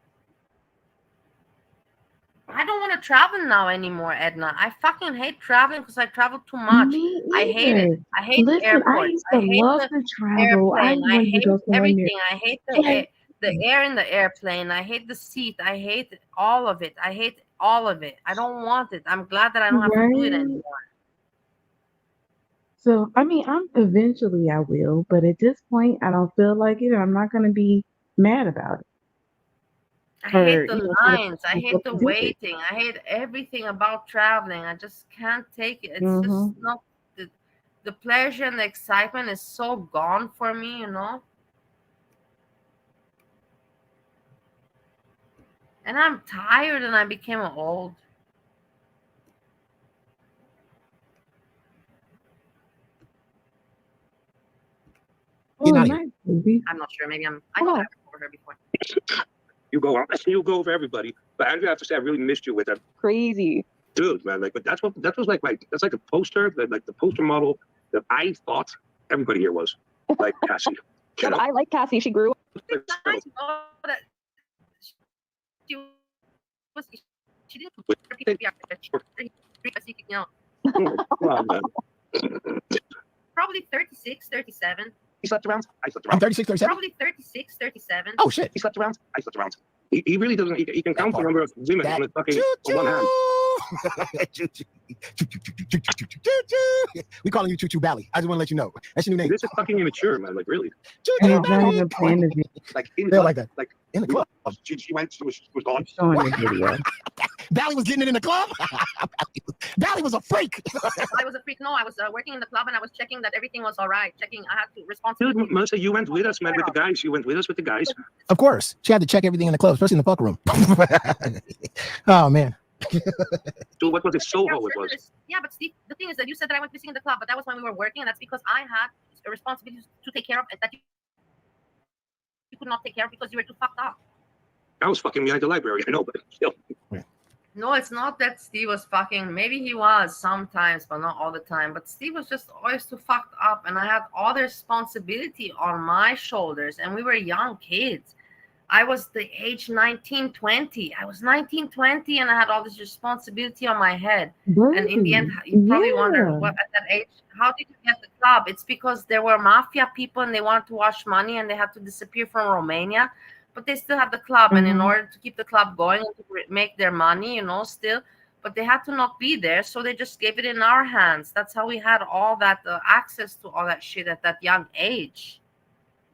I don't want to travel now anymore, Edna. I fucking hate traveling because I travel too much. Me I hate it. either. I hate Listen, I airports. used I to hate love the to travel. I airplane. I wanted to hate go somewhere new. everything. I hate Like, the air in the airplane. I hate the seat. I hate all of it. I hate all of it. I don't want it. I'm glad that I don't have to do it right? anymore. So, I mean, eventually I will, but at this point, I don't feel like it. I'm not going to be mad about it. I Or, hate the you know, try to lines. I push hate myself the to do it. waiting. I hate everything about traveling. I just can't take it. It's Mm-hmm. just not the pleasure and the excitement is so gone for me, you know. And I'm tired and I became old. Oh, Get out of here. nice, baby. I'm not sure. Maybe I know I've over her before. You go over everybody. But Andrea, I have to say, I really missed you with that. Crazy. Dude, man, like, but that was like that's like a poster, like the poster model that I thought everybody here was. Like Cassie. Yeah, but I like Cassie. She grew up. It's nice to know that she didn't Come on, man. probably 36, 37. He slept around. I slept I'm around. 36, 37. Probably 36, 37. Oh, shit. He slept around. I slept around. He really doesn't. He can count the number of women on his fucking on one hand. Choo choo. We calling you Choo Choo Bally. I just want to let you know. That's your new name. This is fucking immature, man. Like really. Choo And Choo he's not Bally. even playing the video. Like in They like that. Like in the club. She went. She was gone. Showing the video. Bally was getting it in the club. Bally was a freak. I was a freak. No, I was working in the club and I was checking that everything was all right. Checking, I had to respond. Dude, Melissa, you went with us, man, with the guys. You went with us with the guys. Of course, she had to check everything in the club, especially in the fuck room. Oh man. Dude, what was it? Soho it was. Yeah, but Steve, the thing is that you said that I went missing in the club, but that was when we were working, and that's because I had a responsibility to take care of it that you could not take care of because you were too fucked up. I was fucking behind the library. I know, but still. No, it's not that Steve was fucking. Maybe he was sometimes, but not all the time. But Steve was just always too fucked up, and I had all the responsibility on my shoulders, and we were young kids. I was the age 19, 20. I was 19, 20, and I had all this responsibility on my head. And in the end, you probably wonder, what at that age, how did you get the club? It's because there were mafia people, and they wanted to wash money, and they had to disappear from Romania. But they still have the club, and in order to keep the club going and to make their money, still, but they had to not be there, so they just gave it in our hands. That's how we had all that access to all that shit at that young age.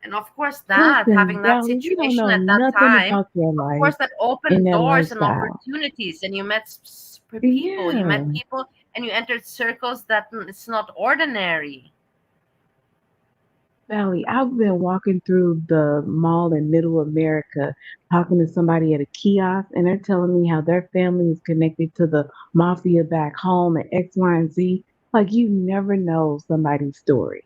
And of course, having that situation at that time, of course, that opened doors and opportunities, and you met people, and you entered circles that it's not ordinary. Sally, I've been walking through the mall in Middle America talking to somebody at a kiosk, and they're telling me how their family is connected to the mafia back home and X, Y, and Z. Like, you never know somebody's story.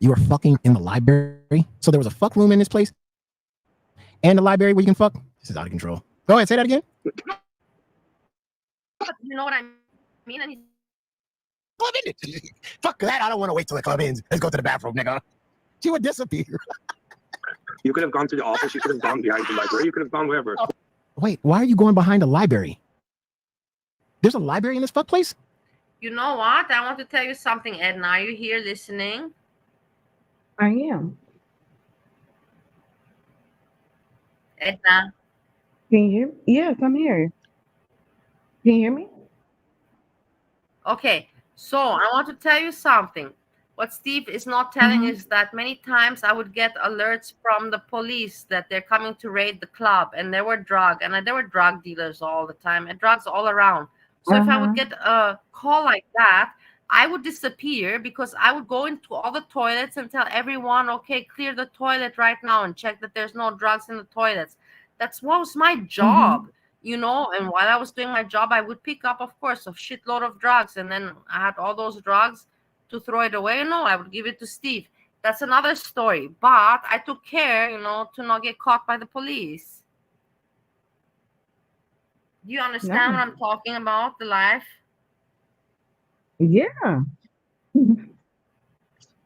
You were fucking in the library? So there was a fuck room in this place? And the library where you can fuck? This is out of control. Go ahead, say that again. You know what I mean? And club ended. Fuck that. I don't want to wait till the club ends. Let's go to the bathroom, nigga. She would disappear. You could have gone to the office. You could have gone behind the library. You could have gone wherever. Wait, why are you going behind the library? There's a library in this fuck place? You know what? I want to tell you something, Edna. Are you here listening? I am. Edna. Can you hear me? Yes, I'm here. Can you hear me? Okay, so I want to tell you something. What Steve is not telling is that many times I would get alerts from the police that they're coming to raid the club, and there were drug dealers all the time, and drugs all around. So if I would get a call like that, I would disappear because I would go into all the toilets and tell everyone, okay, clear the toilet right now and check that there's no drugs in the toilets. That's what was my job, and while I was doing my job, I would pick up, of course, a shitload of drugs, and then I had all those drugs to throw it away. No, I would give it to Steve. That's another story, but I took care, to not get caught by the police. Do you understand what I'm talking about, the life? Yeah.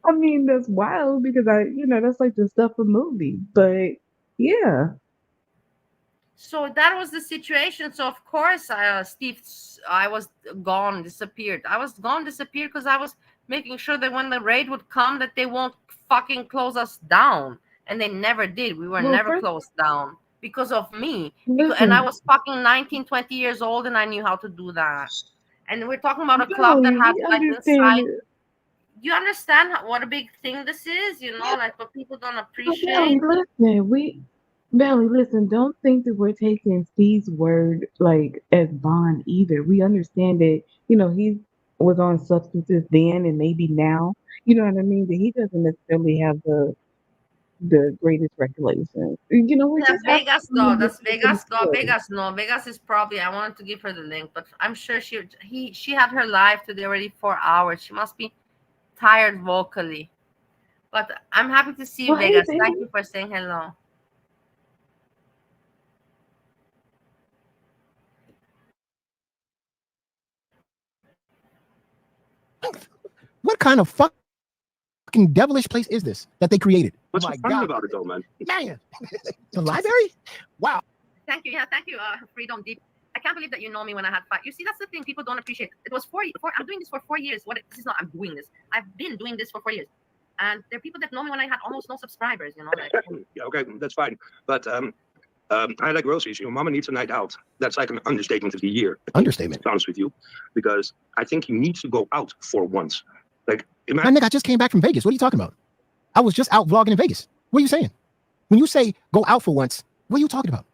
I mean, that's wild because that's like the stuff of movie, but yeah. So that was the situation. So of course, Steve, I was disappeared. I was disappeared because I was making sure that when the raid would come, that they won't fucking close us down. And they never did. We were never closed down because of me. And I was fucking 19, 20 years old, and I knew how to do that. And we're talking about a club that had like inside. You understand what a big thing this is? Like what people don't appreciate. Belly, listen, don't think that we're taking Steve's word like as bond either. We understand that, he was on substances then and maybe now. You know what I mean? That he doesn't necessarily have the greatest recollection. We're That's just Vegas though. That's Vegas. No, Vegas. No, Vegas is probably. I wanted to give her the link, but I'm sure she had her live today already 4 hours. She must be tired vocally. But I'm happy to see you, Vegas. Thank you for saying hello. What kind of fucking devilish place is this that they created? What's so fun about it, though, man? Man, the library? Wow. Thank you. Yeah, thank you, Freedom Deep. I can't believe that you know me when I had 5. You see, that's the thing people don't appreciate. It was 4 years. I'm doing this for 4 years. I'm doing this. I've been doing this for 4 years. And there are people that know me when I had almost no subscribers, you know. Like, Yeah, okay, that's fine. But I like groceries. Mama needs a night out. That's like an understatement of the year. Understatement. To be honest with you, because I think he needs to go out for once. Like, my nigga, I just came back from Vegas. What are you talking about? I was just out vlogging in Vegas. What are you saying? When you say go out for once, what are you talking about?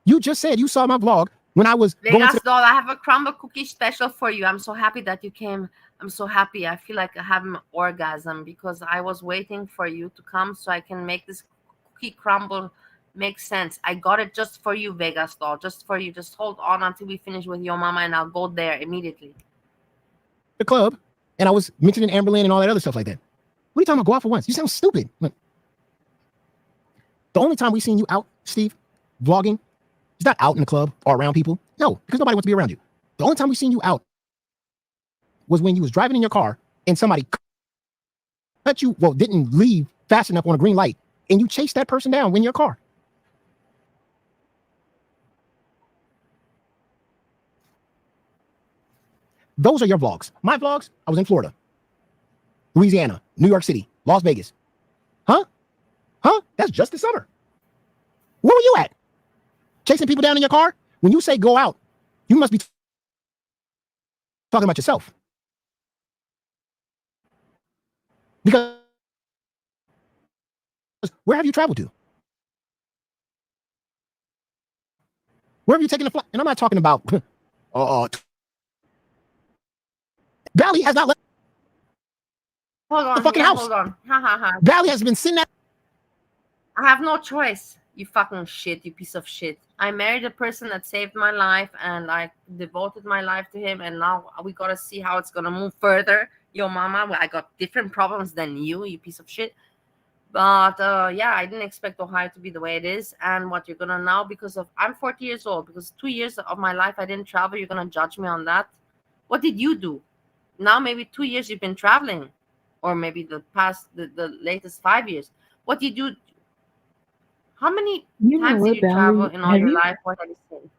You just said you saw my vlog when I was going Vegas to doll, I have a crumble cookie special for you. I'm so happy that you came. I'm so happy. I feel like I have an orgasm because I was waiting for you to come so I can make this cookie crumble make sense. I got it just for you, Vegas doll, just for you. Just hold on until we finish with Yomama and I'll go there immediately. the club, and I was mentioning Amberlynn and all that other stuff like that. What are you talking about? Go out for once. You sound stupid. Look, the only time we seen you out, Steve, vlogging, it's not out in the club or around people. No, because nobody wants to be around you. The only time we seen you out was when you was driving in your car and somebody cut you, well, didn't leave fast enough on a green light, and you chased that person down in your car. Those are your vlogs. My vlogs, I was in Florida, Louisiana, New York City, Las Vegas. Huh? Huh? That's just this summer. Where were you at? Chasing people down in your car? When you say go out, you must be talking about yourself. Because where have you traveled to? Where have you taken the flight? And I'm not talking about Valley has not left Hold on, the fucking house. hold on. Ha ha ha. Valley has been sitting there. I have no choice. You fucking shit, you piece of shit. I married a person that saved my life and I devoted my life to him, and now we gotta see how it's gonna move further. Yomama, I got different problems than you piece of shit. But yeah, I didn't expect Ohio to be the way it is. And what you're gonna now, because of I'm 40 years old, because 2 years of my life I didn't travel, you're gonna judge me on that. What did you do? Now maybe 2 years you've been traveling, or maybe the latest 5 years. What did you do? How many times did you travel in all your life? What have you seen?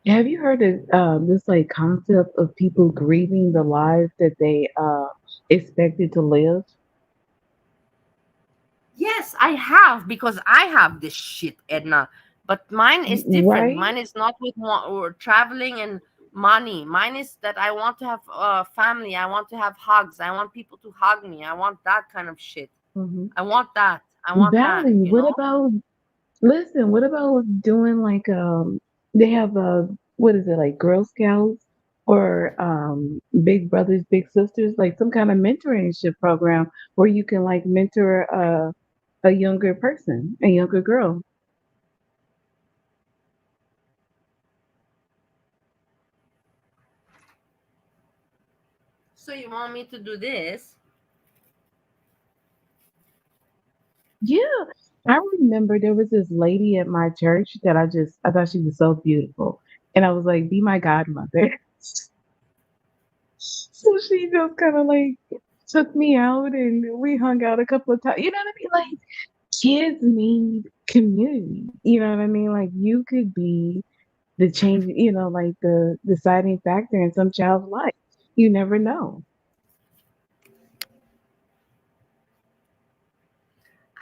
Have you heard of this like concept of people grieving the lives that they expected to live? Yes, I have, because I have this shit, Edna. But mine is different. Right? Mine is not with or traveling and money. Mine is that I want to have family. I want to have hugs. I want people to hug me. I want that kind of shit. Mhm. I want that. I want that. Valley, You what know? about listen, what about doing like they have what is it, like Girl Scouts or Big Brothers, Big Sisters, like some kind of mentorship program where you can like mentor a younger person, a younger girl. So you want me to do this? Yeah. I remember there was this lady at my church that I thought she was so beautiful. And I was like, be my godmother. So she just kind of like took me out and we hung out a couple of times. You know what I mean? Like kids need community. You know what I mean? Like you could be the change, like the deciding factor in some child's life. You never know.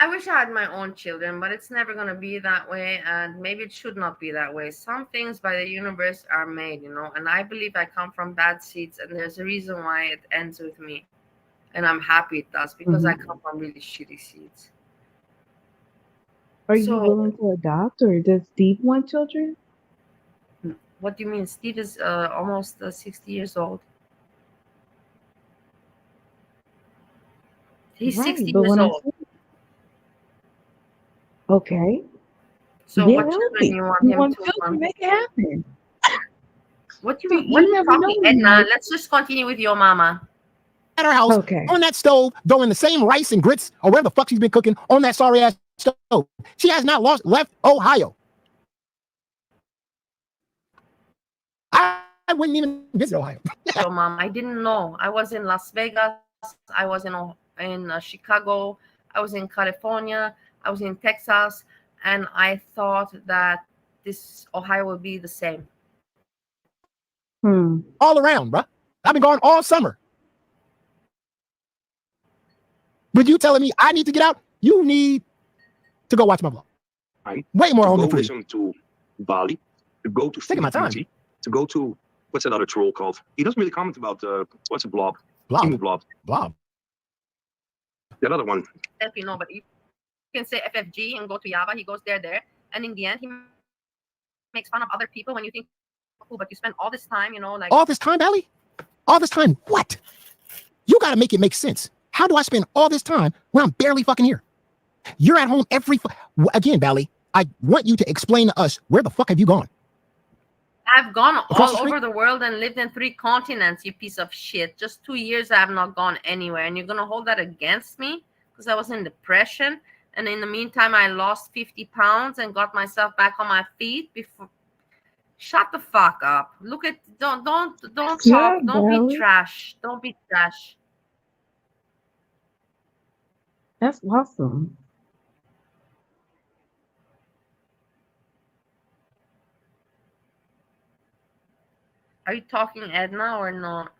I wish I had my own children, but it's never going to be that way. And maybe it should not be that way. Some things by the universe are made, and I believe I come from bad seeds. And there's a reason why it ends with me. And I'm happy it does, because I come from really shitty seeds. Are you willing to adopt, or does Steve want children? What do you mean? Steve is almost 60 years old. He's Right, 60 but years when I old. say okay, So get what children healthy. do you want You him want to children, make it happen. What See, are you you never know talking, when Edna? life. Let's just continue with your mama. At her house, Okay. on that stove, throwing the same rice and grits or whatever the fuck she's been cooking on that sorry ass stove. She has not left Ohio. I wouldn't even visit Ohio. Your mom, I didn't know. I was in Las Vegas. I was in Chicago. I was in California. I was in Texas, and I thought that this Ohio would be the same. Hmm. All around, bro. I've been gone all summer. But you telling me I need to get out? You need to go watch my vlog. Way more home to than go free. listen to Bali, to go to Taking my time. Fiji, to go to what's that other troll called? He doesn't really comment about what's a blob? Blob. Blob. That other one. You know, but you can say FFG and go to Java. He goes there, and in the end, he makes fun of other people when you think, cool, but you spend all this time, you know, like all this time, Bali? All this time? What? You got to make it make sense. How do I spend all this time when I'm barely fucking here? You're at home again, Bali. I want you to explain to us, where the fuck have you gone? I've gone Across all the street? over the world and lived in 3 continents, you piece of shit. Just 2 years I have not gone anywhere. And you're going to hold that against me because I was in depression. And in the meantime, I lost 50 pounds and got myself back on my feet before. Shut the fuck up. Look at, don't talk. Don't be trash. Don't be trash. That's awesome. Are you talking Edna or not?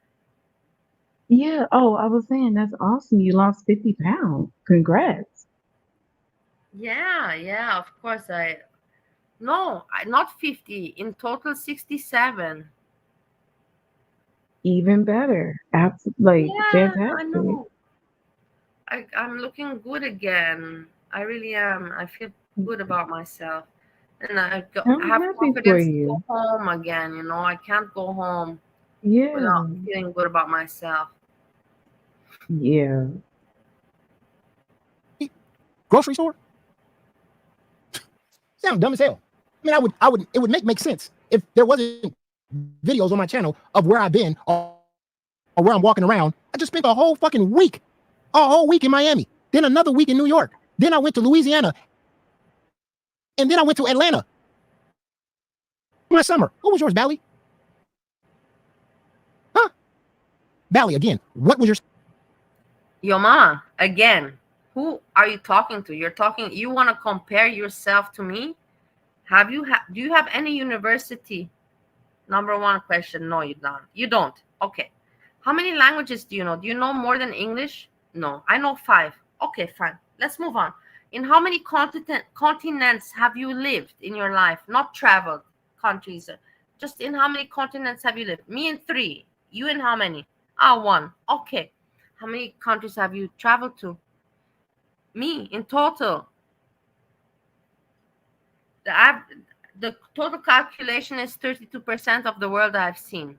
Yeah. Oh, I was saying that's awesome. You lost 50 pounds. Congrats. Yeah, of course. Not 50. In total, 67. Even better. Absolutely. Yeah, Fantastic. I know. I'm looking good again. I really am. I feel good about myself. And I I'm have happy for confidence to you. go home again, you know. I can't go home Yeah. without feeling good about myself. Yeah. Grocery store? Sound dumb as hell. I mean, it would make sense if there wasn't videos on my channel of where I've been or where I'm walking around. I just spent a whole fucking week, in Miami, then another week in New York. Then I went to Louisiana, and then I went to Atlanta. My summer. What was yours, Bally? Huh? Bally, again, what was your... Yomama, again, who are you talking to? You want to compare yourself to me? Do you have any university? Number one question. No, you don't. You don't. Okay. How many languages do you know? Do you know more than English? No, I know 5. Okay, fine. Let's move on. In how many continents have you lived in your life? Not traveled countries. Just in how many continents have you lived? Me in 3. You in how many? 1. Okay. How many countries have you traveled to? Me in total. The total calculation is 32% of the world I've seen.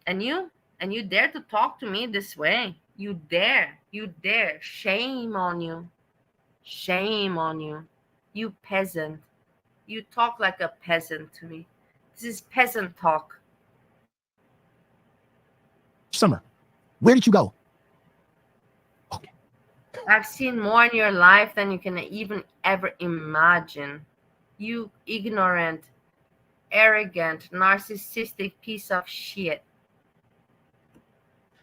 And you dare to talk to me this way? You dare. Shame on you. Shame on you. You peasant. You talk like a peasant to me. This is peasant talk. Summer? Where did you go? I've seen more in your life than you can even ever imagine. You ignorant, arrogant, narcissistic piece of shit.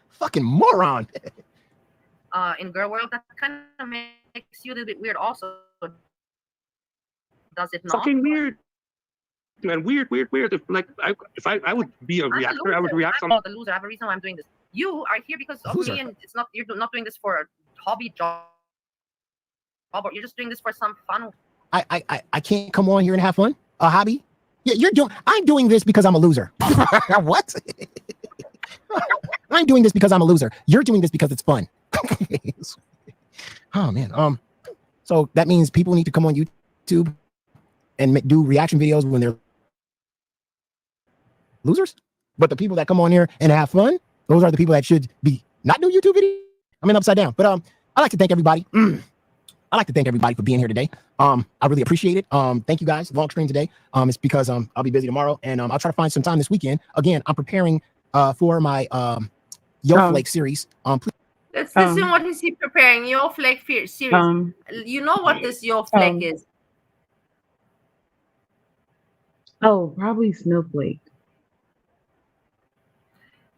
Fucking moron. In girl world, that kind of makes you a little bit weird also. Does it not? Fucking weird. Man, weird. If I would be a reactor, I would react on. I'm the loser. I have a reason why I'm doing this. You are here because of me, and you're not doing this for a hobby job, or you're just doing this for some fun. I can't come on here and have fun. A hobby? Yeah, I'm doing this because I'm a loser. What? I'm doing this because I'm a loser. You're doing this because it's fun. Oh man. So that means people need to come on YouTube and do reaction videos when they're losers. But the people that come on here and have fun, those are the people that should be not do YouTube videos. I mean, upside down. But I'd like to thank everybody. I'd like to thank everybody for being here today. I really appreciate it. Thank you guys. Long stream today. It's because I'll be busy tomorrow, and I'll try to find some time this weekend. Again, I'm preparing for my Yo Flake series. Let's listen. What is he preparing? Yo Flake series. You know what this Yo Flake is? Oh, probably Snowflake.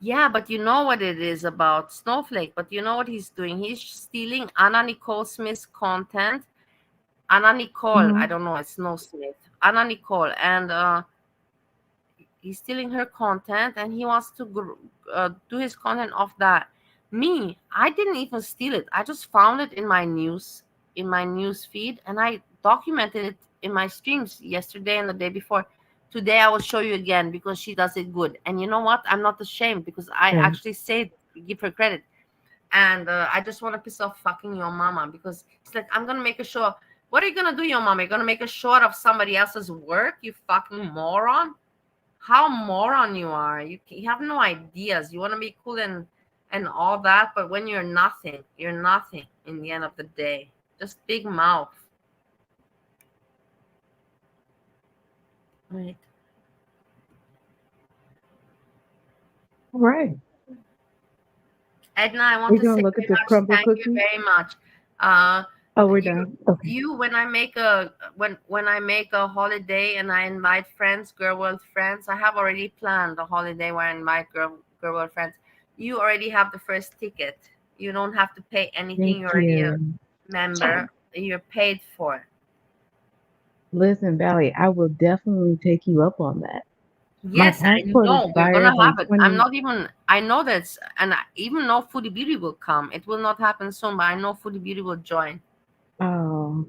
Yeah, but you know what it is about Snowflake. But you know what he's doing? He's stealing Anna Nicole Smith's content. Anna Nicole, I don't know, it's no Smith. Anna Nicole, and he's stealing her content, and he wants to do his content off that. Me, I didn't even steal it. I just found it in my news feed, and I documented it in my streams yesterday and the day before. Today I will show you again because she does it good. And you know what? I'm not ashamed because I Right. actually give her credit. And I just want to piss off fucking Yomama because it's like, I'm gonna make a show. What are you gonna do, Yomama? You're gonna make a show out of somebody else's work? You fucking moron! How moron you are! You have no ideas. You want to be cool and all that, but when you're nothing in the end of the day. Just big mouth. Right. All right. Edna, I want We're to gonna say look at very the much. crumble Thank you cookie. very much. Oh, we're done. Okay. When I make a holiday and I invite friends, girl world friends, I have already planned a holiday where I invite girl world friends. You already have the first ticket. You don't have to pay anything. Thank You're already a you. member. You're paid for. Listen, Valley, I will definitely take you up on that. Yes, I passport know we're expires gonna on have it. I'm 20. not even. I know that's, and even though Foodie Beauty will come, it will not happen soon. But I know Foodie Beauty will join. Oh.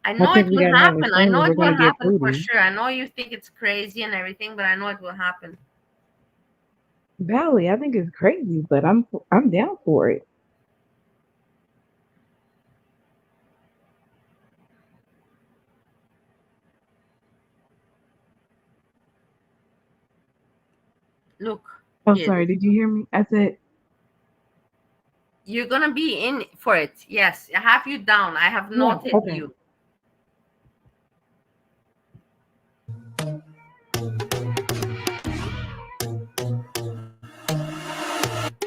I know think it we will gotta have a happen. I show know that it we're will gonna get happen for Foodie. sure. I know you think it's crazy and everything, but I know it will happen. Valley, I think it's crazy, but I'm down for it. Look, Oh, kid, sorry. Did you hear me? I said, you're gonna be in for it. Yes, I have you down. I have yeah, noted okay. you.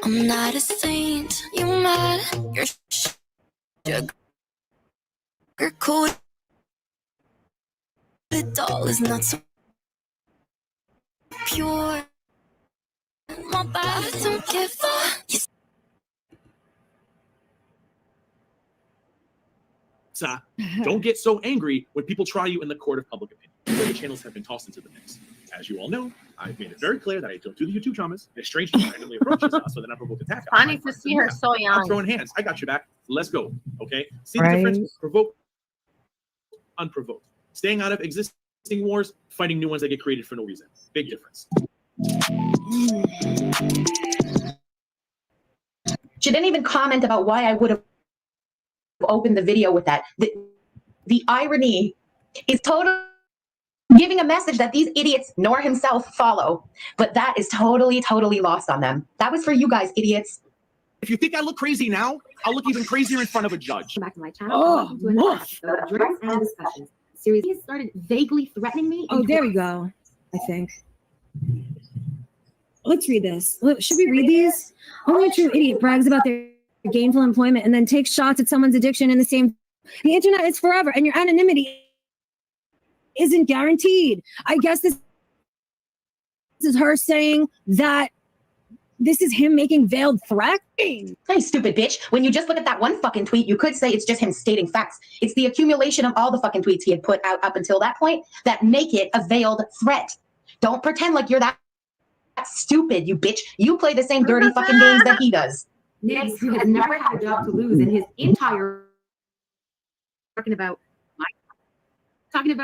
I'm not a saint, you mad? You're sugar coated doll is not so pure. My bad, don't give a. Don't get so angry when people try you in the court of public opinion. Where the channels have been tossed into the mix. As you all know, I've made it very clear that I don't do the YouTube dramas. If a stranger randomly approaches us with an unprovoked attack, Funny to see her so young. I'm throwing hands. I got your back. Let's go. Okay? See the Right. difference? Provoke, unprovoked. Staying out of existing wars, fighting new ones that get created for no reason. Big difference. She didn't even comment about why I would have opened the video with that. The irony is totally giving a message that these idiots nor himself follow, but that is totally lost on them. That was for you guys, idiots. If you think I look crazy now, I'll look even crazier in front of a judge. Back to my channel. Drinks and discussions. Series he started vaguely threatening me. Oh, there we go. I think. Let's read this. Should we read these? Only a true idiot brags about their gainful employment and then takes shots at someone's addiction in the same. The internet is forever, and your anonymity isn't guaranteed. I guess this is her saying that this is him making veiled threats. Hey, stupid bitch. When you just look at that one fucking tweet, you could say it's just him stating facts. It's the accumulation of all the fucking tweets he had put out up until that point that make it a veiled threat. Don't pretend like you're that stupid, you bitch. You play the same dirty fucking games that he does. Niggas who has never had a job to lose in his entire talking about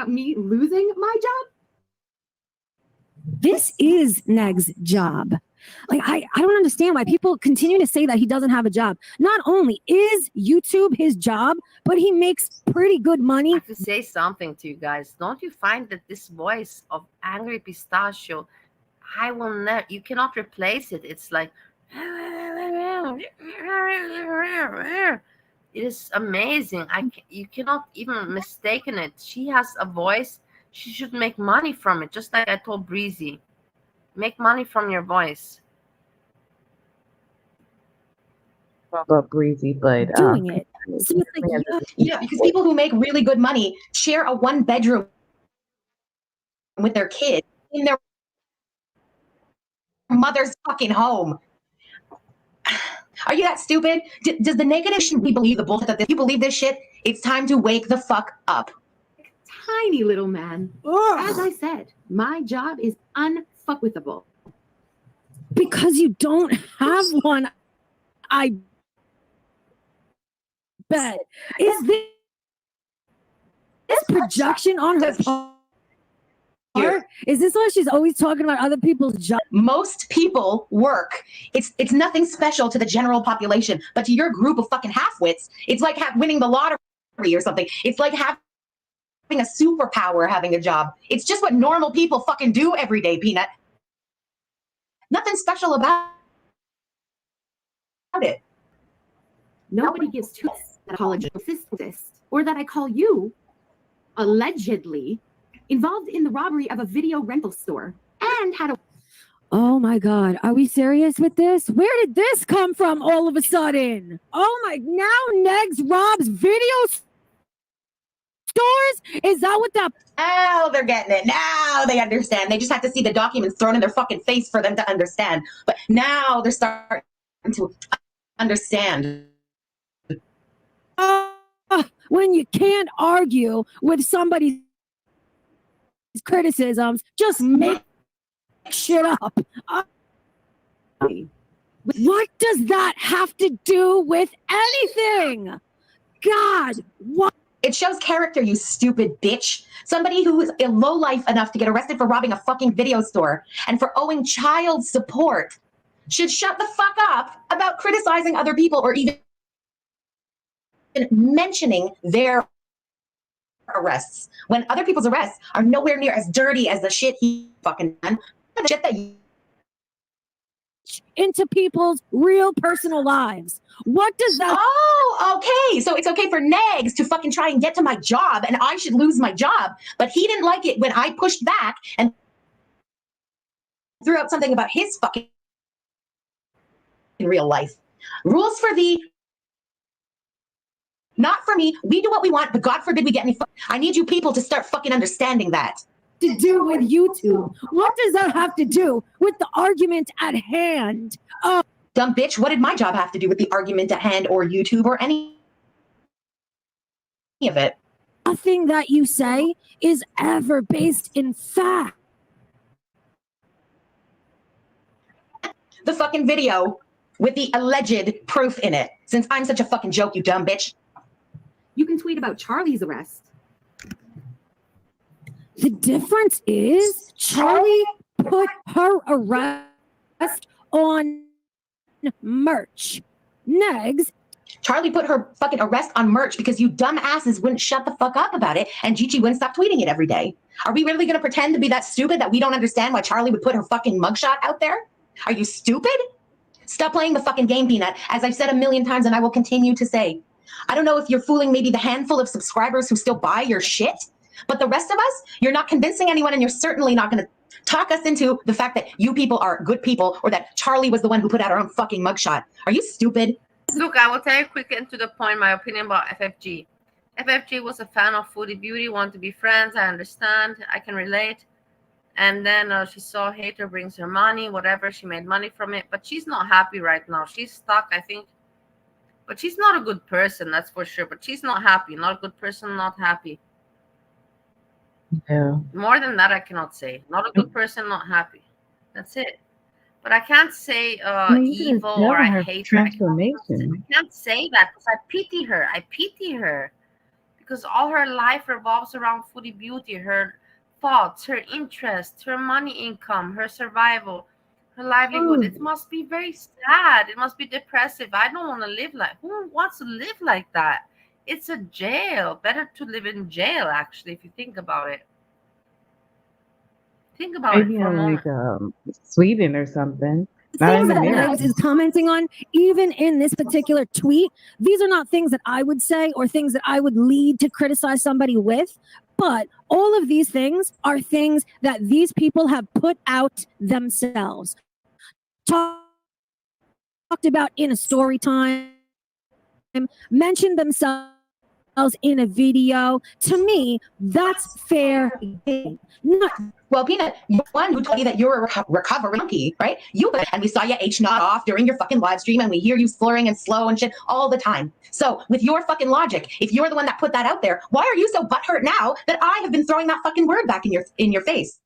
me losing my job. This is Neg's job. Like, I don't understand why people continue to say that he doesn't have a job. Not only is YouTube his job, but he makes pretty good money. I have to say something to you guys. Don't you find that this voice of Angry Pistachio, I will never, you cannot replace it. It's like, it is amazing. You cannot even mistake it. She has a voice. She should make money from it. Just like I told Breezy, make money from your voice. About Breezy, but doing it. So it's like, yeah, because people who make really good money share a 1-bedroom with their kid in their mother's fucking home. Are you that stupid? Does the negative shit we believe the bullshit that if you believe this shit, it's time to wake the fuck up. Tiny little man. As I said, my job is unfuckwithable. Because you don't have one. I bet. Is this projection on her part? Is this why she's always talking about other people's jobs? Most people work. It's nothing special to the general population, but to your group of fucking half-wits, it's like winning the lottery or something. It's like having a superpower, having a job. It's just what normal people fucking do every day, Peanut. Nothing special about it. Nobody gives two that college exist, or that I call you allegedly involved in the robbery of a video rental store and had a. Oh my God, are we serious with this? Where did this come from all of a sudden? Oh my, now Negs robs video stores? Is that what that? Oh, they're getting it. Now they understand. They just have to see the documents thrown in their fucking face for them to understand. But now they're starting to understand. When you can't argue with somebody's criticisms, just make shit up. What does that have to do with anything? God, what? It shows character, you stupid bitch. Somebody who is a lowlife enough to get arrested for robbing a fucking video store and for owing child support should shut the fuck up about criticizing other people or even mentioning their arrests when other people's arrests are nowhere near as dirty as the shit he fucking done. The shit that you into people's real personal lives. What does that? Oh, okay. So it's okay for Negs to fucking try and get to my job and I should lose my job. But he didn't like it when I pushed back and threw out something about his fucking real life. Rules for thee, not for me. We do what we want, but God forbid we get any. I need you people to start fucking understanding that. To do with YouTube? What does that have to do with the argument at hand? Dumb bitch, what did my job have to do with the argument at hand or YouTube or any of it? Nothing that you say is ever based in fact. The fucking video with the alleged proof in it, since I'm such a fucking joke, you dumb bitch. You can tweet about Charlie's arrest. The difference is Charlie put her arrest on merch. Negs. Charlie put her fucking arrest on merch because you dumb asses wouldn't shut the fuck up about it and Gigi wouldn't stop tweeting it every day. Are we really going to pretend to be that stupid that we don't understand why Charlie would put her fucking mugshot out there? Are you stupid? Stop playing the fucking game, Peanut. As I've said a million times and I will continue to say. I don't know if you're fooling maybe the handful of subscribers who still buy your shit, but the rest of us, you're not convincing anyone and you're certainly not going to talk us into the fact that you people are good people or that Charlie was the one who put out her own fucking mugshot. Are you stupid? Look, I will tell you quickly and to the point my opinion about FFG. FFG was a fan of Foodie Beauty, wanted to be friends. I understand. I can relate. And then she saw hater brings her money, whatever. She made money from it. But she's not happy right now. She's stuck, I think. But she's not a good person, that's for sure. But she's not happy. Not a good person, not happy. Yeah. More than that, I cannot say. Not a good person, not happy. That's it. But I can't say evil or I hate her. I can't say that because I pity her. I pity her because all her life revolves around Foodie Beauty. Her thoughts, her interests, her money income, her survival, her livelihood. It must be very sad. It must be depressive. I don't want to live like. Who wants to live like that? It's a jail. Better to live in jail, actually, if you think about it. Think about Maybe it for a moment. like Sweden or something. Things that Negs is commenting on, even in this particular tweet, these are not things that I would say or things that I would lead to criticize somebody with. But all of these things are things that these people have put out themselves. Talked about in a story time, mentioned themselves in a video. To me, that's fair game. Well, Peanut, you're one who told me that you're a recovery monkey, right? And we saw you H-Not off during your fucking live stream and we hear you slurring and slow and shit all the time. So with your fucking logic, if you're the one that put that out there, why are you so butthurt now that I have been throwing that fucking word back in your face?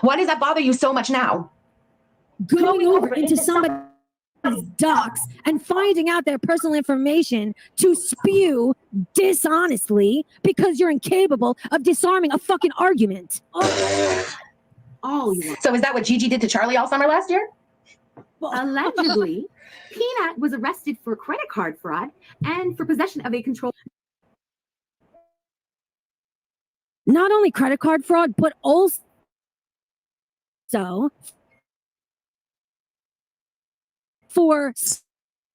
Why does that bother you so much now? Going over into somebody docs and finding out their personal information to spew dishonestly because you're incapable of disarming a fucking argument. All you want. So is that what Gigi did to Charlie all summer last year? Allegedly, Peanut was arrested for credit card fraud and for possession of a controlled. Not only credit card fraud, but also for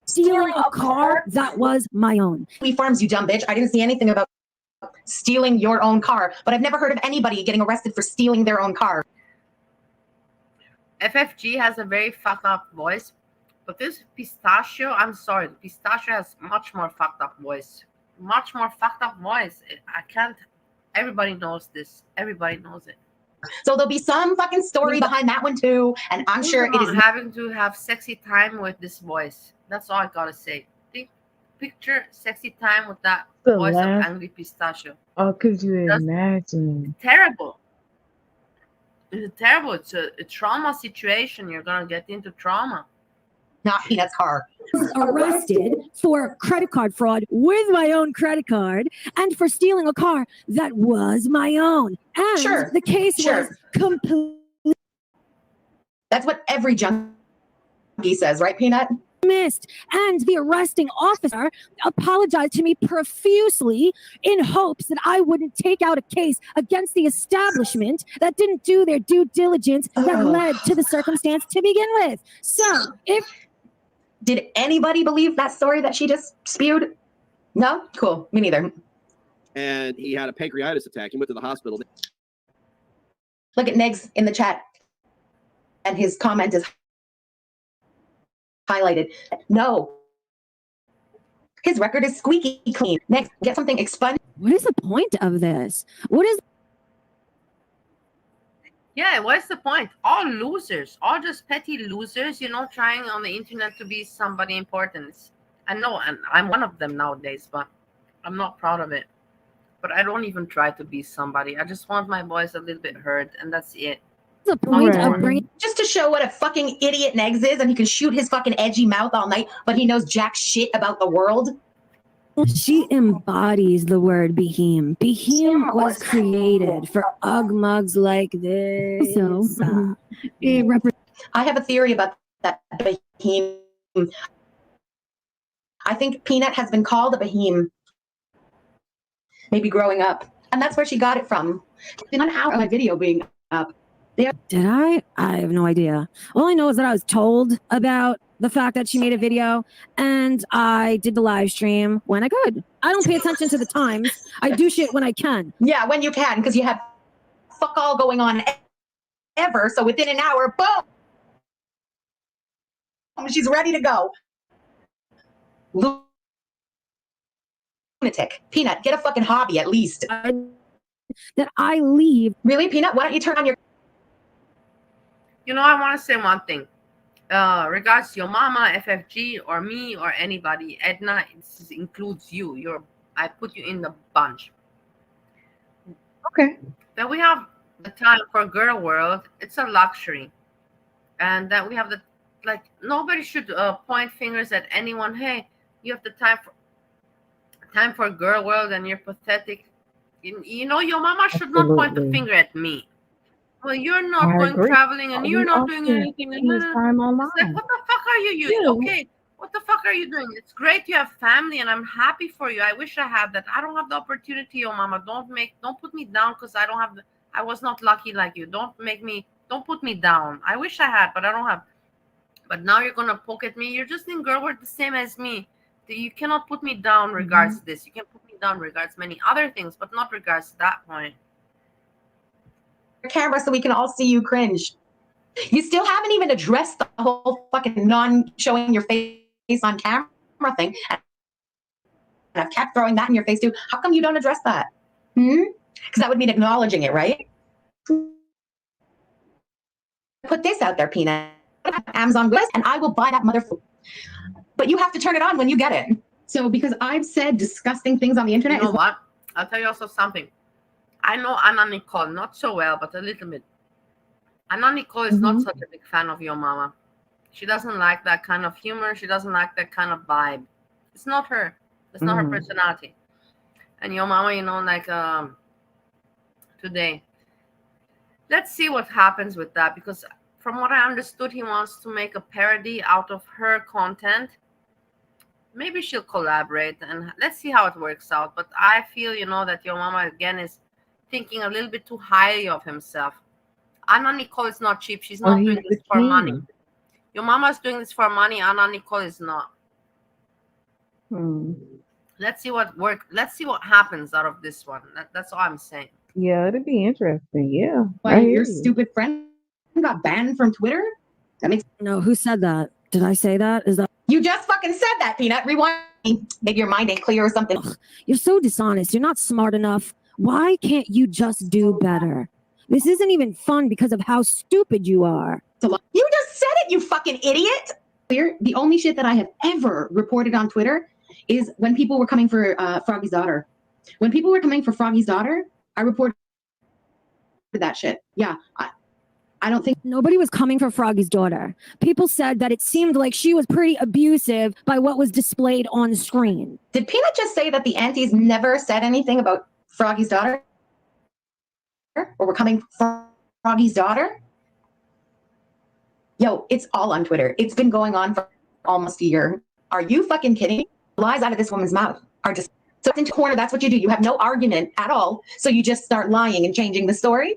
stealing a car that was my own. Farms, you dumb bitch. I didn't see anything about stealing your own car, but I've never heard of anybody getting arrested for stealing their own car. FFG has a very fucked up voice, but this Pistachio, I'm sorry, Pistachio has much more fucked up voice. Much more fucked up voice. I can't, everybody knows this. Everybody knows it. So there'll be some fucking story behind that one too, and I'm sure it is having to have sexy time with this voice. That's all I gotta say. Picture sexy time with that voice of angry Pistachio. Oh, could you imagine? Terrible. It's terrible. It's a trauma situation. You're gonna get into trauma. Not Peanut's car. Arrested for credit card fraud with my own credit card and for stealing a car that was my own. And the case was complete. That's what every junkie says, right, Peanut? Missed, and the arresting officer apologized to me profusely in hopes that I wouldn't take out a case against the establishment that didn't do their due diligence that led to the circumstance to begin with. So, did anybody believe that story that she just spewed? No? Cool. Me neither. And he had a pancreatitis attack. He went to the hospital. Look at Negs in the chat. And his comment is highlighted. No. His record is squeaky clean. Next, get something expunged. What is the point of this? What is... Yeah, what's the point? All losers, all just petty losers, you know, trying on the internet to be somebody important. I know, and I'm one of them nowadays, but I'm not proud of it. But I don't even try to be somebody. I just want my voice a little bit heard, and that's it. The point of bringing... Just to show what a fucking idiot Negs is, and he can shoot his fucking edgy mouth all night, but he knows jack shit about the world. She embodies the word behem. Behem was created for ugmugs like this. So, I have a theory about that behem. I think Peanut has been called a behem, maybe growing up, and that's where she got it from. It's been an hour of my video being up. Did I? I have no idea. All I know is that I was told about the fact that she made a video, and I did the live stream when I could. I don't pay attention to the times. I do shit when I can. Yeah, when you can, because you have fuck all going on ever. So within an hour, boom, she's ready to go. Lunatic. Peanut, get a fucking hobby at least. That I leave. Really, Peanut? Why don't you turn on your... You know, I want to say one thing. Regards to Yomama, FFG, or me, or anybody, Edna, it includes you. I put you in the bunch. Okay. That we have the time for Girl World, it's a luxury. And that we have the, like, nobody should point fingers at anyone. Hey, you have the time for Girl World and you're pathetic. You know, Yomama should not point the finger at me. Well, you're not going traveling and you're not doing anything. It's like, what the fuck are you doing? Okay, what the fuck are you doing? It's great you have family and I'm happy for you. I wish I had that. I don't have the opportunity, Mama. Don't put me down because I was not lucky like you. Don't put me down. I wish I had, but I don't have. But now you're gonna poke at me. You're just in Girl World the same as me. You cannot put me down regards this. You can put me down regards many other things, but not regards to that point. Camera so we can all see you cringe. You still haven't even addressed the whole fucking non-showing your face on camera thing. And I've kept throwing that in your face too. How come you don't address that? Because that would mean acknowledging it, right? Put this out there, Peanut. Amazon list, and I will buy that motherfucker. But you have to turn it on when you get it. So because I've said disgusting things on the internet. You know what? I'll tell you also something. I know Anna Nicole, not so well, but a little bit. Anna Nicole is not such a big fan of Yomama. She doesn't like that kind of humor. She doesn't like that kind of vibe. It's not her. It's not her personality. And Yomama, like today. Let's see what happens with that, because from what I understood, he wants to make a parody out of her content. Maybe she'll collaborate, and let's see how it works out. But I feel, that Yomama again is thinking a little bit too highly of himself. Anna Nicole is not cheap. She's not doing this for money. Yomama is doing this for money. Anna Nicole is not. Let's see what Let's see what happens out of this one. That's all I'm saying. Yeah, it'd be interesting. Yeah. Why your stupid friend got banned from Twitter? That makes No, who said that? Did I say that? Is that you just fucking said that, Peanut? Rewind. Maybe your mind ain't clear or something. Ugh, you're so dishonest. You're not smart enough. Why can't you just do better? This isn't even fun because of how stupid you are. You just said it, you fucking idiot. The only shit that I have ever reported on Twitter is when people were coming for Froggy's daughter. When people were coming for Froggy's daughter, I reported that shit. Yeah, I don't think nobody was coming for Froggy's daughter. People said that it seemed like she was pretty abusive by what was displayed on screen. Did Peanut just say that the aunties never said anything about Froggy's daughter? Or were coming for Froggy's daughter? Yo, it's all on Twitter. It's been going on for almost a year. Are you fucking kidding? Lies out of this woman's mouth are just sucked into a corner. That's what you do. You have no argument at all. So you just start lying and changing the story.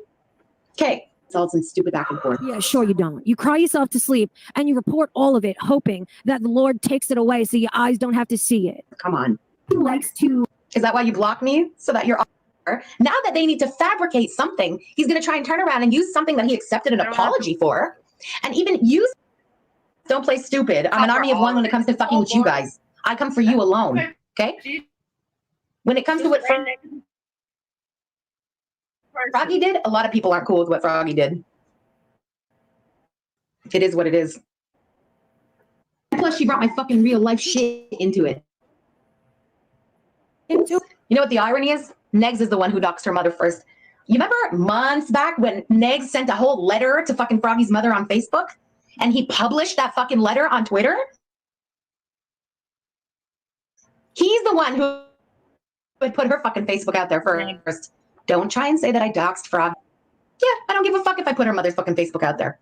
Okay. It's all some stupid back and forth. Yeah, sure you don't. You cry yourself to sleep and you report all of it, hoping that the Lord takes it away so your eyes don't have to see it. Come on. He likes to. Is that why you block me? So that you're. Now that they need to fabricate something, he's going to try and turn around and use something that he accepted an apology for. And even use. Don't play stupid. I'm an army of one when it comes to fucking with you guys. I come for you alone. Okay? When it comes to what Froggy did, a lot of people aren't cool with what Froggy did. It is what it is. Plus, she brought my fucking real life shit into it. You know what the irony is? Negs is the one who doxed her mother first. You remember months back when Negs sent a whole letter to fucking Froggy's mother on Facebook? And he published that fucking letter on Twitter? He's the one who would put her fucking Facebook out there first. Don't try and say that I doxed Frog. Yeah, I don't give a fuck if I put her mother's fucking Facebook out there.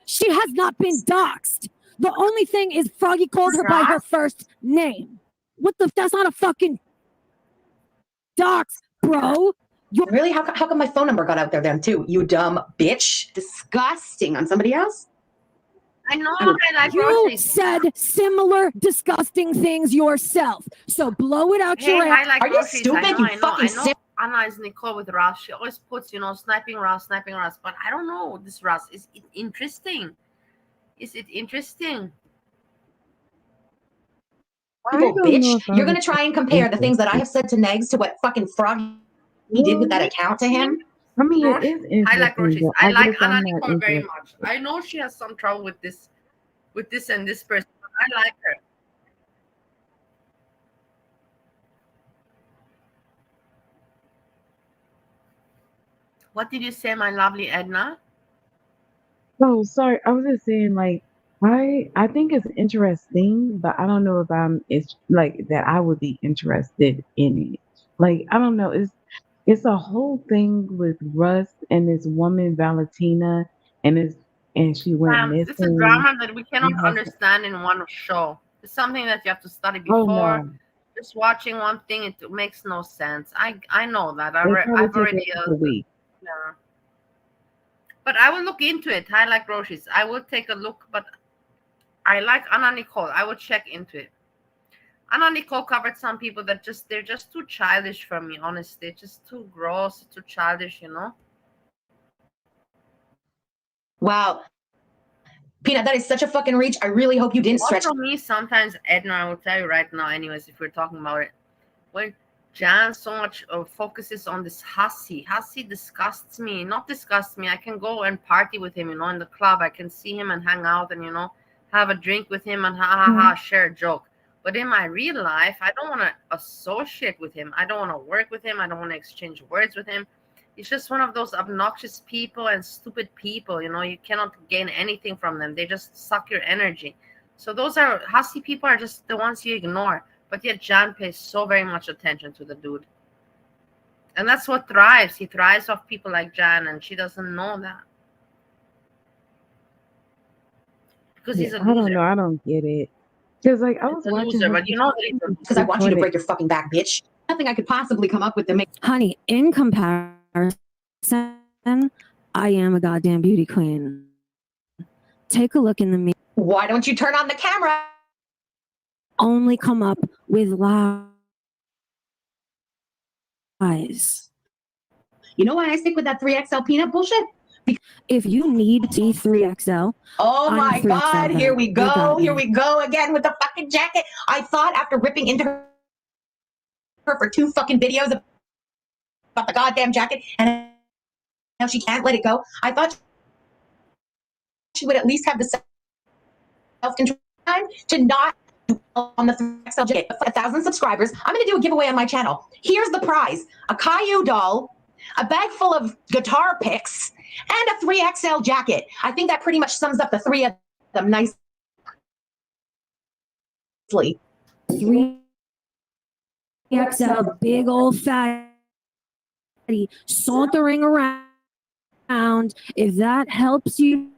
She has not been doxxed. The only thing is Froggy called her by her first name. What the? That's not a fucking dox, bro. Really? How come my phone number got out there then too? You dumb bitch. Disgusting on somebody else? I know. I like you Rosie. said similar disgusting things yourself. So blow it out your I ass. like Are you Rosie. stupid? I know, You I know, fucking I know. sick. Anna is Nicole with Russ. She always puts, sniping Russ. But I don't know this Russ. Is it interesting? Is it interesting? Evil bitch. You're going to try and compare the things that I have said to Negs to what fucking Froggy did with that account to him? I mean, it is interesting. I like Rosie. but I like would've found Anna that Nicole very interesting. much. I know she has some trouble with this and this person, but I like her. What did you say, my lovely Edna? Oh, sorry. I was just saying, like, I think it's interesting, but I don't know if it's like that I would be interested in it. Like, I don't know. It's a whole thing with Russ and this woman Valentina, and she went It's a missing. drama that we cannot You have to- understand in one show. It's something that you have to study Oh before. no, Just watching one thing, it makes no sense. I know that. they probably I've took already it a week. yeah. But I will look into it. I like Roshis. I will take a look, but I like Anna Nicole. I will check into it. Anna Nicole covered some people that they're just too childish for me, honestly. Just too gross, too childish, Wow. Peanut, that is such a fucking reach. I really hope you didn't stretch. Also me, sometimes, Edna, I will tell you right now, anyways, if we're talking about it, when Jan so much focuses on this Hassi disgusts me. Not disgusts me. I can go and party with him, in the club. I can see him and hang out and, have a drink with him and share a joke. But in my real life, I don't want to associate with him. I don't want to work with him. I don't want to exchange words with him. He's just one of those obnoxious people and stupid people. You cannot gain anything from them. They just suck your energy. So those are hussy people are just the ones you ignore. But yet Jan pays so very much attention to the dude. And that's what thrives. He thrives off people like Jan, and she doesn't know that. Because he's a I don't loser. know. I don't get it. Because like I was He's a watching loser, her but you know that he's a Because I want you to recorded- break your fucking back, bitch. Nothing I could possibly come up with to make. Honey, in comparison, I am a goddamn beauty queen. Take a look in the mirror. Why don't you turn on the camera? Only come up with lies. You know why I stick with that 3XL peanut bullshit? If you need T3XL, Oh I'm my 3XL God, then. here we You go. got Here me. we go again with the fucking jacket. I thought after ripping into her for 2 fucking videos about the goddamn jacket and now she can't let it go, I thought she would at least have the self-control time to not on the 3XL jacket. For 1,000 subscribers, I'm going to do a giveaway on my channel. Here's the prize: a Caillou doll, a bag full of guitar picks, and a 3XL jacket. I think that pretty much sums up the 3 of them nicely. 3XL, big old fatty, sauntering around. If that helps you,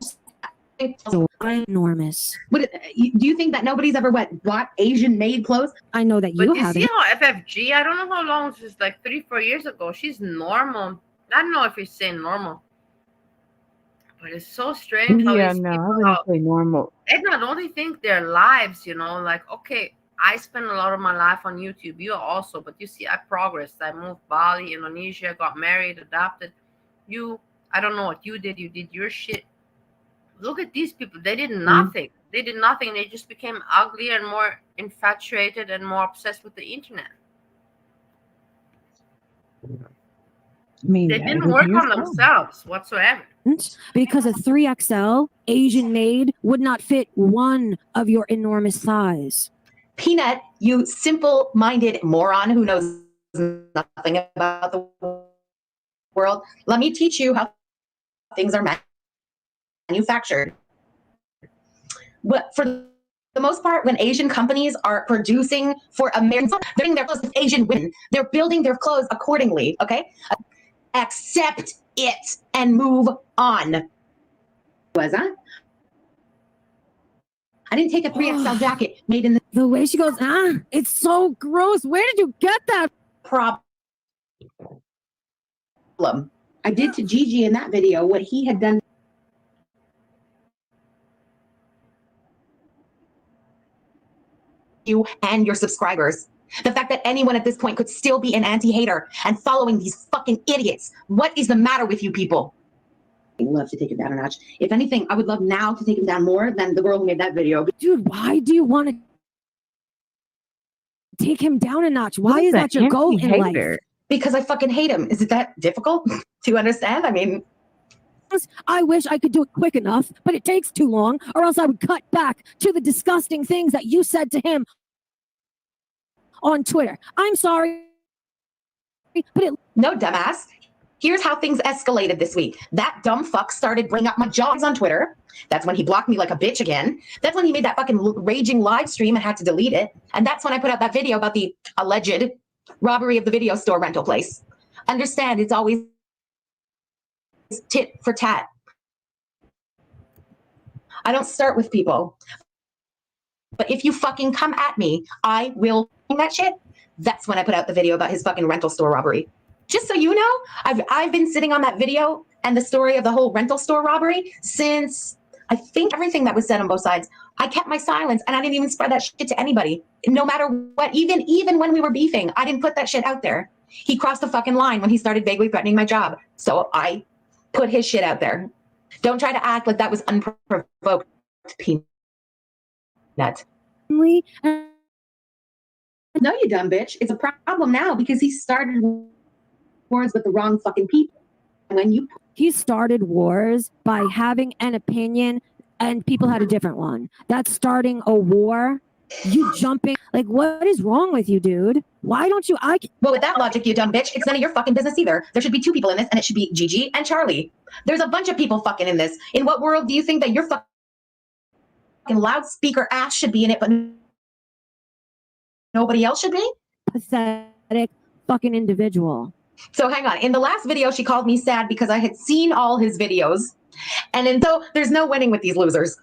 I'm enormous. Do you think that nobody's ever bought Asian-made clothes? I know that But you you see haven't. how FFG, I don't know how long, it's like 3-4 years ago. She's normal. I don't know if you're saying normal. But it's so strange how Yeah, these no, I people, wouldn't say normal. Edna, don't you think their lives, like, okay, I spend a lot of my life on YouTube. You also, but you see, I progressed. I moved Bali, Indonesia, got married, adopted. I don't know what you did. You did your shit. Look at these people. They did nothing. They did nothing. They just became uglier and more infatuated and more obsessed with the internet. I mean, They didn't work on themselves whatsoever. Because a 3XL Asian made would not fit one of your enormous thighs. Peanut, you simple-minded moron who knows nothing about the world. Let me teach you how things are manufactured. But for the most part, when Asian companies are producing for Americans, they're doing their clothes with Asian women. They're building their clothes accordingly, okay? Accept it and move on. Was that? I didn't take a 3XL jacket made in the way she goes, it's so gross. Where did you get that problem? I did to Gigi in that video what he had done. You and your subscribers. The fact that anyone at this point could still be an anti-hater and following these fucking idiots. What is the matter with you people? I'd love to take it down a notch. If anything, I would love now to take him down more than the girl who made that video. Dude, why do you want to take him down a notch? Why is that your goal in life? Because I fucking hate him. Is it that difficult to understand? I mean, I wish I could do it quick enough, but it takes too long, or else I would cut back to the disgusting things that you said to him on Twitter. I'm sorry, but no, dumbass. Here's how things escalated this week. That dumb fuck started bringing up my jobs on Twitter. That's when he blocked me like a bitch again. That's when he made that fucking raging live stream and had to delete it. And that's when I put out that video about the alleged robbery of the video store rental place. Understand, it's always tit for tat. I don't start with people. But if you fucking come at me, I will that shit. That's when I put out the video about his fucking rental store robbery. Just so you know, I've been sitting on that video and the story of the whole rental store robbery since I think everything that was said on both sides. I kept my silence and I didn't even spread that shit to anybody. No matter what, even when we were beefing, I didn't put that shit out there. He crossed the fucking line when he started vaguely threatening my job. So I put his shit out there. Don't try to act like that was unprovoked, Peanut. No, you dumb bitch. It's a problem now because he started wars with the wrong fucking people. He started wars by having an opinion and people had a different one. That's starting a war. You jumping. Like, what is wrong with you, dude? Why don't you? Well, with that logic, you dumb bitch, it's none of your fucking business either. There should be 2 people in this, and it should be Gigi and Charlie. There's a bunch of people fucking in this. In what world do you think that your fucking loudspeaker ass should be in it, but nobody else should be? Pathetic fucking individual. So hang on. In the last video, she called me sad because I had seen all his videos. And so there's no winning with these losers.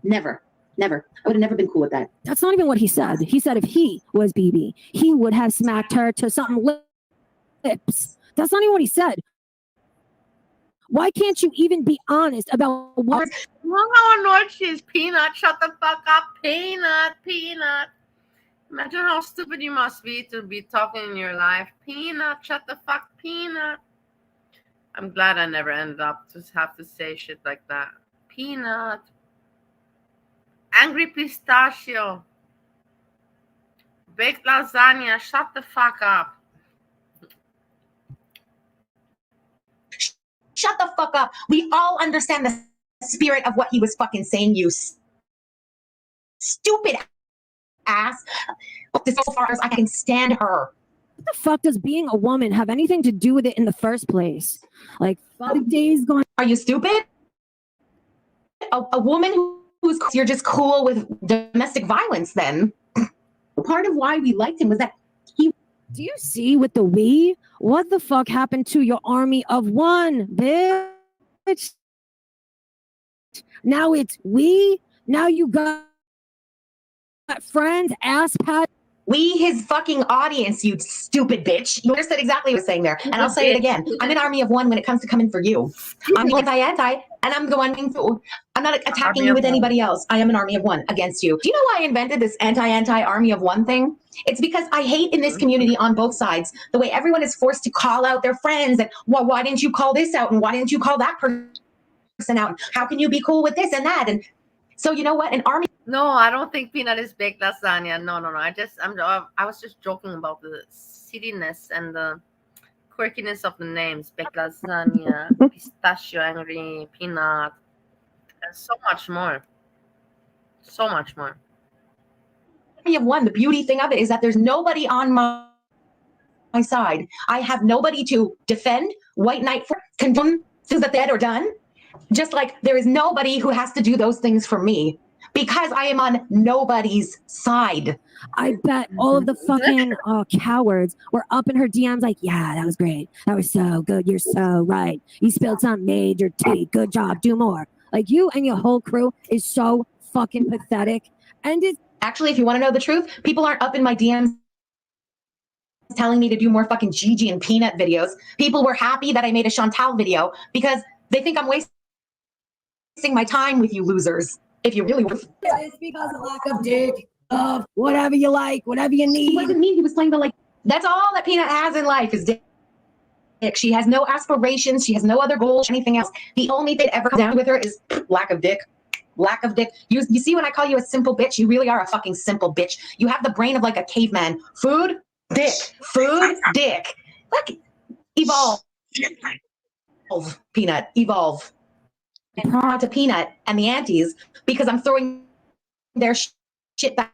Never. Never. I would have never been cool with that. That's not even what he said. He said if he was BB, he would have smacked her to something lips. That's not even what he said. Why can't you even be honest about what? Look how annoyed she is. Peanut, shut the fuck up. Peanut. Imagine how stupid you must be to be talking in your life. Peanut, shut the fuck, Peanut. I'm glad I never ended up to have to say shit like that. Peanut. Angry pistachio. Baked lasagna, shut the fuck up. Shut the fuck up. We all understand the spirit of what he was fucking saying, you stupid ass. As far as I can stand her. What the fuck does being a woman have anything to do with it in the first place? Like, 5 days going. Are you stupid? A woman who's, you're just cool with domestic violence then. Part of why we liked him was that he. Do you see with the we? What the fuck happened to your army of one, bitch? Now it's we. Now you got friends, ass pat. We, his fucking audience, you stupid bitch. You understood exactly what I was saying there. And I'll say it again. I'm an army of one when it comes to coming for you. I'm the anti, and I'm the one through. I'm not attacking you with anybody else. I am an army of one against you. Do you know why I invented this anti army of one thing? It's because I hate in this community on both sides the way everyone is forced to call out their friends. And well, why didn't you call this out? And why didn't you call that person out? How can you be cool with this and that? And so you know what? An army. No, I don't think Peanut is baked lasagna. No. I was just joking about the silliness and the quirkiness of the names. Baked lasagna, pistachio, angry, peanut, and so much more. So much more. Army of one. The beauty thing of it is that there's nobody on my side. I have nobody to defend, white knight for, condemn things that dead or done. Just like there is nobody who has to do those things for me because I am on nobody's side. I bet all of the fucking cowards were up in her DMs like, yeah, that was great. That was so good. You're so right. You spilled some major tea. Good job. Do more. Like, you and your whole crew is so fucking pathetic. And it's actually, if you want to know the truth, people aren't up in my DMs telling me to do more fucking Gigi and Peanut videos. People were happy that I made a Chantal video because they think I'm wasting my time with you losers. If you really were. It's because of lack of dick, of whatever you like, whatever you need. What does it mean? He was playing the like. That's all that Peanut has in life is dick. She has no aspirations. She has no other goals, anything else. The only thing that ever comes down with her is lack of dick. Lack of dick. You see when I call you a simple bitch, you really are a fucking simple bitch. You have the brain of like a caveman. Food, dick. Food, dick. Like, evolve. Peanut, evolve. Proud to Peanut and the aunties because I'm throwing their shit back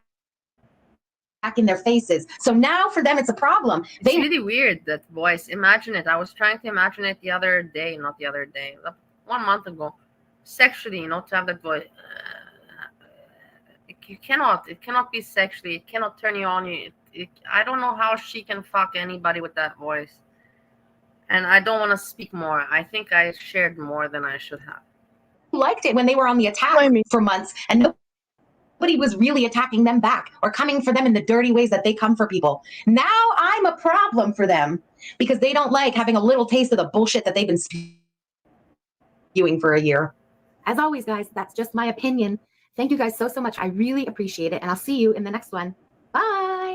in their faces. So now for them, it's a problem. It's really weird, that voice. Imagine it. I was trying to imagine it not the other day, 1 month ago. Sexually, to have that voice. It cannot be sexually. It cannot turn you on. I don't know how she can fuck anybody with that voice. And I don't want to speak more. I think I shared more than I should have. Liked it when they were on the attack for months and nobody was really attacking them back or coming for them in the dirty ways that they come for people. Now I'm a problem for them because they don't like having a little taste of the bullshit that they've been spewing for a year. As always, guys, that's just my opinion. Thank you guys so much. I really appreciate it. And I'll see you in the next one. Bye.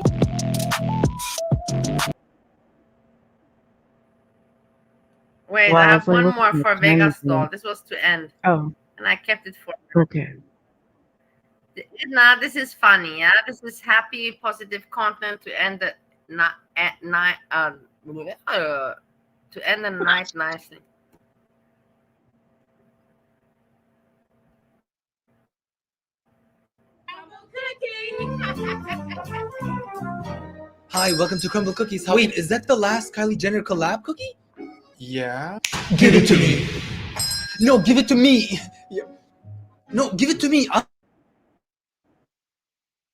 Wait, I have one more for Vegas doll. This was to end. Oh. And I kept it for. Okay. Now this is funny, yeah. This is happy, positive content to end the night nicely. Cookie. Hi, welcome to Crumble Cookies. Wait, is that the last Kylie Jenner collab cookie? Yeah. Give it to me. No, give it to me. Yeah. No, give it to me.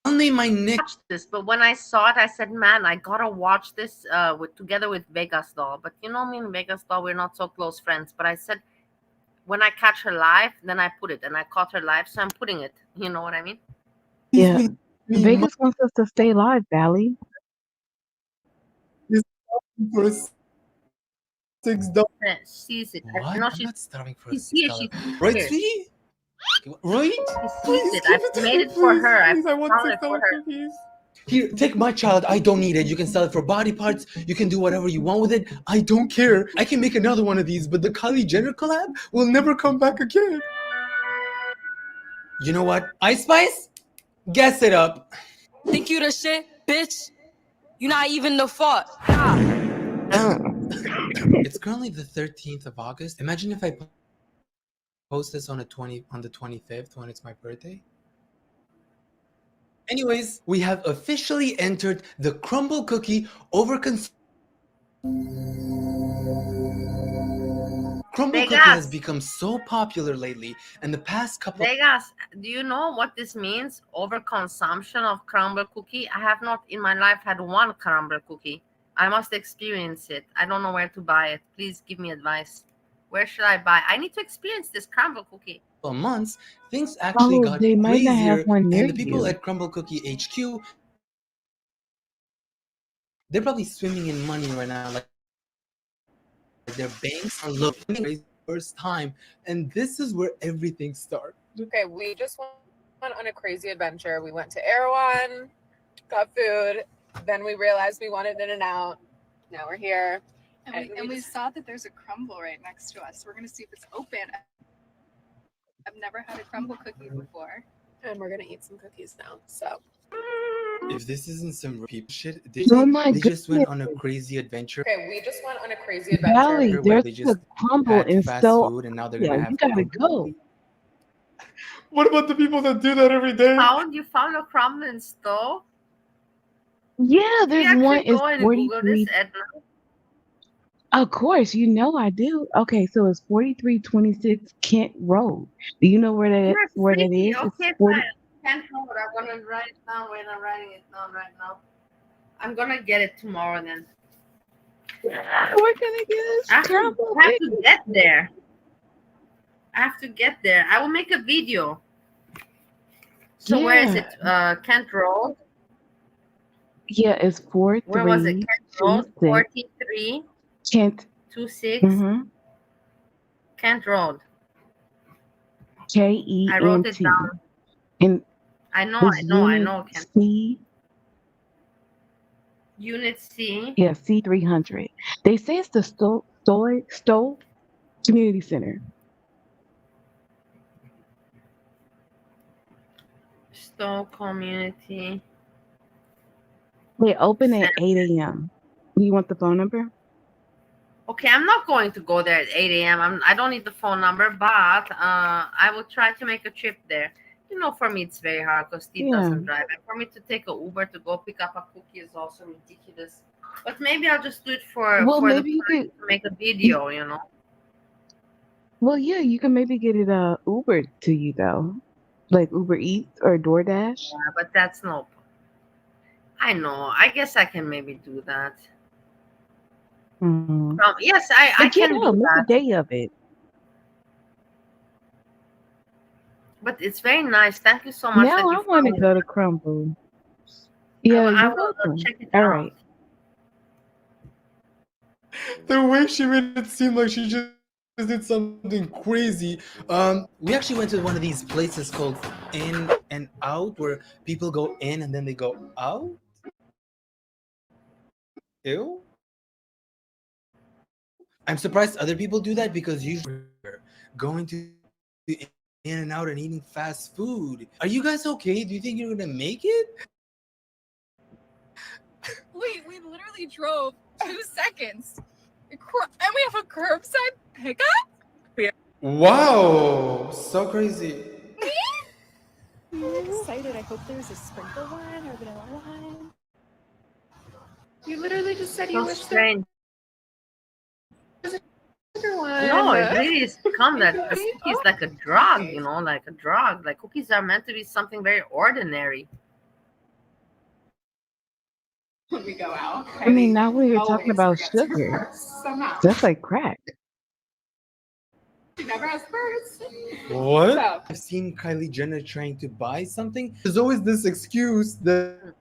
I'll name my Nick. Watch this, but when I saw it, I said, "Man, I gotta watch this together with Vegas Doll." But you know me and Vegas Doll, we're not so close friends. But I said, when I catch her live, then I put it, and I caught her live, so I'm putting it. You know what I mean? Yeah. Vegas wants us to stay live, Valley. For $6. Sees it. What? I know I'm not starving for a she's $6. here. Right, Here. sweetie? Right? She sees it. I made it for her. I found it for her. Here, take my child. I don't need it. You can sell it for body parts. You can do whatever you want with it. I don't care. I can make another one of these, but the Kylie Jenner collab will never come back again. You know what? Ice Spice? Guess it up. Think you the shit, bitch? You not even the fault. It's currently the 13th of August. Imagine if I post this on the 25th when it's my birthday. Anyways, we have officially entered the crumble cookie overconsumption. Crumble cookie has become so popular lately, and the past couple. Vegas, do you know what this means? Overconsumption of crumble cookie. I have not in my life had one crumble cookie. I must experience it. I don't know where to buy it. Please give me advice. Where should I buy? I need to experience this crumble cookie. Months, things actually got they might not have crazier, one near and the people you. at Crumble Cookie HQ, they're probably swimming in money right now. Like their banks are looking first time, and this is where everything starts. Okay, we just went on a crazy adventure. We went to Erewhon, got food, then we realized we wanted In-N-Out. Now we're here. And we saw that there's a crumble right next to us. We're gonna see if it's open. I've never had a crumble cookie before. And we're gonna eat some cookies now. So If this isn't some people shit, they just went on a crazy adventure. okay, we just went on a crazy adventure. Valley, where there's they a just crumble had in fast so. food, and now they're Yeah, gonna have you gotta crumble. go. What about the people that do that every day? You found a crumble in store? Yeah, Did you there's one. actually It's go and Google 43. this, Edna? Of course, you know I do. Okay, so it's 4326 Kent Road. Do you know where that You're freaky. is? Okay, It's 40. fine. Can't hold it. I'm gonna write it down. Wait, I'm writing it down right now. I'm gonna get it tomorrow then. We're gonna get I have to get there. I have to get there. I will make a video. So where is it? Kent Road. Yeah, it's Where was it? Kent Road, 4326 43 Kent. 26 Mm-hmm. Kent Road. Kent. I wrote it down. And I know, it's I know. Kent. C. Unit C. Yeah, C300. They say it's the Stowe Community Center. Stowe Community. They open at 8 a.m. Do you want the phone number? Okay, I'm not going to go there at 8 a.m. I don't need the phone number, but I will try to make a trip there. You know, for me, it's very hard because Steve doesn't drive. And for me to take an Uber to go pick up a cookie is also ridiculous. But maybe I'll just do it for maybe to make a video, you know. Well, yeah, you can maybe get it Uber to you though, like Uber Eats or DoorDash. Yeah, but that's no. I know. I guess I can maybe do that. Mm-hmm. Yes, I can do make that. a day of it. But it's very nice. Thank you so much. Now I want to go to Crumble. Yeah, I you're will welcome. check it All out. right. The way she made it seem like she just did something crazy. We actually went to one of these places called In and Out, where people go in and then they go out. Ew. I'm surprised other people do that because usually we're going to In and Out and eating fast food. Are you guys okay? Do you think you're gonna make it? Wait, we literally drove 2 seconds. And we have a curbside pickup? Wow, so crazy. I'm excited. I hope there's a sprinkle one or vanilla one. You literally just said you So wish strange. there was a sugar one. No, it really is become that the cookie is like a drug, you know, like a drug. Like cookies are meant to be something very ordinary. When we go out. I mean, now when you're talking Always about forgets her sugar, purse somehow. that's like crack. She never has purse. What? So, I've seen Kylie Jenner trying to buy something. There's always this excuse that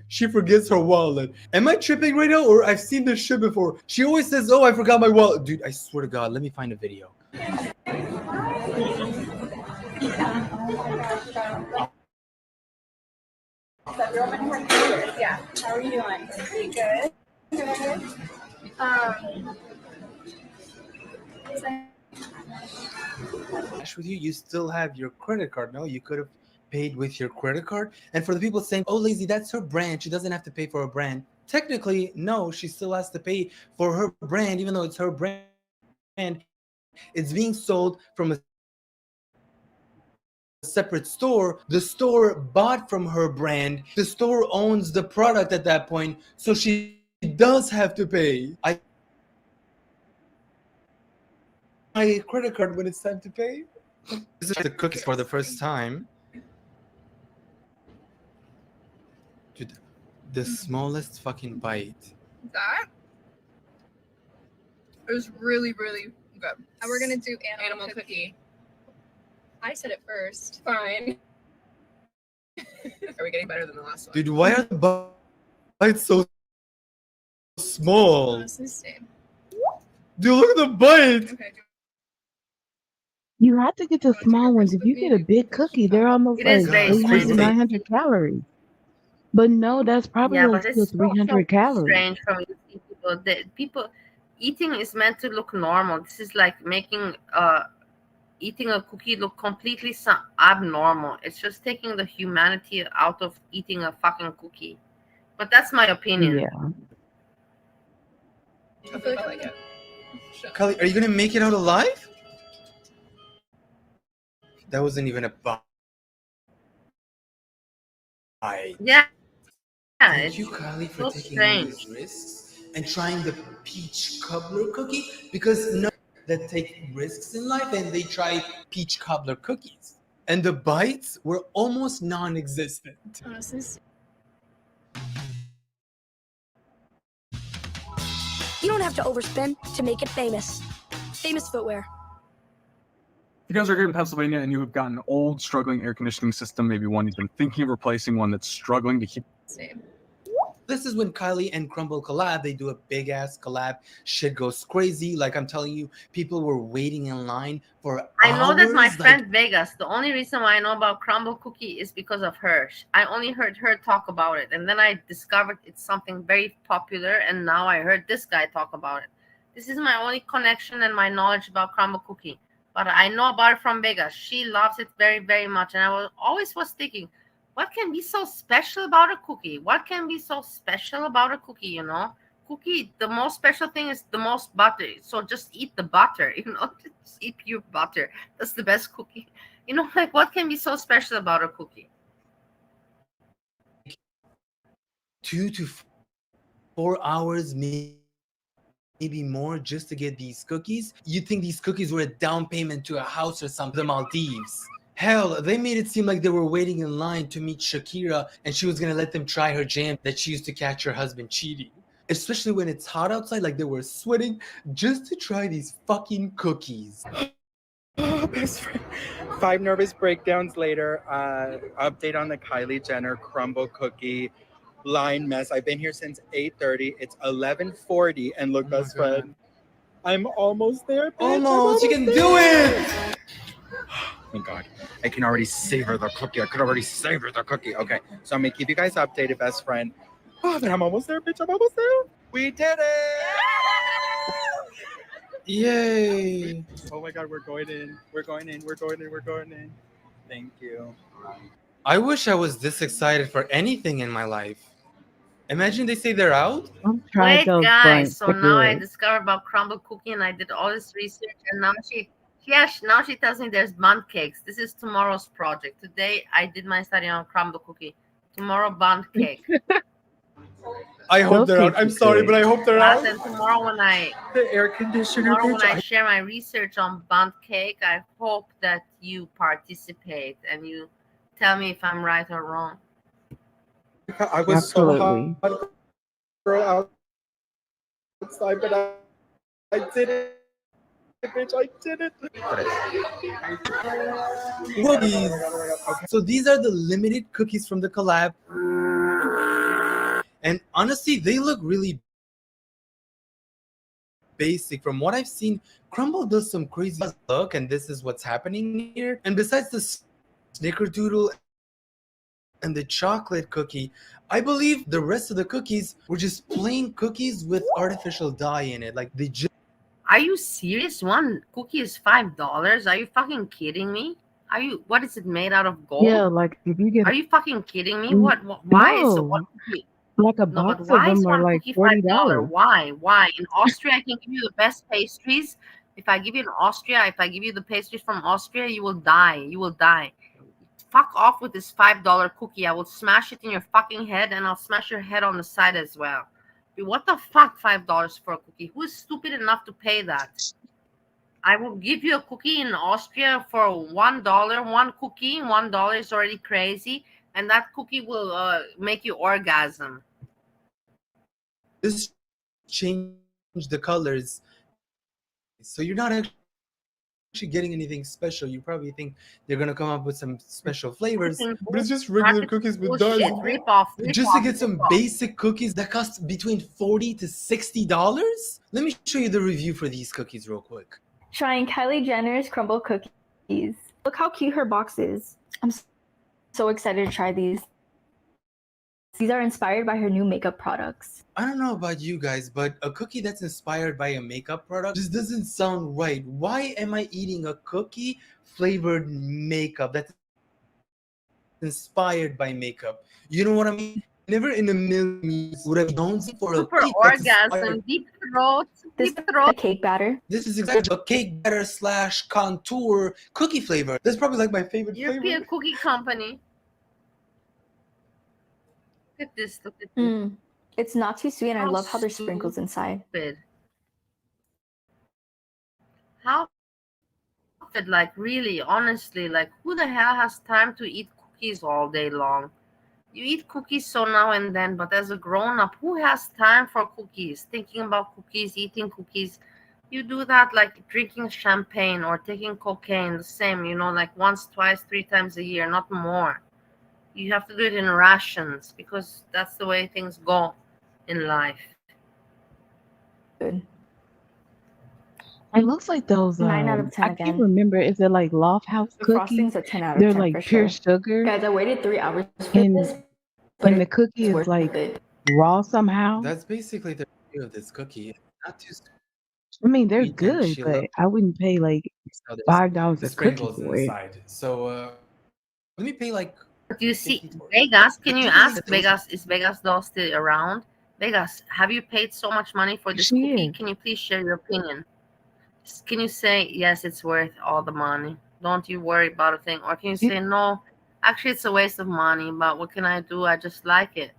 she forgets her wallet. Am I tripping right now, or I've seen this shit before? She always says, "Oh, I forgot my wallet." Dude, I swear to God, let me find a video. yeah. How are you doing? Pretty good. Good. With you, you still have your credit card. No, you could have paid with your credit card. And for the people saying, "Oh, lazy, that's her brand. She doesn't have to pay for her brand." Technically, no, she still has to pay for her brand, even though it's her brand. It's being sold from a separate store. The store bought from her brand. The store owns the product at that point, so she does have to pay. My credit card when it's time to pay. This is the cookies for the first time. Dude, the smallest fucking bite. That is really, really good. And we're gonna do animal cookie. I said it first. Fine. Are we getting better than the last one? Dude, why are the bites so small? Honestly, same. Dude, look at the bite. Okay. You have to get the small ones. If you get a big cookie, they're almost It is like very 800, strange. 900 calories. But no, that's probably Yeah, like but still it's so 300 calories. strange for me to see people. People eating is meant to look normal. This is like making eating a cookie look completely abnormal. It's just taking the humanity out of eating a fucking cookie. But that's my opinion. Yeah. I feel like I like it. Kylie, are you gonna make it out alive? That wasn't even a bite. Yeah. Thank you, Kylie, for so taking all these strange. risks and trying the peach cobbler cookie, because no that take risks in life and they try peach cobbler cookies. And the bites were almost non-existent. Honestly, You don't have to overspend to make it famous. Famous footwear. If you guys are here in Pennsylvania and you have got an old, struggling air conditioning system, maybe one you've been thinking of replacing, one that's struggling to keep. same. This is when Kylie and Crumble collab. They do a big ass collab. Shit goes crazy. Like I'm telling you, people were waiting in line for I know that my hours, friend Vegas, the only reason why I know about Crumble Cookie is because of her. I only heard her talk about it. And then I discovered it's something very popular. And now I heard this guy talk about it. This is my only connection and my knowledge about Crumble Cookie. But I know about it from Vegas. She loves it very, very much. And I always was thinking, what can be so special about a cookie? What can be so special about a cookie, you know? Cookie, the most special thing is the most butter. So just eat the butter, you know? Just eat pure butter. That's the best cookie. You know, like what can be so special about a cookie? 2 to 4 hours, maybe more, just to get these cookies. You'd think these cookies were a down payment to a house or something. The Maldives. Hell, they made it seem like they were waiting in line to meet Shakira and she was gonna let them try her jam that she used to catch her husband cheating. Especially when it's hot outside, like they were sweating just to try these fucking cookies. Best friend. 5 nervous breakdowns later. Update on the Kylie Jenner crumble cookie line mess. I've been here since 8:30. It's 11:40, and look, best friend, I'm almost there. Bitch. Almost, you can do it. Thank God. I can already savor the cookie. I could already savor the cookie. Okay, so I'm gonna keep you guys updated, best friend. Oh, but I'm almost there, bitch. I'm almost there. We did it! Yay! Oh my God, we're going in. We're going in. We're going in. We're going in. Thank you. I wish I was this excited for anything in my life. Imagine they say they're out. Wait, guys. So They're now I good. discovered about Crumble Cookie and I did all this research and now she Yes, now she tells me there's bundt cakes. This is tomorrow's project. Today I did my study on crumble cookie. Tomorrow bundt cake. I hope Those they're out. cakes I'm are sorry, but good. I hope they're Yes, out. and tomorrow when I The air conditioner, share my research on bundt cake, I hope that you participate and you tell me if I'm right or wrong. I was Absolutely. so hot, girl, outside, but I did it. Bitch, I did it. Cookies. So these are the limited cookies from the collab. And honestly, they look really basic. From what I've seen, Crumble does some crazy look, and this is what's happening here. And besides the snickerdoodle and the chocolate cookie, I believe the rest of the cookies were just plain cookies with artificial dye in it. Like they just Are you serious? One cookie is $5? Are you fucking kidding me? What is it made out of gold? Yeah, like if you get Are you fucking kidding me? Mm, Why is one no, cookie? like a No, but box of why is them are one like cookie $40. $5? Why? Why? In Austria, I can give you the best pastries. If I give you the pastries from Austria, you will die. You will die. Fuck off with this $5 cookie. I will smash it in your fucking head, and I'll smash your head on the side as well. What the fuck, $5 for a cookie? Who is stupid enough to pay that? I will give you a cookie in Austria for $1. One cookie, $1 is already crazy, and that cookie will make you orgasm. just change the colors. So you're not actually getting anything special. You probably think they're gonna come up with some special flavors, but it's just regular cookies with dye. Bullshit. Rip off. Just to get some basic cookies that cost between $40 to $60. Let me show you the review for these cookies real quick. Trying Kylie Jenner's crumble cookies. Look how cute her box is. I'm so excited to try these. These are inspired by her new makeup products. I don't know about you guys, but a cookie that's inspired by a makeup product just doesn't sound right. Why am I eating a cookie flavored makeup that's inspired by makeup? You know what I mean? Never in a million years would I be jonesing for a Super cake that's orgasm, inspired. deep throat, This deep throat. cake batter. This is exactly a cake batter / contour cookie flavor. That's probably like my favorite European flavor. cookie company. Look at this. Look at this. It's not too sweet, and I How love how there's sprinkles inside. Stupid. How stupid, like really, honestly, like who the hell has time to eat cookies all day long? You eat cookies so now and then, but as a grown-up, who has time for cookies? Thinking about cookies, eating cookies. You do that like drinking champagne or taking cocaine, the same, like once, twice, 3 times a year, not more. You have to do it in rations because that's the way things go in life. Good. It looks like those 9 out of 10 I can't again. remember, is it like Loft House The cookies? frosting's a 10 out of They're 10 like for pure sure. sugar, Guys, I waited 3 hours for and this, but the cookie it's is worth like it. raw somehow. That's basically the review of this cookie. Not too I mean, they're sweet, and good, she but loves I wouldn't pay like how there's $5 a cookie sprinkles for it. inside. So let me pay like. But you see, Vegas, can you ask Vegas, is Vegas doll still around? Vegas, have you paid so much money for this She cookie? is. Can you please share your opinion? Can you say, yes, it's worth all the money? Don't you worry about a thing. Or can you say, no, actually, it's a waste of money, but what can I do? I just like it.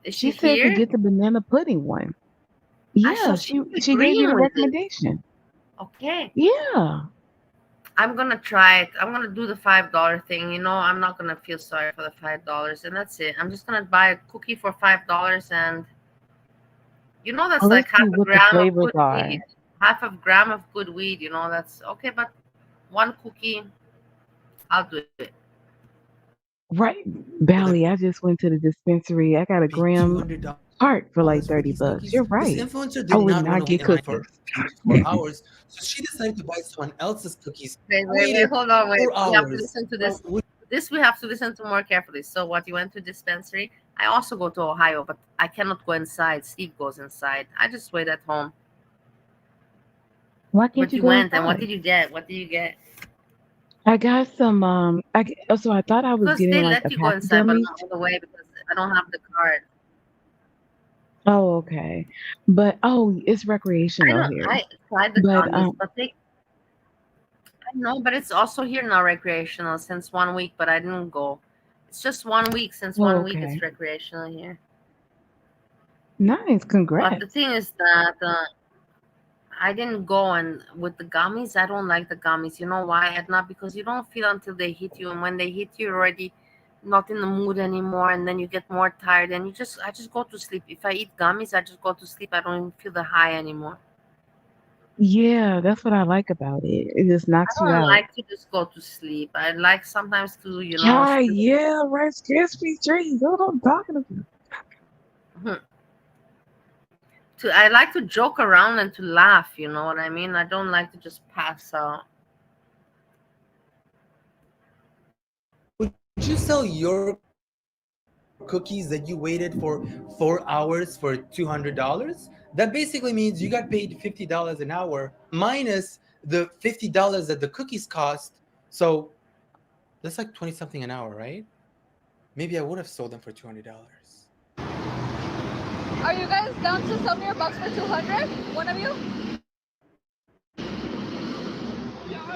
Is She she said to here? get the banana pudding one. I Yeah, saw she she's gave you agreeing the with it. recommendation. Okay. Yeah. I'm gonna try it. I'm gonna do the $5 thing. I'm not gonna feel sorry for the $5, and that's it. I'm just gonna buy a cookie for $5, and that's Well, like let's see half a what the gram of flavors good are. weed. Half a gram of good weed. That's okay. But one cookie, I'll do it. Right, Bally, I just went to the dispensary. I got a gram part for like $30. You're This right. influencer I did would not want not to wait get in line for cookies. 4 hours, so she decided to buy someone else's cookies. Wait, hold on, wait. 4 We have to hours. listen to this. This we have to listen to more carefully. So what, you went to dispensary? I also go to Ohio, but I cannot go inside. Steve goes inside. I just wait at home. Why can't But you you go went, and what inside? did you get? What did you get? I got some so I thought I was Because getting they like let a you go pack of inside, but gummies. not all the way because I don't have the card. Oh, okay. But it's recreational here. I tried the But gummies, but I know, but it's also here now recreational since 1 week, but I didn't go. It's just 1 week. Since oh, 1 week, it's okay. recreational here. Nice. But the Congrats. thing is that I didn't go, and with the gummies, I don't like the gummies. You know why, Edna? Because you don't feel until they hit you, and when they hit you, you're already not in the mood anymore, and then you get more tired, and I just go to sleep. If I eat gummies, I just go to sleep. I don't even feel the high anymore. Yeah, that's what I like about it. It just I knocks you don't out. like to just go to sleep. I like sometimes to, Yeah, yeah, Rice Krispie treats. That's what I'm talking about. I like to joke around and to laugh. You know what I mean? I don't like to just pass out. Would you sell your cookies that you waited for 4 hours for $200? That basically means you got paid $50 an hour minus the $50 that the cookies cost. So that's like 20 something an hour, right? Maybe I would have sold them for $200. Are you guys down to sell me your box for 200? One of you?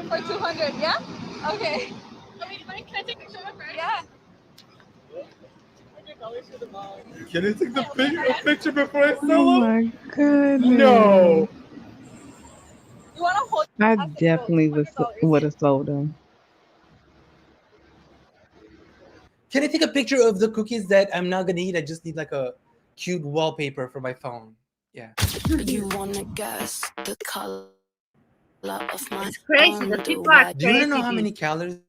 For 200, yeah? Okay. Can I take a picture of it? Yeah. Can I take the picture before I Oh sell them? my goodness. No. You want to hold? I definitely would have sold them. Can I take a picture of the cookies that I'm not gonna eat? I just need like a cute wallpaper for my phone. Yeah. You wanna guess the color of my It's crazy. The people are underwear? Do you wanna know crazy how these many calories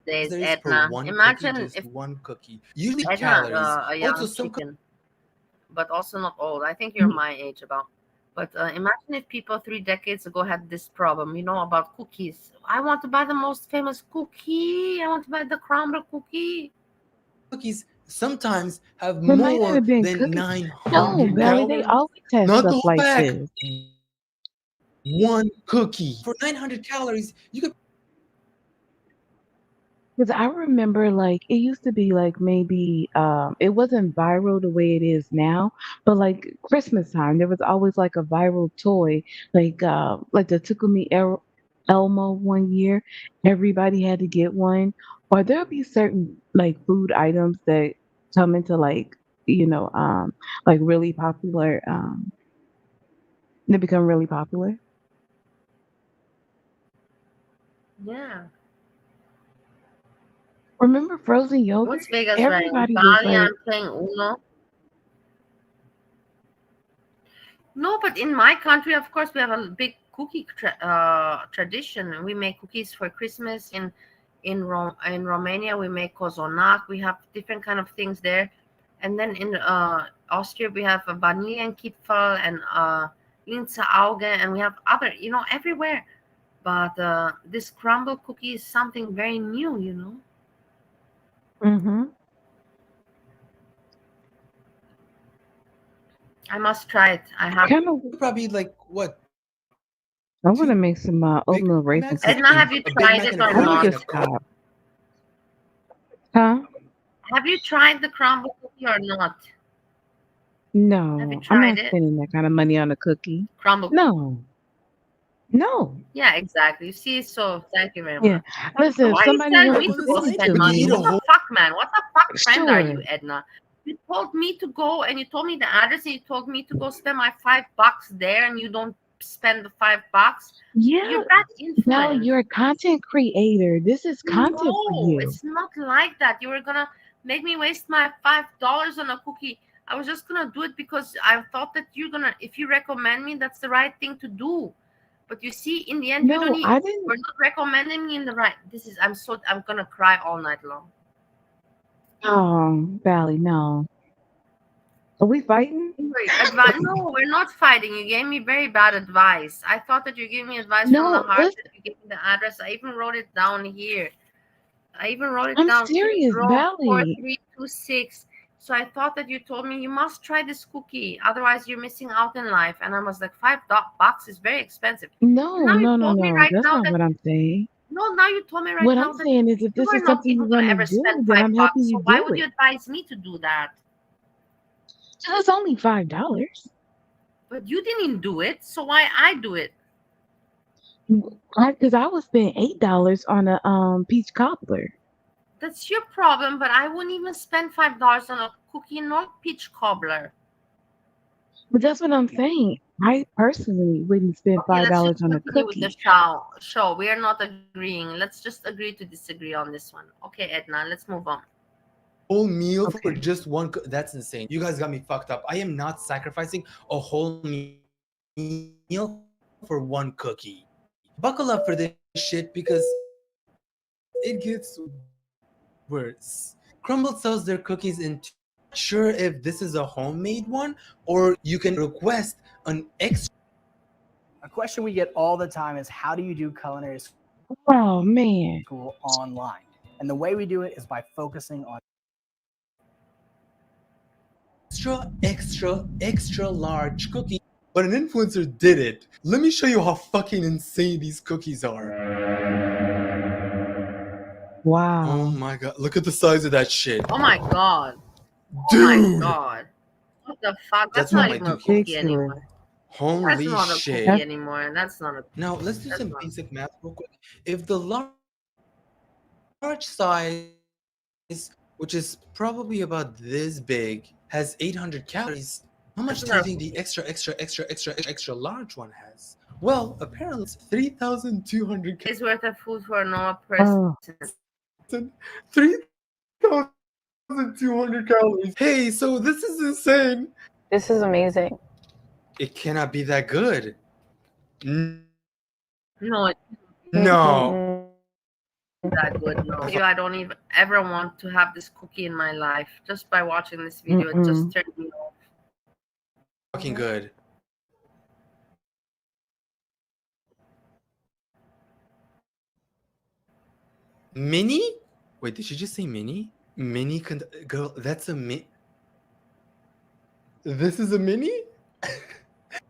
days, there is per Edna. one Imagine cookie? if Just one cookie. Usually Edna, calories. a Also, young some chicken, but also not old. I think you're my age about. But imagine if people 3 decades ago had this problem, about cookies. I want to buy the most famous cookie. I want to buy the crumble cookie. cookies sometimes have It might not more have been than cookies. No, 900 Belly, they calories. always have Not the stuff whole like pack. this. One cookie for 900 calories. You could. Because I remember, like, it used to be like maybe it wasn't viral the way it is now, but like Christmas time, there was always like a viral toy, like the Tickle Me Elmo one year, everybody had to get one. Or there'll be certain like food items that come into like really popular, they become really popular. Yeah. Remember frozen yogurt? What's Vegas wearing? Everybody was Bali, like, I'm playing Uno. No, but in my country, of course, we have a big cookie tradition. We make cookies for Christmas. In Romania, we make cozonac. We have different kind of things there. And then in Austria, we have a Vanillenkipferl and Linzer Auge, and we have other, everywhere. But this crumble cookie is something very new. mm-hmm. I must try it. I have. Kind of. Probably like what? I want to make some oatmeal raisin cookies. Edna, have you tried it or I need not? to stop. Huh? Have you tried the crumble cookie or not? No, Have you I'm tried not it? spending that kind of money on a cookie. Crumble. No, no. Yeah, exactly. You see, so thank you very Yeah. much. Listen, if Why are you somebody telling wants me to to go send it spend to money? me, What the fuck, man? What the fuck friend are you, sure. Edna? You told me to go and you told me the address and you told me to go spend my $5 there and you don't spend the $5. Yeah, You're that Val, influenced. you're a content creator. This is content for No, you. it's not like that. You were gonna make me waste my $5 on a cookie. I was just gonna do it because I thought that if you recommend me, that's the right thing to do. But you see, in the end, you don't No, need. I didn't. We're not recommending me in the right. I'm gonna cry all night long. Oh, Valley, no. Are we fighting? No, we're not fighting. You gave me very bad advice. I thought that you gave me advice from the No, heart. listen. That you gave me the address. I even wrote it down here. I'm serious, Road Valley. 4326. So I thought that you told me you must try this cookie, otherwise you're missing out in life. And I was like, $5 is very expensive. No, Now you no, no, told me no. right That's now not that what I'm saying. now you told me right What now I'm that saying is, if you this are is not something even you're gonna gonna ever do, spend then five I'm bucks. helping you So why do would it. you advise me to do that? It's only $5. But you didn't do it, so why I do it? Because I was spending $8 on a peach cobbler. That's your problem, but I wouldn't even spend $5 on a cookie nor peach cobbler. But that's what I'm saying. I personally wouldn't spend Okay, let's just $5 on a continue with the cookie. show. We are not agreeing. Let's just agree to disagree on this one. Okay, Edna, let's move on. Whole meal for Okay. just one. That's insane. You guys got me fucked up. I am not sacrificing a whole meal for one cookie. Buckle up for this shit because it gets worse. Crumble sells their cookies in. Sure if this is a homemade one or you can request an extra. A question we get all the time is how do you do culinary Oh man. school online? And the way we do it is by focusing on extra large cookie. But an influencer did it. Let me show you how fucking insane these cookies are. Wow. Oh my god, look at the size of that shit. Oh my god. Dude. Oh my god. What the fuck? That's That's not what even my a dude cookie eats. anymore. That's Holy not a shit. cookie anymore. That's not a Now let's do that's some not. basic math real quick. If the large size, which is probably about this big, has 800 calories, how much do you think the extra large one has? Well, apparently it's 3,200 It's worth of food for a normal person. Oh. 3,200 calories. Hey, so this is insane. This is amazing. It cannot be that good. No, it's No. that good. No, I don't even ever want to have this cookie in my life. Just by watching this video, it just turned me off. Fucking good. Mini? Wait, did she just say mini? Mini girl, that's a mini. This is a mini?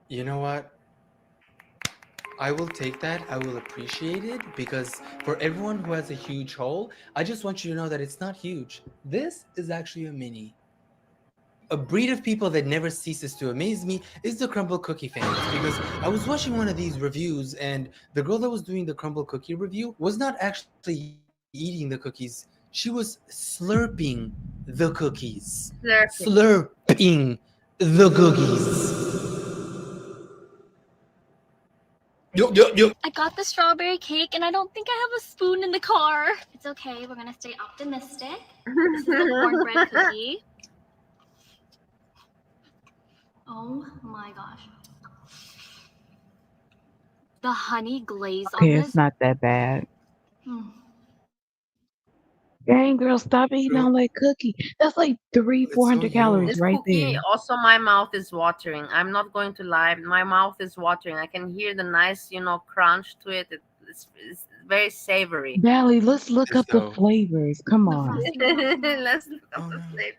You know what? I will take that. I will appreciate it because for everyone who has a huge hole, I just want you to know that it's not huge. This is actually a mini. A breed of people that never ceases to amaze me is the crumble cookie fans because I was watching one of these reviews and the girl that was doing the crumble cookie review was not actually eating the cookies. She was slurping the cookies. Slurping the cookies. Yo. I got the strawberry cake and I don't think I have a spoon in the car. It's okay. We're going to stay optimistic. This is the cornbread cookie. Oh my gosh. The honey glaze on Okay, this. it's not that bad. Mm. Dang, girl, stop eating all that cookie. That's like 400 calories This right cookie, there. also my mouth is watering. I'm not going to lie. My mouth is watering. I can hear the nice, crunch to it. It's very savory. Valley, let's look up the flavors. Come on. Let's look up the flavor.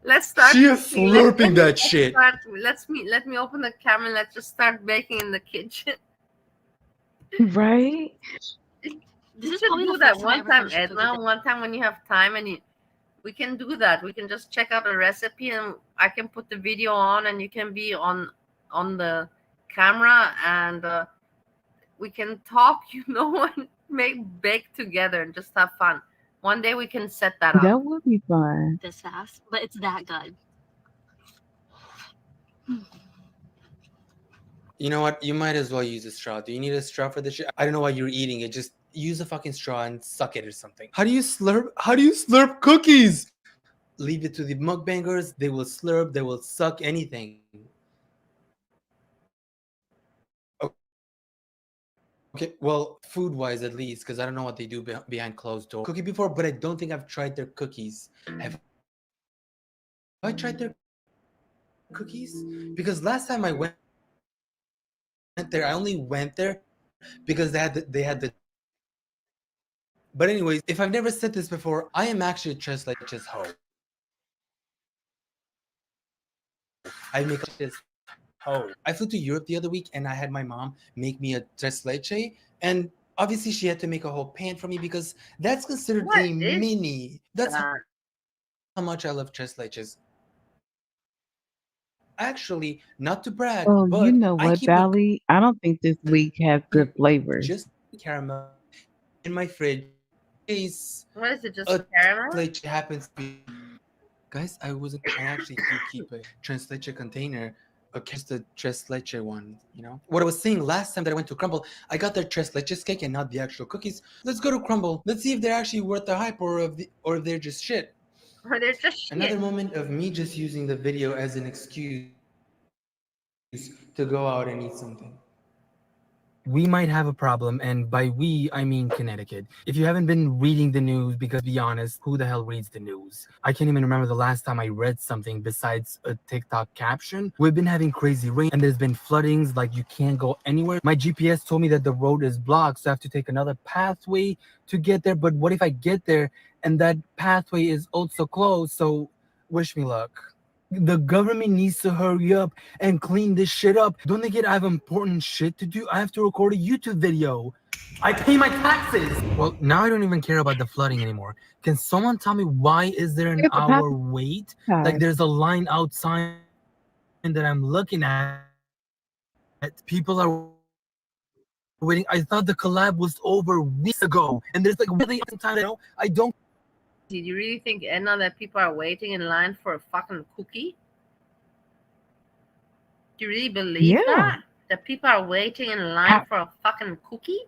Let's start. She is cooking. slurping that shit. Let me open the camera. And let's just start baking in the kitchen. Right? This is probably do that one time, Edna. One time when you have time and we can do that. We can just check out a recipe and I can put the video on and you can be on the camera and we can talk, and bake together and just have fun. One day we can set that up. That would be fun. This fast, but it's that good. You know what? You might as well use a straw. Do you need a straw for this shit? I don't know why you're eating it. Just use a fucking straw and suck it or something. How do you slurp cookies? Leave it to the mukbangers. They will slurp. They will suck anything. Okay, well, food-wise at least, because I don't know what they do behind closed doors. Cookie before, but I don't think I've tried their cookies. Have I tried their cookies? Because last time I went there, I only went there because they had the. But anyways, if I've never said this before, I am actually a tres leches hoe. I make this hoe. I flew to Europe the other week and I had my mom make me a tres leche, and obviously she had to make a whole pan for me because that's considered a mini. That's how much I love tres leches. Actually, not to brag, Well, you but know I what, keep a Bally? I don't think this week has good flavors. just caramel in my fridge in case What is it? Just a caramel? leche happens to be. Guys, I actually do keep a tres leche container, just a tres leche one, you know? What I was saying last time that I went to Crumble, I got their tres leches cake and not the actual cookies. Let's go to Crumble. Let's see if they're actually worth the hype or if they're just shit. Or they're just shit. Another moment of me just using the video as an excuse to go out and eat something. We might have a problem, and by we, I mean Connecticut. If you haven't been reading the news, because be honest, who the hell reads the news? I can't even remember the last time I read something besides a TikTok caption. We've been having crazy rain, and there's been floodings, like you can't go anywhere. My GPS told me that the road is blocked, so I have to take another pathway to get there. But what if I get there and that pathway is also closed? So wish me luck. The government needs to hurry up and clean this shit up. Don't they get I have important shit to do? I have to record a YouTube video. I pay my taxes. Well, now I don't even care about the flooding anymore. Can someone tell me why is there an It's a hour wait? Like there's a line outside that I'm looking at. People are waiting. I thought the collab was over weeks ago. And there's like really time, you know? I don't. Did you really think, Edna, that people are waiting in line for a fucking cookie? Do you really believe that? That people are waiting in line for a fucking cookie?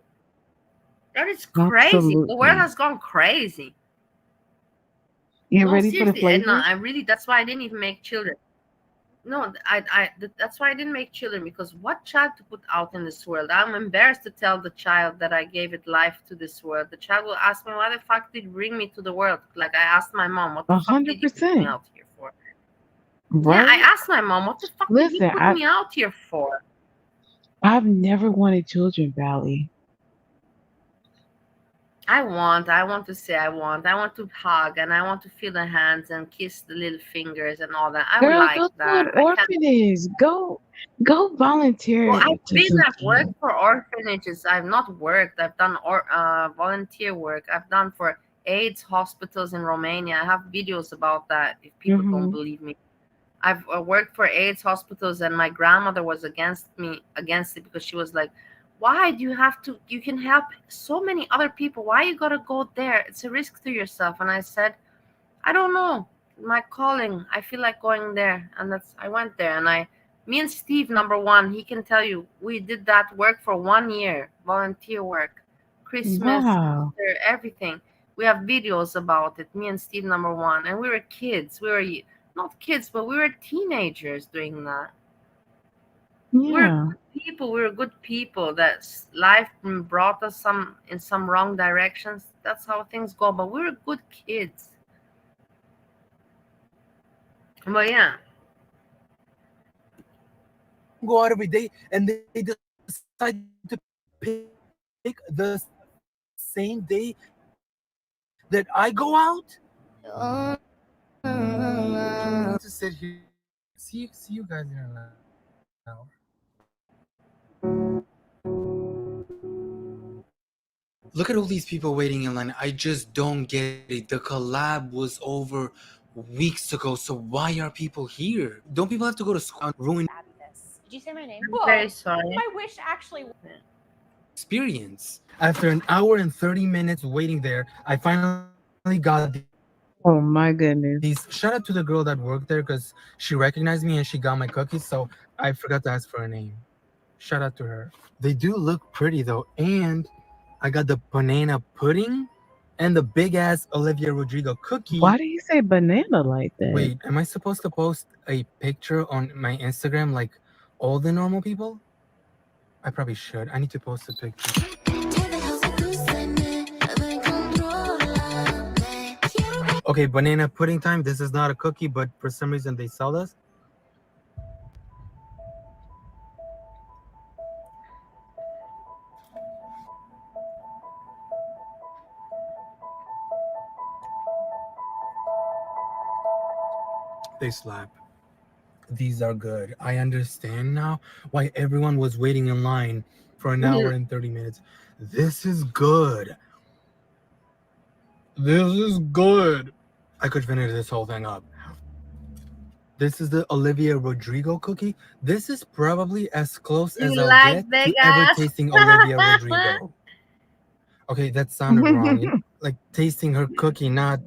That is crazy. The world Absolutely. has gone crazy. You No, ready for the seriously, Edna, flavors? that's why I didn't even make children. No, that's why I didn't make children, because what child to put out in this world? I'm embarrassed to tell the child that I gave it life to this world. The child will ask me, why the fuck did you bring me to the world? Like I asked my mom, what the fuck did you put me 100%. out here for? Yeah, I Right? asked my mom, what the fuck did you Listen, put me out here for? I've never wanted children, Bally. I want to say I want to hug, and I want to feel the hands and kiss the little fingers and all that. I would Girl, like go to that. an I can't. orphanage. Go volunteer Well, I've to some worked kids. for orphanages. I've not worked. I've done volunteer work. I've done for AIDS hospitals in Romania. I have videos about that if people don't believe me. I've worked for AIDS hospitals, and my grandmother was against it, because she was like, why do you have to, you can help so many other people, why you gotta go there? It's a risk to yourself. And I said, I don't know, my calling, I feel like going there. And I went there, and me and Steve, number one, he can tell you, we did that work for 1 year, volunteer work, Christmas, Wow. Easter, everything. We have videos about it, me and Steve, number one. And we were kids. We were not kids, but we were teenagers doing that. We're Yeah. good people. We're good people. That life brought us in some wrong directions. That's how things go. But we're good kids. But yeah. Go out every day, and they decide to pick the same day that I go out. To sit here, see you guys in an hour. Look at all these people waiting in line. I just don't get it. The collab was over weeks ago, so why are people here? Don't people have to go to school and ruin Did you say my name? I'm very sorry. My wish actually. experience? After an hour and 30 minutes waiting there, I finally got Oh my goodness. these. Shout out to the girl that worked there, because she recognized me and she got my cookies, so I forgot to ask for her name. Shout out to her. They do look pretty though, and I got the banana pudding and the big ass Olivia Rodrigo cookie. Why do you say banana like that? Wait, am I supposed to post a picture on my Instagram like all the normal people? I probably should. I need to post a picture. Okay, banana pudding time. This is not a cookie, but for some reason they sell this. They slap. These are good. I understand now why everyone was waiting in line for an hour and 30 minutes. This is good. This is good. I could finish this whole thing up. This is the Olivia Rodrigo cookie. This is probably as close You as I'll like get to ever Vegas? tasting Olivia Rodrigo. Okay, that sounded wrong. Like tasting her cookie, not.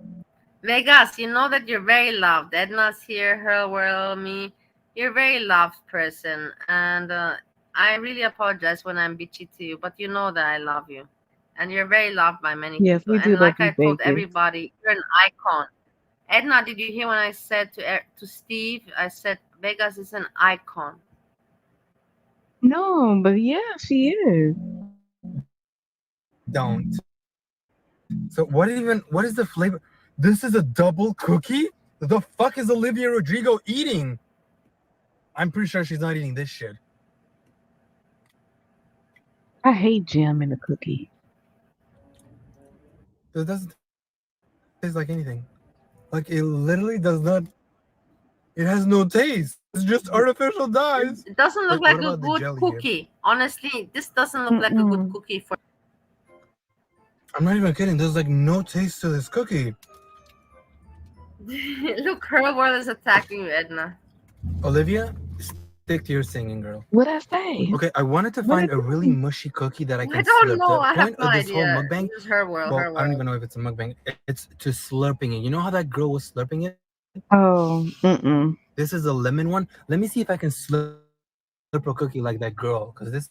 Vegas, you know that you're very loved. Edna's here, her world, me. You're a very loved person, and I really apologize when I'm bitchy to you, but you know that I love you, and you're very loved by many Yes, people. we do And love like you, I told Vegas. everybody, you're an icon. Edna, did you hear when I said to Steve? I said Vegas is an icon. No, but yeah, she is. Don't. So what is the flavor? This is a double cookie? The fuck is Olivia Rodrigo eating? I'm pretty sure she's not eating this shit. I hate jam in a cookie. It doesn't taste like anything. Like it literally does not. It has no taste. It's just artificial dyes. It doesn't look Wait, like what a about the good jelly here? cookie. Honestly, this doesn't look like a good cookie for. I'm not even kidding. There's like no taste to this cookie. Look, her world is attacking you, Edna. Olivia, stick to your singing, girl. What'd I say? Okay, I wanted to find a really mushy cookie that I can I don't slurp. know. The I have point no of this whole idea. mukbang, This is her world. well, Her I don't world. even know if it's a mukbang. It's to slurping it. You know how that girl was slurping it? Oh, This is a lemon one. Let me see if I can slurp a cookie like that girl, because this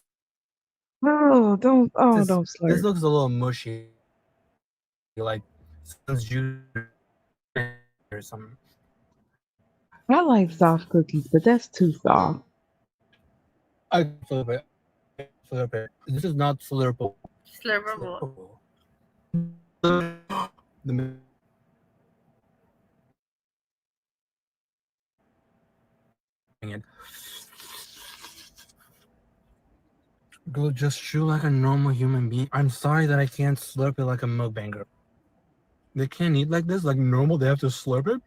don't this slurp. looks a little mushy, like someone's juice or something. I like soft cookies, but that's too soft. I flip it. Flip it. This is not slurpable. Slurpable. The Girl, just chew like a normal human being. I'm sorry that I can't slurp it like a mukbanger. They can't eat like this, like normal. They have to slurp it.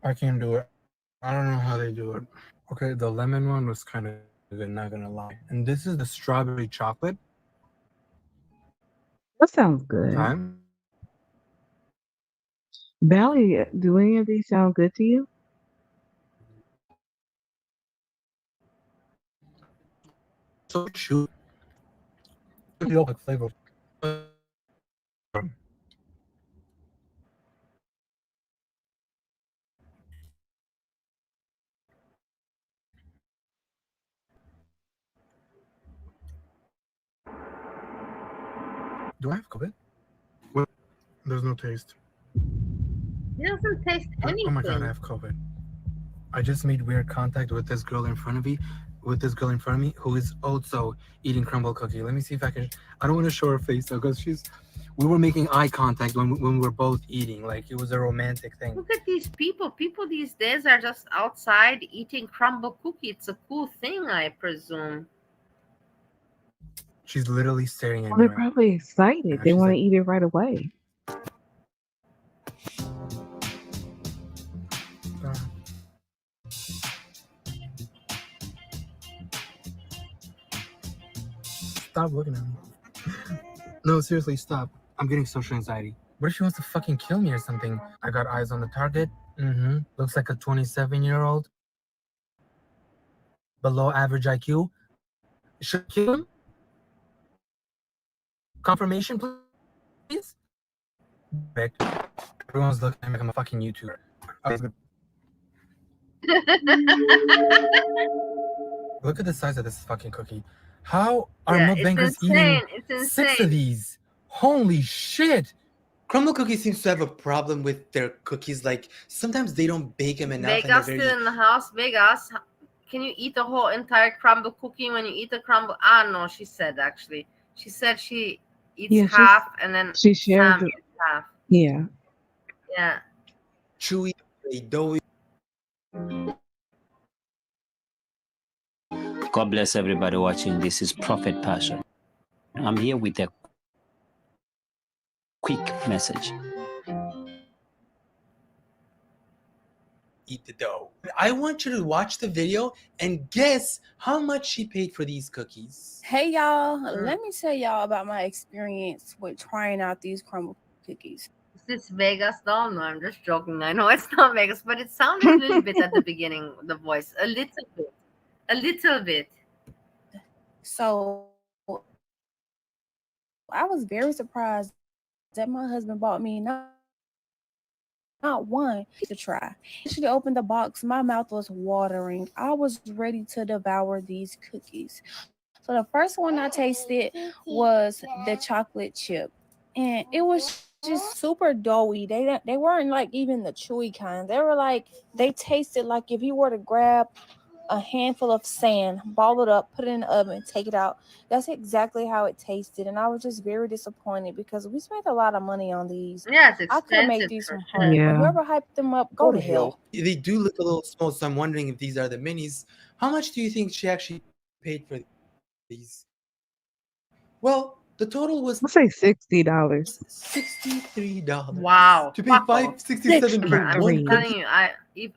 I can't do it. I don't know how they do it. Okay, the lemon one was kind of good, not gonna lie. And this is the strawberry chocolate. That sounds good. Time. Bally, do any of these sound good to you? So chew. Like flavor. Do I have COVID? What? There's no taste. It doesn't taste anything. Oh my god, I have COVID. I just made weird contact with this girl in front of me, who is also eating crumble cookie. Let me see if I can. I don't want to show her face though, because we were making eye contact when we were both eating, like it was a romantic thing. Look at these people. People these days are just outside eating crumble cookie. It's a cool thing, I presume. She's literally staring at Well, me. they're probably excited. They want to eat it right away. Stop looking at me. No, seriously, stop. I'm getting social anxiety. What if she wants to fucking kill me or something? I got eyes on the target. Looks like a 27-year-old. Below average IQ. Should I kill him? Confirmation, please? Perfect. Everyone's looking at me like I'm a fucking YouTuber. Look at the size of this fucking cookie. How are mukbangers eating It's 6 of these? Holy shit! Crumble Cookie seems to have a problem with their cookies. Like sometimes they don't bake them enough. Vegas still in the house. Vegas, can you eat the whole entire crumble cookie when you eat the crumble? No, she said actually. She said she eats half and then she shared Sam eats half. Yeah. Yeah. Chewy, doughy. God bless everybody watching. This is Prophet Passion. I'm here with a quick message. Eat the dough. I want you to watch the video and guess how much she paid for these cookies. Hey y'all, let me tell y'all about my experience with trying out these crumble cookies. this Vegas? No, no, I'm just joking. I know it's not Vegas, but it sounded a little bit at the beginning, the voice. A little bit. A little bit. So I was very surprised that my husband bought me not one to try. She opened the box. My mouth was watering. I was ready to devour these cookies. So the first one I tasted was the chocolate chip, and it was just super doughy. They weren't like even the chewy kind. They were like, they tasted like if you were to grab a handful of sand, ball it up, put it in the oven, take it out. That's exactly how it tasted, and I was just very disappointed because we spent a lot of money on these. Yeah, it's I could have made expensive these for from sure. home. But Yeah. whoever hyped them up, go to hell. They do look a little small, so I'm wondering if these are the minis. How much do you think she actually paid for these? Well, the total was I'll say $60. $63. Wow. To pay Fuck off. $5.67 for I'm one telling cookie. you,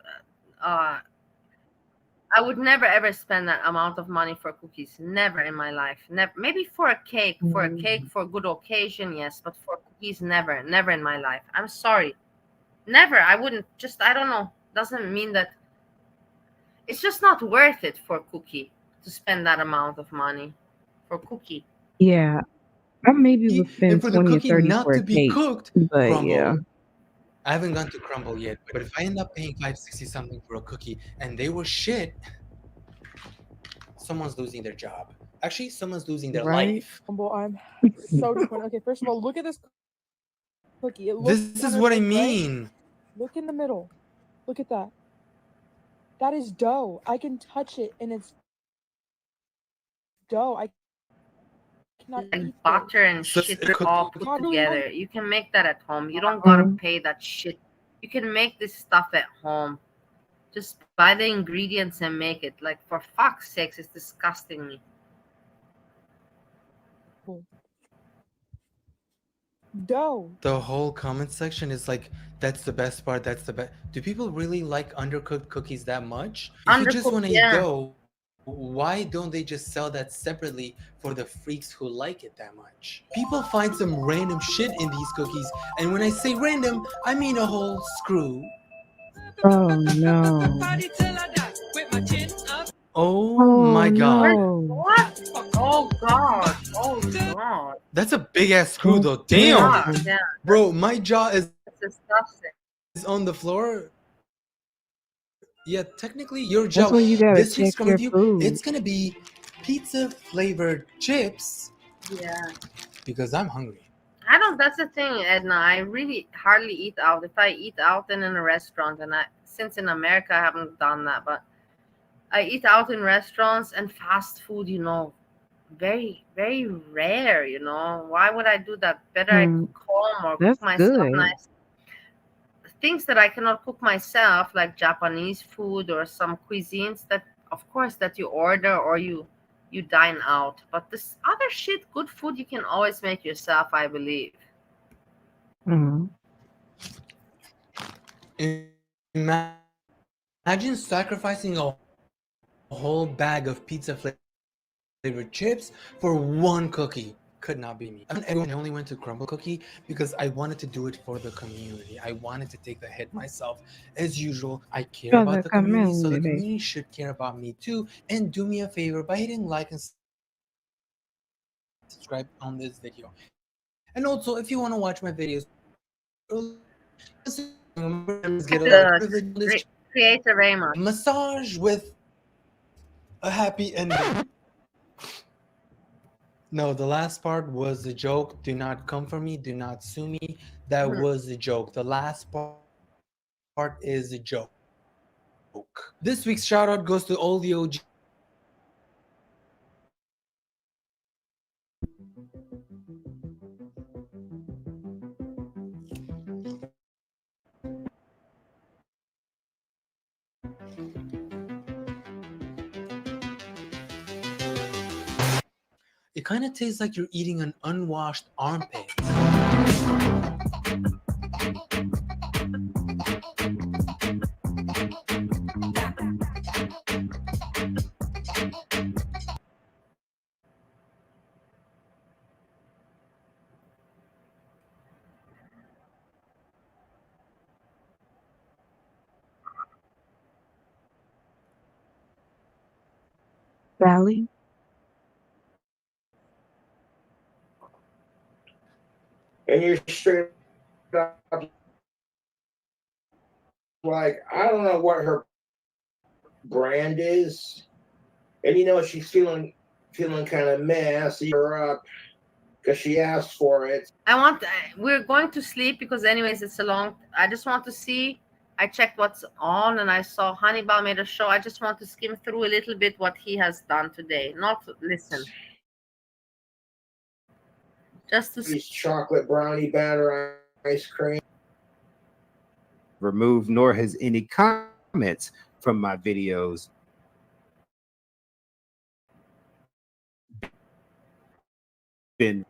I would never ever spend that amount of money for cookies. Never in my life. Never. Maybe for a cake, for a good occasion, yes, but for cookies, never, never in my life. I'm sorry, never. I wouldn't. Just I don't know. Doesn't mean that it's just not worth it for cookie to spend that amount of money for cookie. Yeah. I maybe would And spend for the 20 or cookie 30 not for to a be cake. cooked, But yeah. crumble. I haven't gone to crumble yet, but if I end up paying $5.60 something for a cookie and they were shit, someone's losing their job. Actually, someone's losing their Right? life. Well, I'm so disappointed. Okay, first of all, look at this cookie. It looks This is what I counterfeit, right? mean. Look in the middle. Look at that. That is dough. I can touch it and it's dough. I cannot Like eat butter and So shit it's all cooked. put together. You can make that at home. You don't gotta pay that shit. You can make this stuff at home. Just buy the ingredients and make it. Like for fuck's sakes, it's disgusting me. dough. The whole comment section is like, that's the best part, that's the best. Do people really like undercooked cookies that much? If you just Undercooked, want to eat yeah. dough, why don't they just sell that separately for the freaks who like it that much? People find some random shit in these cookies, and when I say random, I mean a whole screw. Oh no. Oh my god. What? Oh god. Oh god. That's a big ass screw though. Damn. Yeah, yeah. Bro, my jaw is That's disgusting. on the floor. Yeah, technically your That's jaw. when you gotta This week's check your review, food. it's gonna be pizza flavored chips Yeah. because I'm hungry. I don't. That's the thing, Edna. I really hardly eat out. If I eat out in a restaurant, and since in America I haven't done that, but I eat out in restaurants and fast food. Very very rare. Why would I do that? Better I cook home or That's cook myself good. nice things that I cannot cook myself, like Japanese food or some cuisines that, of course, that you order or you dine out. But this other shit, good food, you can always make yourself, I believe. Mhm. Imagine sacrificing a whole bag of pizza flavored chips for one cookie. Could not be me. I only went to Crumble Cookie because I wanted to do it for the community. I wanted to take the hit myself. As usual, I care For about the the community, so the community. community should care about me too. And do me a favor by hitting like and subscribe on this video. And also, if you want to watch my videos, get a lot of privilege on this Creator very much. massage with a happy ending. No, the last part was a joke. Do not come for me. Do not sue me. That was a joke. The last part is a joke. This week's shout out goes to all the OG. It kind of tastes like you're eating an unwashed armpit. Sally? And you're straight up like, I don't know what her brand is. And she's feeling kind of mad. So you're up because she asked for it. We're going to sleep because anyways, it's a long, I just want to see. I checked what's on and I saw Hannibal made a show. I just want to skim through a little bit what he has done today. Not listen. Just to These chocolate brownie batter ice cream. Removed, nor has any comments from my videos been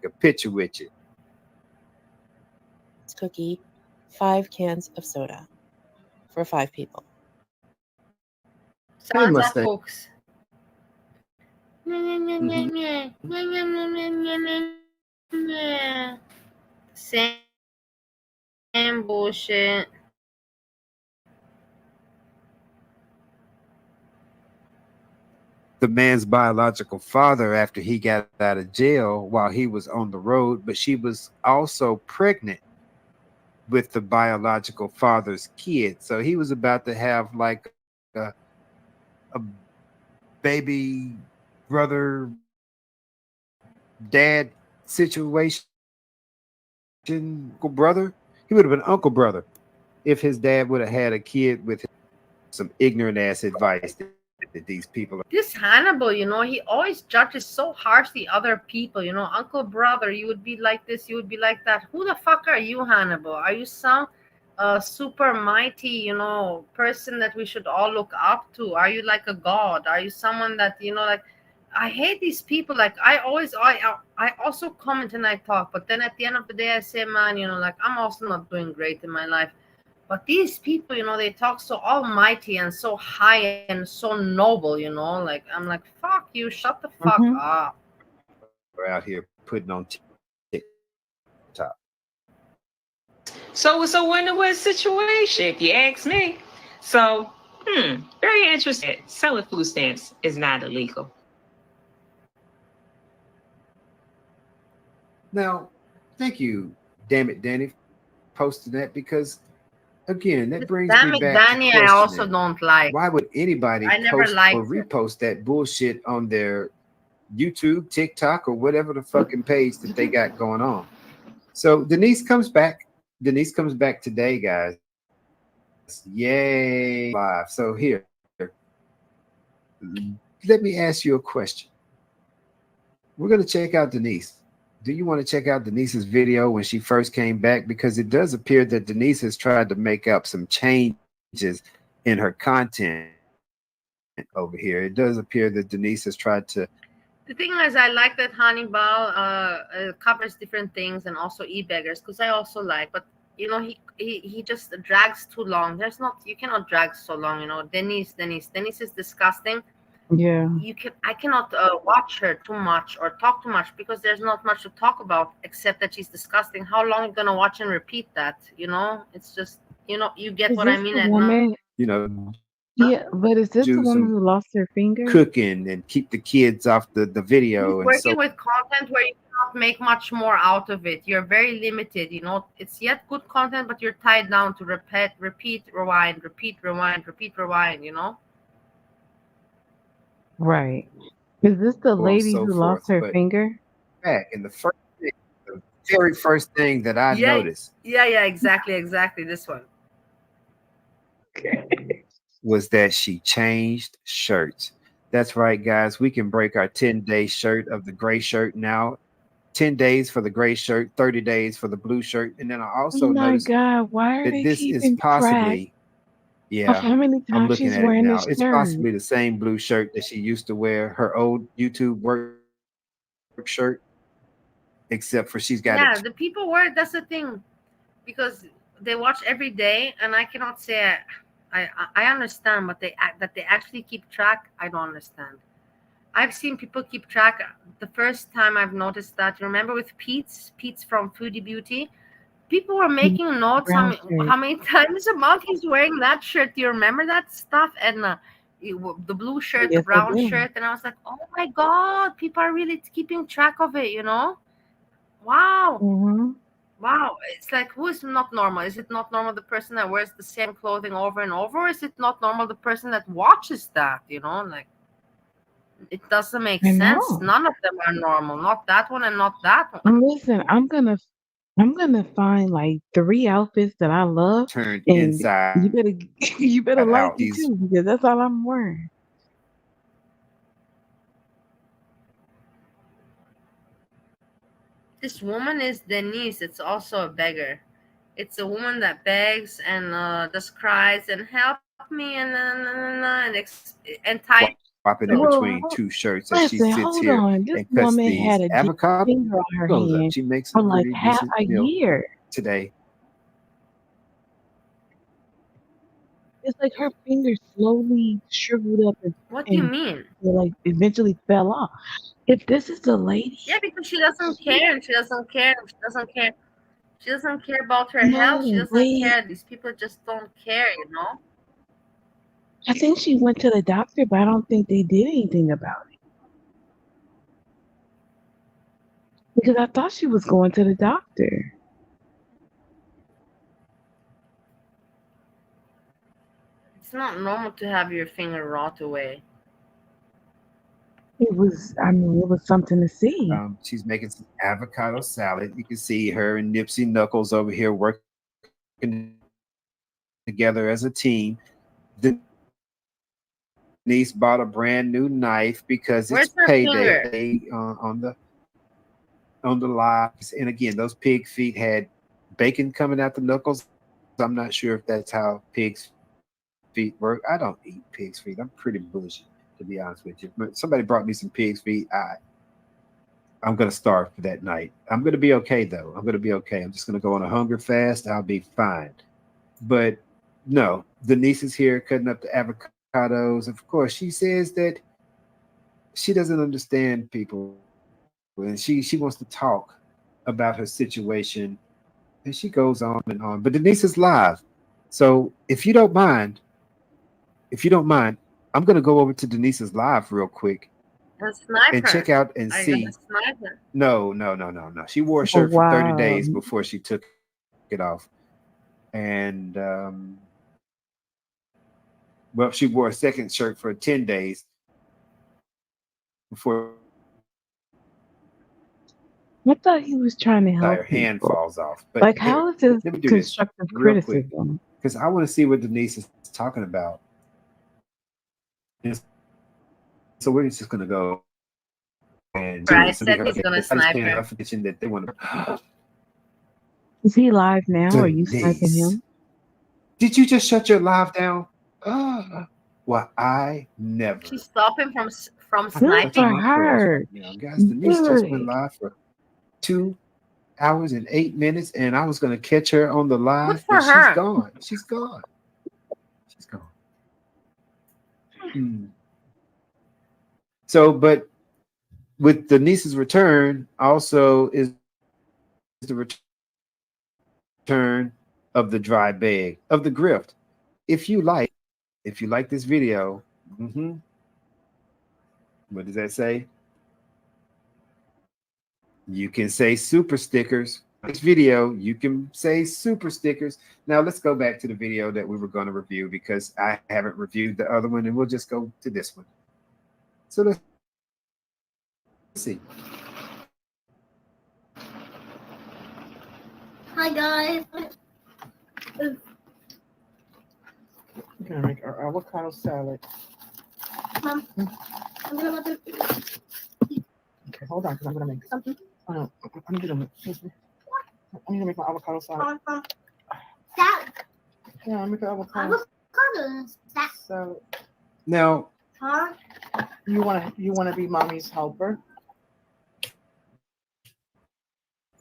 a picture with you. Cookie, 5 cans of soda for 5 people. sounds like folks. Same bullshit. The man's biological father after he got out of jail while he was on the road, but she was also pregnant with the biological father's kid. So he was about to have like a baby brother dad situation. Uncle brother, he would have been uncle brother if his dad would have had a kid with some ignorant ass advice that these people are. This Hannibal, he always judges so harshly other people. Uncle brother, you would be like this, you would be like that. Who the fuck are you, Hannibal? Are you some super mighty, person that we should all look up to? Are you like a god? Are you someone that, like, I hate these people. Like, I also comment and I talk, but then at the end of the day, I say, man, like, I'm also not doing great in my life. But these people, they talk so almighty and so high and so noble, like, I'm like, fuck you, shut the fuck up. We're out here putting on TikTok. So it's a win-win situation, if you ask me. So, very interesting. Selling food stamps is not illegal. Now, thank you, damn it, Danny, for posting that, because again, that brings me back Danny, to I also don't like. why would anybody post or repost that bullshit on their YouTube, TikTok, or whatever the fucking page that they got going on? So Denise comes back. Denise comes back today, guys. Yay, live. So here, let me ask you a question. We're going to check out Denise. Do you want to check out Denise's video when she first came back? Because it does appear that Denise has tried to make up some changes in her content over here. It does appear that Denise has tried to. The thing is, I like that Hannibal covers different things and also e-beggars, because I also like, but he just drags too long. You cannot drag so long. Denise is disgusting. Yeah. I cannot watch her too much or talk too much because there's not much to talk about except that she's disgusting. How long are you gonna watch and repeat that? It's just, you get what I mean. Yeah, but is this the woman who lost her finger? Cooking and keep the kids off the video. He's working with content where you cannot make much more out of it. You're very limited. It's yet good content, but you're tied down to repeat, rewind, repeat, rewind, repeat, rewind. Right. Is this the lady who lost her finger? Back in the very first thing that I noticed. Yeah, exactly. This one. Was that she changed shirts. That's right, guys. We can break our 10-day shirt of the gray shirt now. 10 days for the gray shirt, 30 days for the blue shirt. And then I also noticed God, why are that they this is keeping possibly, of how many times I'm looking she's at it wearing now. this It's shirt? possibly the same blue shirt that she used to wear, her old YouTube work shirt, except for she's got it. The people wear it. That's the thing, because they watch every day, and I cannot say I understand, but they actually keep track. I don't understand. I've seen people keep track. The first time I've noticed that, remember with Pete's from Foodie Beauty, people were making notes. Brown shirt. How many times a month he's wearing that shirt? Do you remember that stuff? And the blue shirt, the Yes, I brown do. shirt, and I was like, oh my god, people are really keeping track of it. Wow. Mm-hmm. Wow, it's like, who is not normal? Is it not normal the person that wears the same clothing over and over? Or is it not normal the person that watches that? Like, it doesn't make I sense. know. None of them are normal. Not that one and not that one. And listen, I'm gonna find like 3 outfits that I love, Turned and inside you better you better like out. it These too, because that's all I'm wearing. This woman is Denise. It's also a beggar. It's a woman that begs and just cries and help me and tie. swapping in Well, between two shirts as she listen, sits hold here on. This and cuts woman these had a avocados finger on her up. hand She makes for a like pretty half decent a meal year. today. It's like her fingers slowly shriveled up What do you and mean? they, like eventually fell off. If this is the lady, Yeah, because she doesn't care. And she doesn't care. She doesn't care. She doesn't care about her health. She no, doesn't wait. care. These people just don't care. I think she went to the doctor, but I don't think they did anything about it. Because I thought she was going to the doctor. It's not normal to have your finger rot away. It was something to see. She's making some avocado salad. You can see her and Nipsey Knuckles over here working together as a team. Denise bought a brand new knife because Where's it's her finger? payday on the lives. And again, those pig feet had bacon coming out the knuckles. I'm not sure if that's how pigs' feet work. I don't eat pig's feet. I'm pretty bullshit, to be honest with you. But somebody brought me some pig's feet. I'm gonna starve for that night. I'm gonna be okay though. I'm gonna be okay. I'm just gonna go on a hunger fast. I'll be fine. But no, Denise is here cutting up the avocados. Of course, she says that she doesn't understand people, and she wants to talk about her situation, and she goes on and on. But Denise is live, so if you don't mind, I'm gonna go over to Denise's live real quick A sniper. and check out and Are you see. gonna snipe her? No. She wore a Oh, shirt for 30 wow. days before she took it off. And well, she wore a second shirt for 10 days before I thought he was trying to her help hand people. falls off. But Like, how is this let me do this constructive real quick criticism? because I want to see what Denise is talking about. And so we're just gonna go and do Right, this. So said he's gonna snipe her. that they want to. Is he live now? Are you sniping Denise, him? did you just shut your live down? Well, I never. She stopped him from Good sniping. for My pearls her. right now, guys. Denise just went Good. live for 2 hours and 8 minutes, and I was gonna catch her on the Good live, for but her. she's gone. She's gone. She's gone. So, but with Denise's return, also is the return of the dry bag of the grift. If you like this video, what does that say? You can say super stickers. This video, you can say super stickers. Now let's go back to the video that we were going to review because I haven't reviewed the other one, and we'll just go to this one. So let's see. Hi guys. We're gonna make our avocado salad. Mom, I'm gonna let them. Okay, hold on, because I'm gonna make something. I'm gonna make my avocado salad. Salad. Yeah, I'm making avocado salad. Now, Huh? You wanna be mommy's helper?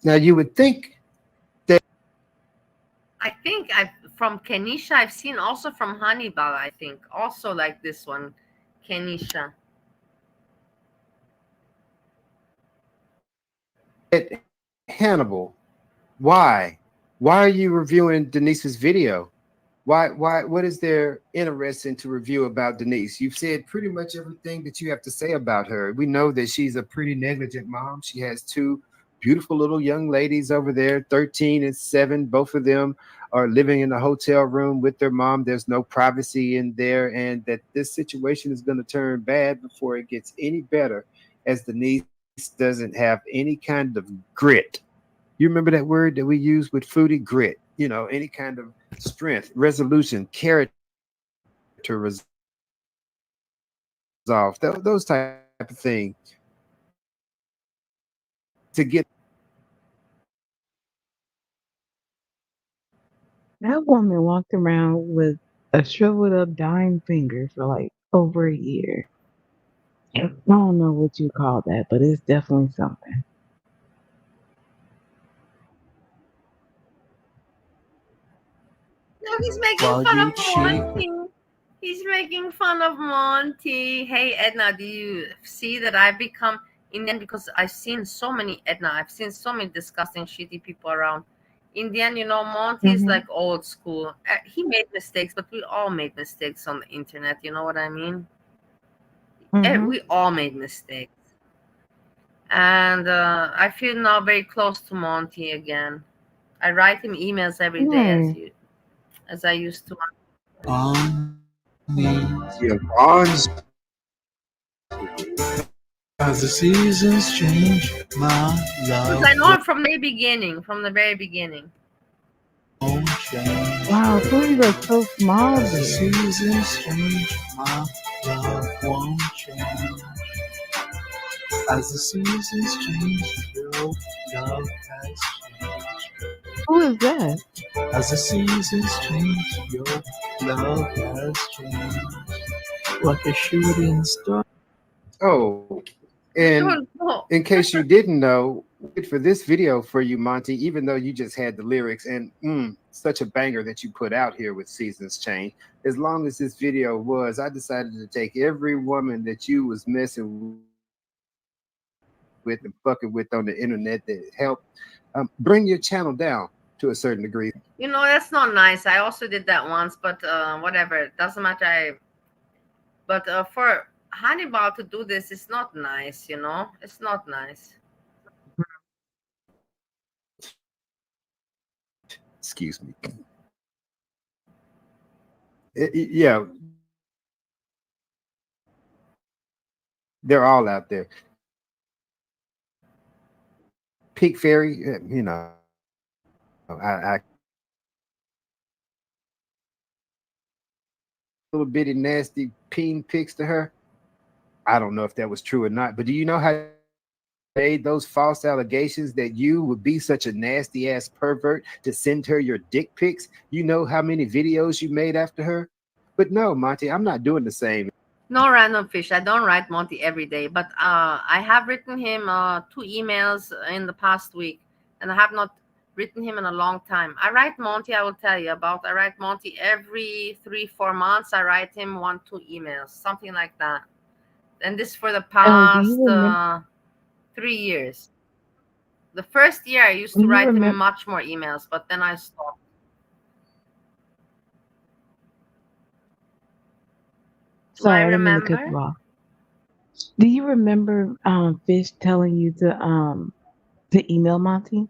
Now you would think that I think from Kenisha, I've seen also from Hannibal, I think. Also like this one, Kenisha. Hannibal, why Why are you reviewing Denise's video? Why what is there interesting to review about Denise? You've said pretty much everything that you have to say about her. We know that she's a pretty negligent mom. She has two beautiful little young ladies over there, 13 and 7. Both of them are living in a hotel room with their mom. There's no privacy in there, and that this situation is going to turn bad before it gets any better, as Denise doesn't have any kind of grit. You remember that word that we use with Foodie? Grit. You know, any kind of strength, resolution, character resolve, those type of things to get. That woman walked around with a shriveled up dying finger for like over a year. I don't know what you call that, but it's definitely something. No, he's making While fun you of cheat. Monty. He's making fun of Monty. Hey, Edna, do you see that I've become Indian because I've seen so many, Edna, I've seen so many disgusting, shitty people around. Indian, Monty is Hmm. like old school. He made mistakes, but we all made mistakes on the internet. You know what I mean? Hmm. We all made mistakes. And I feel now very close to Monty again. I write him emails every day Yeah. as I used to. On me. Your bonds. As the seasons change, my Because love I know him from the very beginning. From the very beginning. won't change. Wow, footies are so small As the there. seasons change, my love won't change. As the seasons change, your love has changed. Who is that? As the seasons change, your love has changed. Like a shooting star. Oh, I and don't know. in case you didn't know, for this video for you, Monty, even though you just had the lyrics and such a banger that you put out here with Seasons Change, as long as this video was, I decided to take every woman that you was messing with and fucking with on the internet that helped bring your channel down to a certain degree. That's not nice. I also did that once, but whatever. It doesn't matter. But for Hannibal to do this is not nice. It's not nice. Excuse me. Yeah, they're all out there. Peak Fairy, I little bitty nasty peen pics to her. I don't know if that was true or not, but do you know how made those false allegations that you would be such a nasty ass pervert to send her your dick pics? You know how many videos you made after her? But no, Monty, I'm not doing the same. No random fish. I don't write Monty every day, but I have written him 2 emails in the past week, and I have not written him in a long time. I write Monty. I will tell you about. I write Monty every 3-4 months. I write him 1-2 emails, something like that. And this for the Do you past remember? 3 years. The first year I used Do to you write him remember? much more emails, but then I stopped. Do I Sorry, I didn't mean to cut remember? you off. Do you remember Fish telling you to email Monty?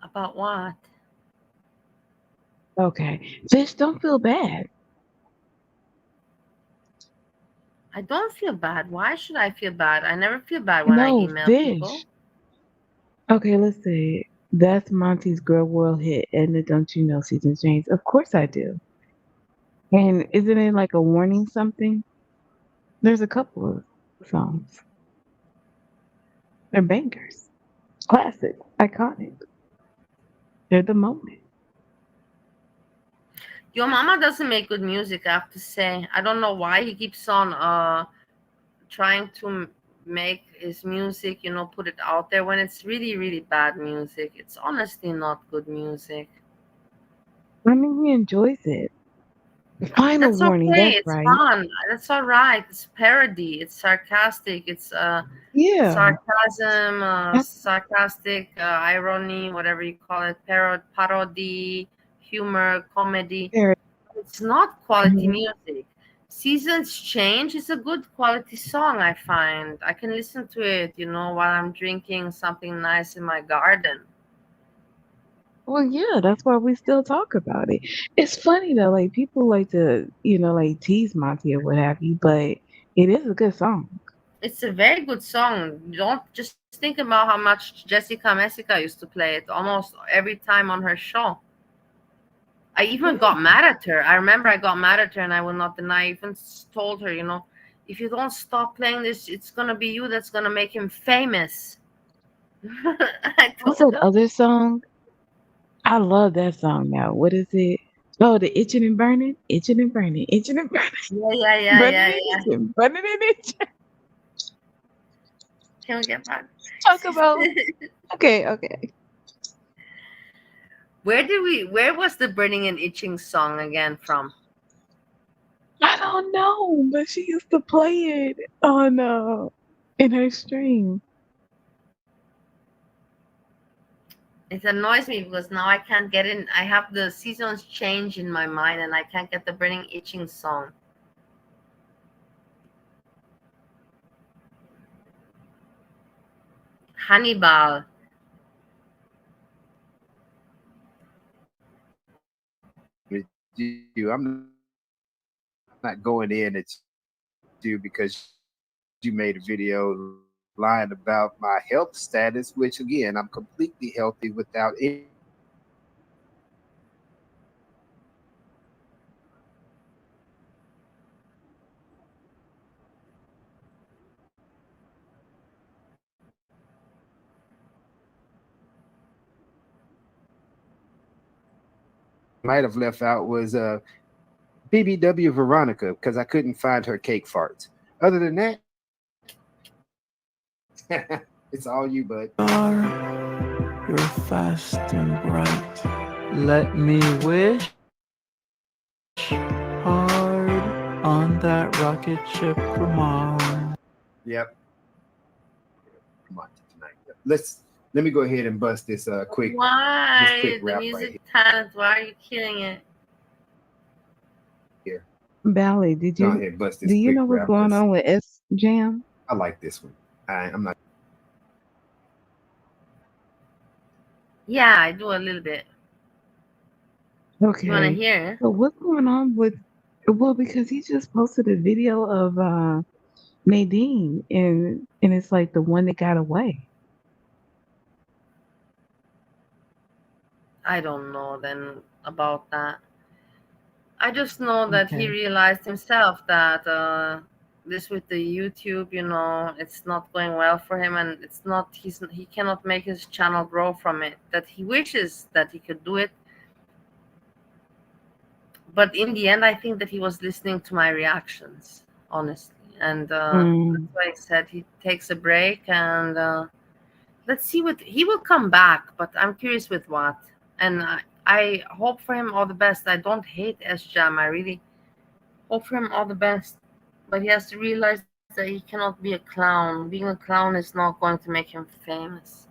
About what? Okay. Fish, don't feel bad. I don't feel bad. Why should I feel bad? I never feel bad when I No, email people. Fish. Okay, let's see. That's Monty's Girl World hit, and the Don't You Know season change. Of course I do. And isn't it like a warning something? There's a couple of songs. They're bangers. Classic. Iconic. They're the moment. Yomama doesn't make good music, I have to say. I don't know why he keeps on trying to make his music, put it out there when it's really, really bad music. It's honestly not good music. I mean, he enjoys it. Final That's warning. okay. That's It's right. fun. That's all right. It's parody. It's sarcastic. It's Yeah. sarcasm, That's sarcastic irony, whatever you call it, parody, humor, comedy. fair. It's not quality Mhm. music. Seasons Change is a good quality song, I find. I can listen to it, while I'm drinking something nice in my garden. Well, yeah, that's why we still talk about it. It's funny though, like people like to, like tease Monty or what have you, but it is a good song. It's a very good song. Don't just think about how much Jessica Messica used to play it almost every time on her show. I even Yeah. got mad at her. I remember I got mad at her, and I will not deny. I even told her, if you don't stop playing this, it's gonna be you that's gonna make him famous. I What's told that her. other song? I love that song now. What is it? Oh, the itching and burning, itching and burning, itching and burning, Yeah, yeah, yeah, burning yeah, and yeah. itching, burning and itching. Can we get back? Talk about okay. Where was the burning and itching song again from? I don't know, but she used to play it on in her stream. It annoys me because now I can't get in. I have the seasons change in my mind, and I can't get the burning itching song. Hannibal. With you, I'm not going in at you because you made a video lying about my health status, which again, I'm completely healthy without any. Might have left out was BBW Veronica because I couldn't find her cake farts. Other than that, it's all you, bud. You're fast and bright. Let me wish hard on that rocket ship for Mars. Yep. Come on tonight. Let me go ahead and bust this quick Why the rap music right talent? Why are you killing it? here. Bally, Go ahead, bust this do you quick know what's rap. going on with S Jam? I like this one. I'm not. Yeah, I do a little bit. Okay. You want to hear? So what's going on with? Well, because he just posted a video of Nadine, and it's like the one that got away. I don't know then about that. I just know that he Okay. realized himself that this with the YouTube, it's not going well for him, and he cannot make his channel grow from it. That he wishes that he could do it, but in the end, I think that he was listening to my reactions, honestly, and that's why I said he takes a break, and let's see what he will come back. But I'm curious with what, and I hope for him all the best. I don't hate S Jam. I really hope for him all the best. But he has to realize that he cannot be a clown. Being a clown is not going to make him famous.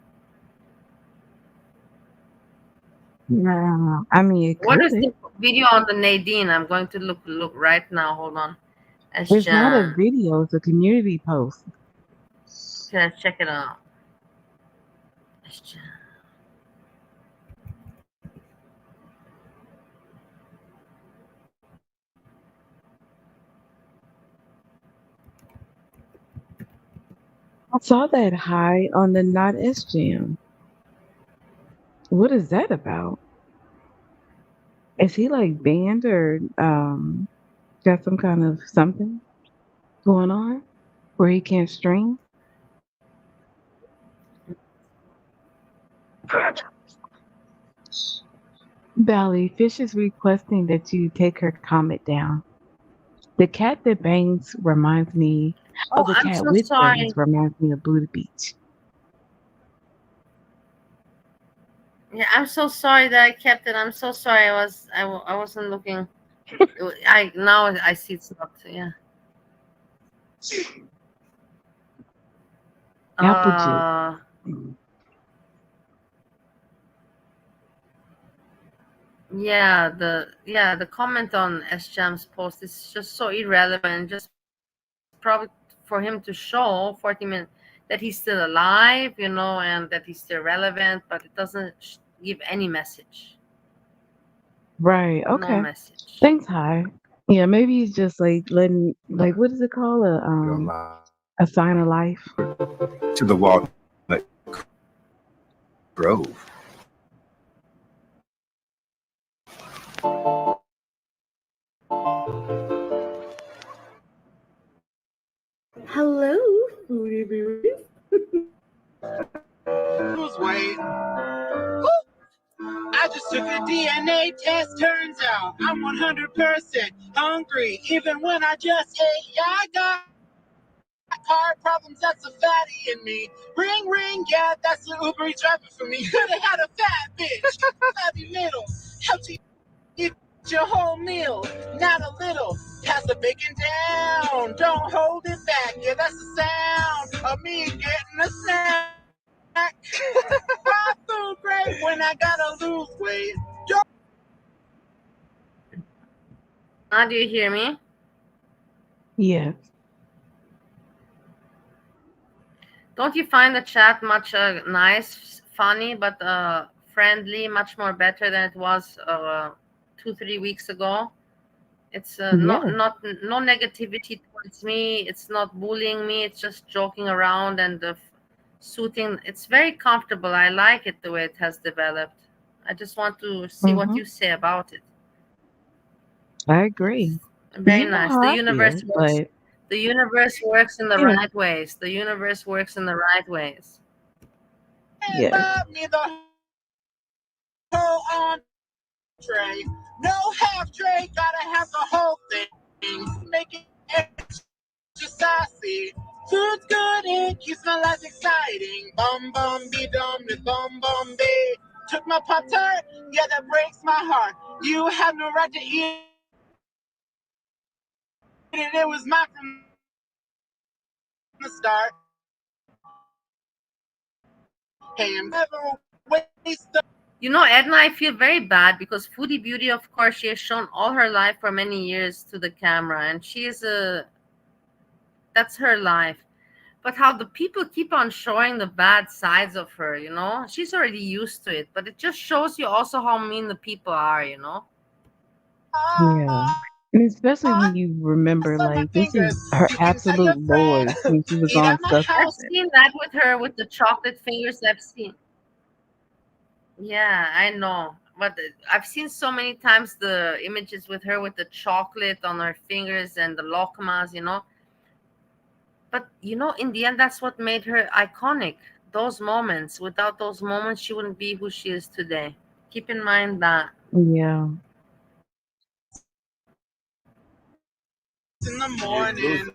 No, I mean it What could. is the video on the Nadine? I'm going to look right now. Hold on. It's not a Jan. video; it's a community post. Okay, let's check it out. Jan. I saw that high on the Not S Jam. What is that about? Is he like banned or got some kind of something going on where he can't stream? Bally, Fish is requesting that you take her comment down. The cat that bangs reminds me, Oh, the I'm cat so with bangs sorry. reminds me of Blue Beach. Yeah, I'm so sorry that I kept it. I'm so sorry. I wasn't looking. I see it's not. Yeah. Apple juice. The comment on S Jam's post is just so irrelevant. Just probably for him to show 40 minutes that he's still alive, and that he's still relevant, but it doesn't give any message. Right. No Okay. message. Thanks, Hi. Yeah, maybe he's just like letting, like, what is it called? A sign of life. To the Walnut Grove. Hello, foodie beauties. Wait. I just took a DNA test. Turns out I'm 100% hungry, even when I just ate. Yeah, I got heart problems. That's a fatty in me. Ring, ring. Yeah, that's the Uber Eats driver for me. Could have had a fat bitch, fatty middle. Help you eat your whole meal, not a little. Pass the bacon down. Don't hold it back. Yeah, that's the sound of me getting a snack. I feel great when I gotta lose weight. Do you hear me? Yeah. Don't you find the chat much nice, funny, but friendly, much more better than it was 2-3 weeks ago? It's Yeah. no negativity towards me. It's not bullying me. It's just joking around and soothing. It's very comfortable. I like it the way it has developed. I just want to see what you say about it. I agree. Very You know nice. how The I universe feel, works. but The universe works in the yeah. right ways. The universe works in the right ways. Yeah. Me the whole entree. No half tray, gotta have the whole thing. Make it extra saucy. Food's good, it keeps my life exciting. Bum bum be dum with bum bum be. Took my Pop Tart, yeah, that breaks my heart. You have no right to eat it. It was mine from the start. Hey, I'm never waste the Edna, I feel very bad because Foodie Beauty, of course, she has shown all her life for many years to the camera, and that's her life. But how the people keep on showing the bad sides of her, she's already used to it. But it just shows you also how mean the people are. Yeah. And especially when you remember, like, this is her absolute lowest when she was on I've Succession. seen that with her with the chocolate fingers. I've seen. Yeah, I know. But I've seen so many times the images with her with the chocolate on her fingers and the lokmas. But in the end, that's what made her iconic. Those moments. Without those moments, she wouldn't be who she is today. Keep in mind that. Yeah. in the morning.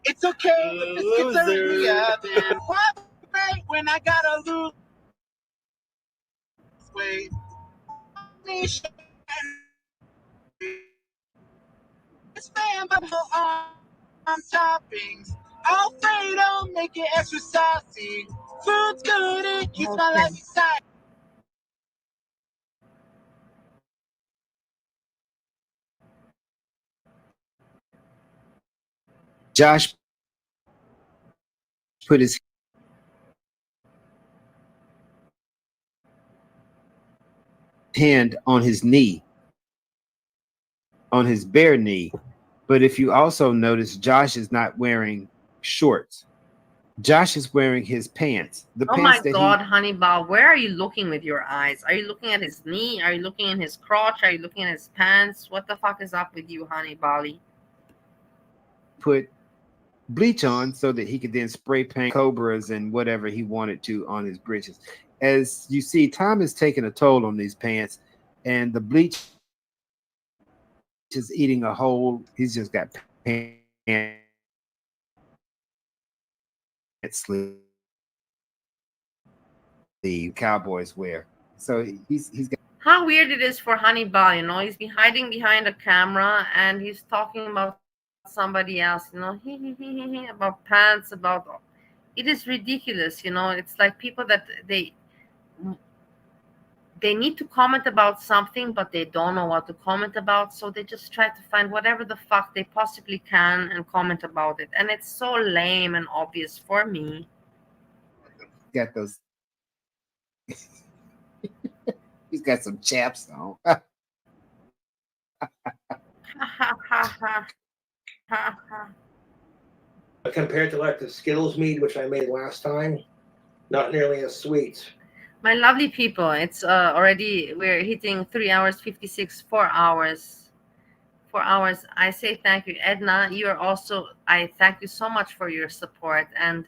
It's okay if it's schizophrenia then. Why break when I gotta lose weight? It's spam on toppings. Alfredo, make it extra saucy. Food's good, it keeps my life exciting. Josh put his hand on his knee, on his bare knee. But if you also notice, Josh is not wearing shorts. Josh is wearing his pants. The Oh pants my that God, Hannibal, where are you looking with your eyes? Are you looking at his knee? Are you looking at his crotch? Are you looking at his pants? What the fuck is up with you, Hannibal? put bleach on so that he could then spray paint cobras and whatever he wanted to on his britches. As you see, time is taking a toll on these pants, and the bleach is eating a hole. He's just got pants sleeve the Cowboys wear. So he's got How weird it is for Hannibal, you know, he's been hiding behind a camera and he's talking about somebody else, you know, about pants, about it is ridiculous, you know. It's like people that they need to comment about something, but they don't know what to comment about, so they just try to find whatever the fuck they possibly can and comment about it, and it's so lame and obvious for me. Got those. He's got some chaps on. Compared to like the Skittles mead, which I made last time, not nearly as sweet. My lovely people, it's already, we're hitting 3 hours 56, 4 hours. 4 hours. I say thank you, Edna. You are also, I thank you so much for your support, and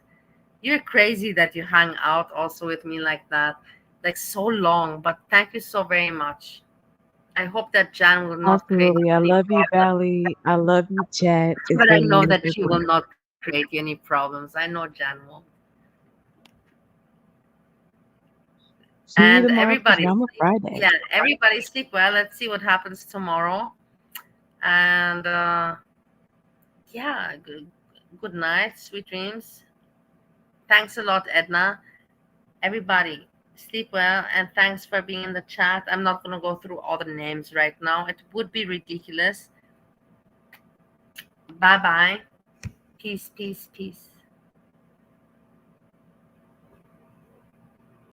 you're crazy that you hang out also with me like that, like so long, but thank you so very much. I hope that Jan will not create Absolutely. I any love you, problems, Valley. I love you, chat. It's but I been know really that good she will not create any problems. I know Jan won't. See you And tomorrow for everybody, Drama Friday. yeah, everybody sleep well. Let's see what happens tomorrow. And yeah, good night, sweet dreams. Thanks a lot, Edna. Everybody, sleep well, and thanks for being in the chat. I'm not going to go through all the names right now. It would be ridiculous. Bye bye. Peace, peace, peace.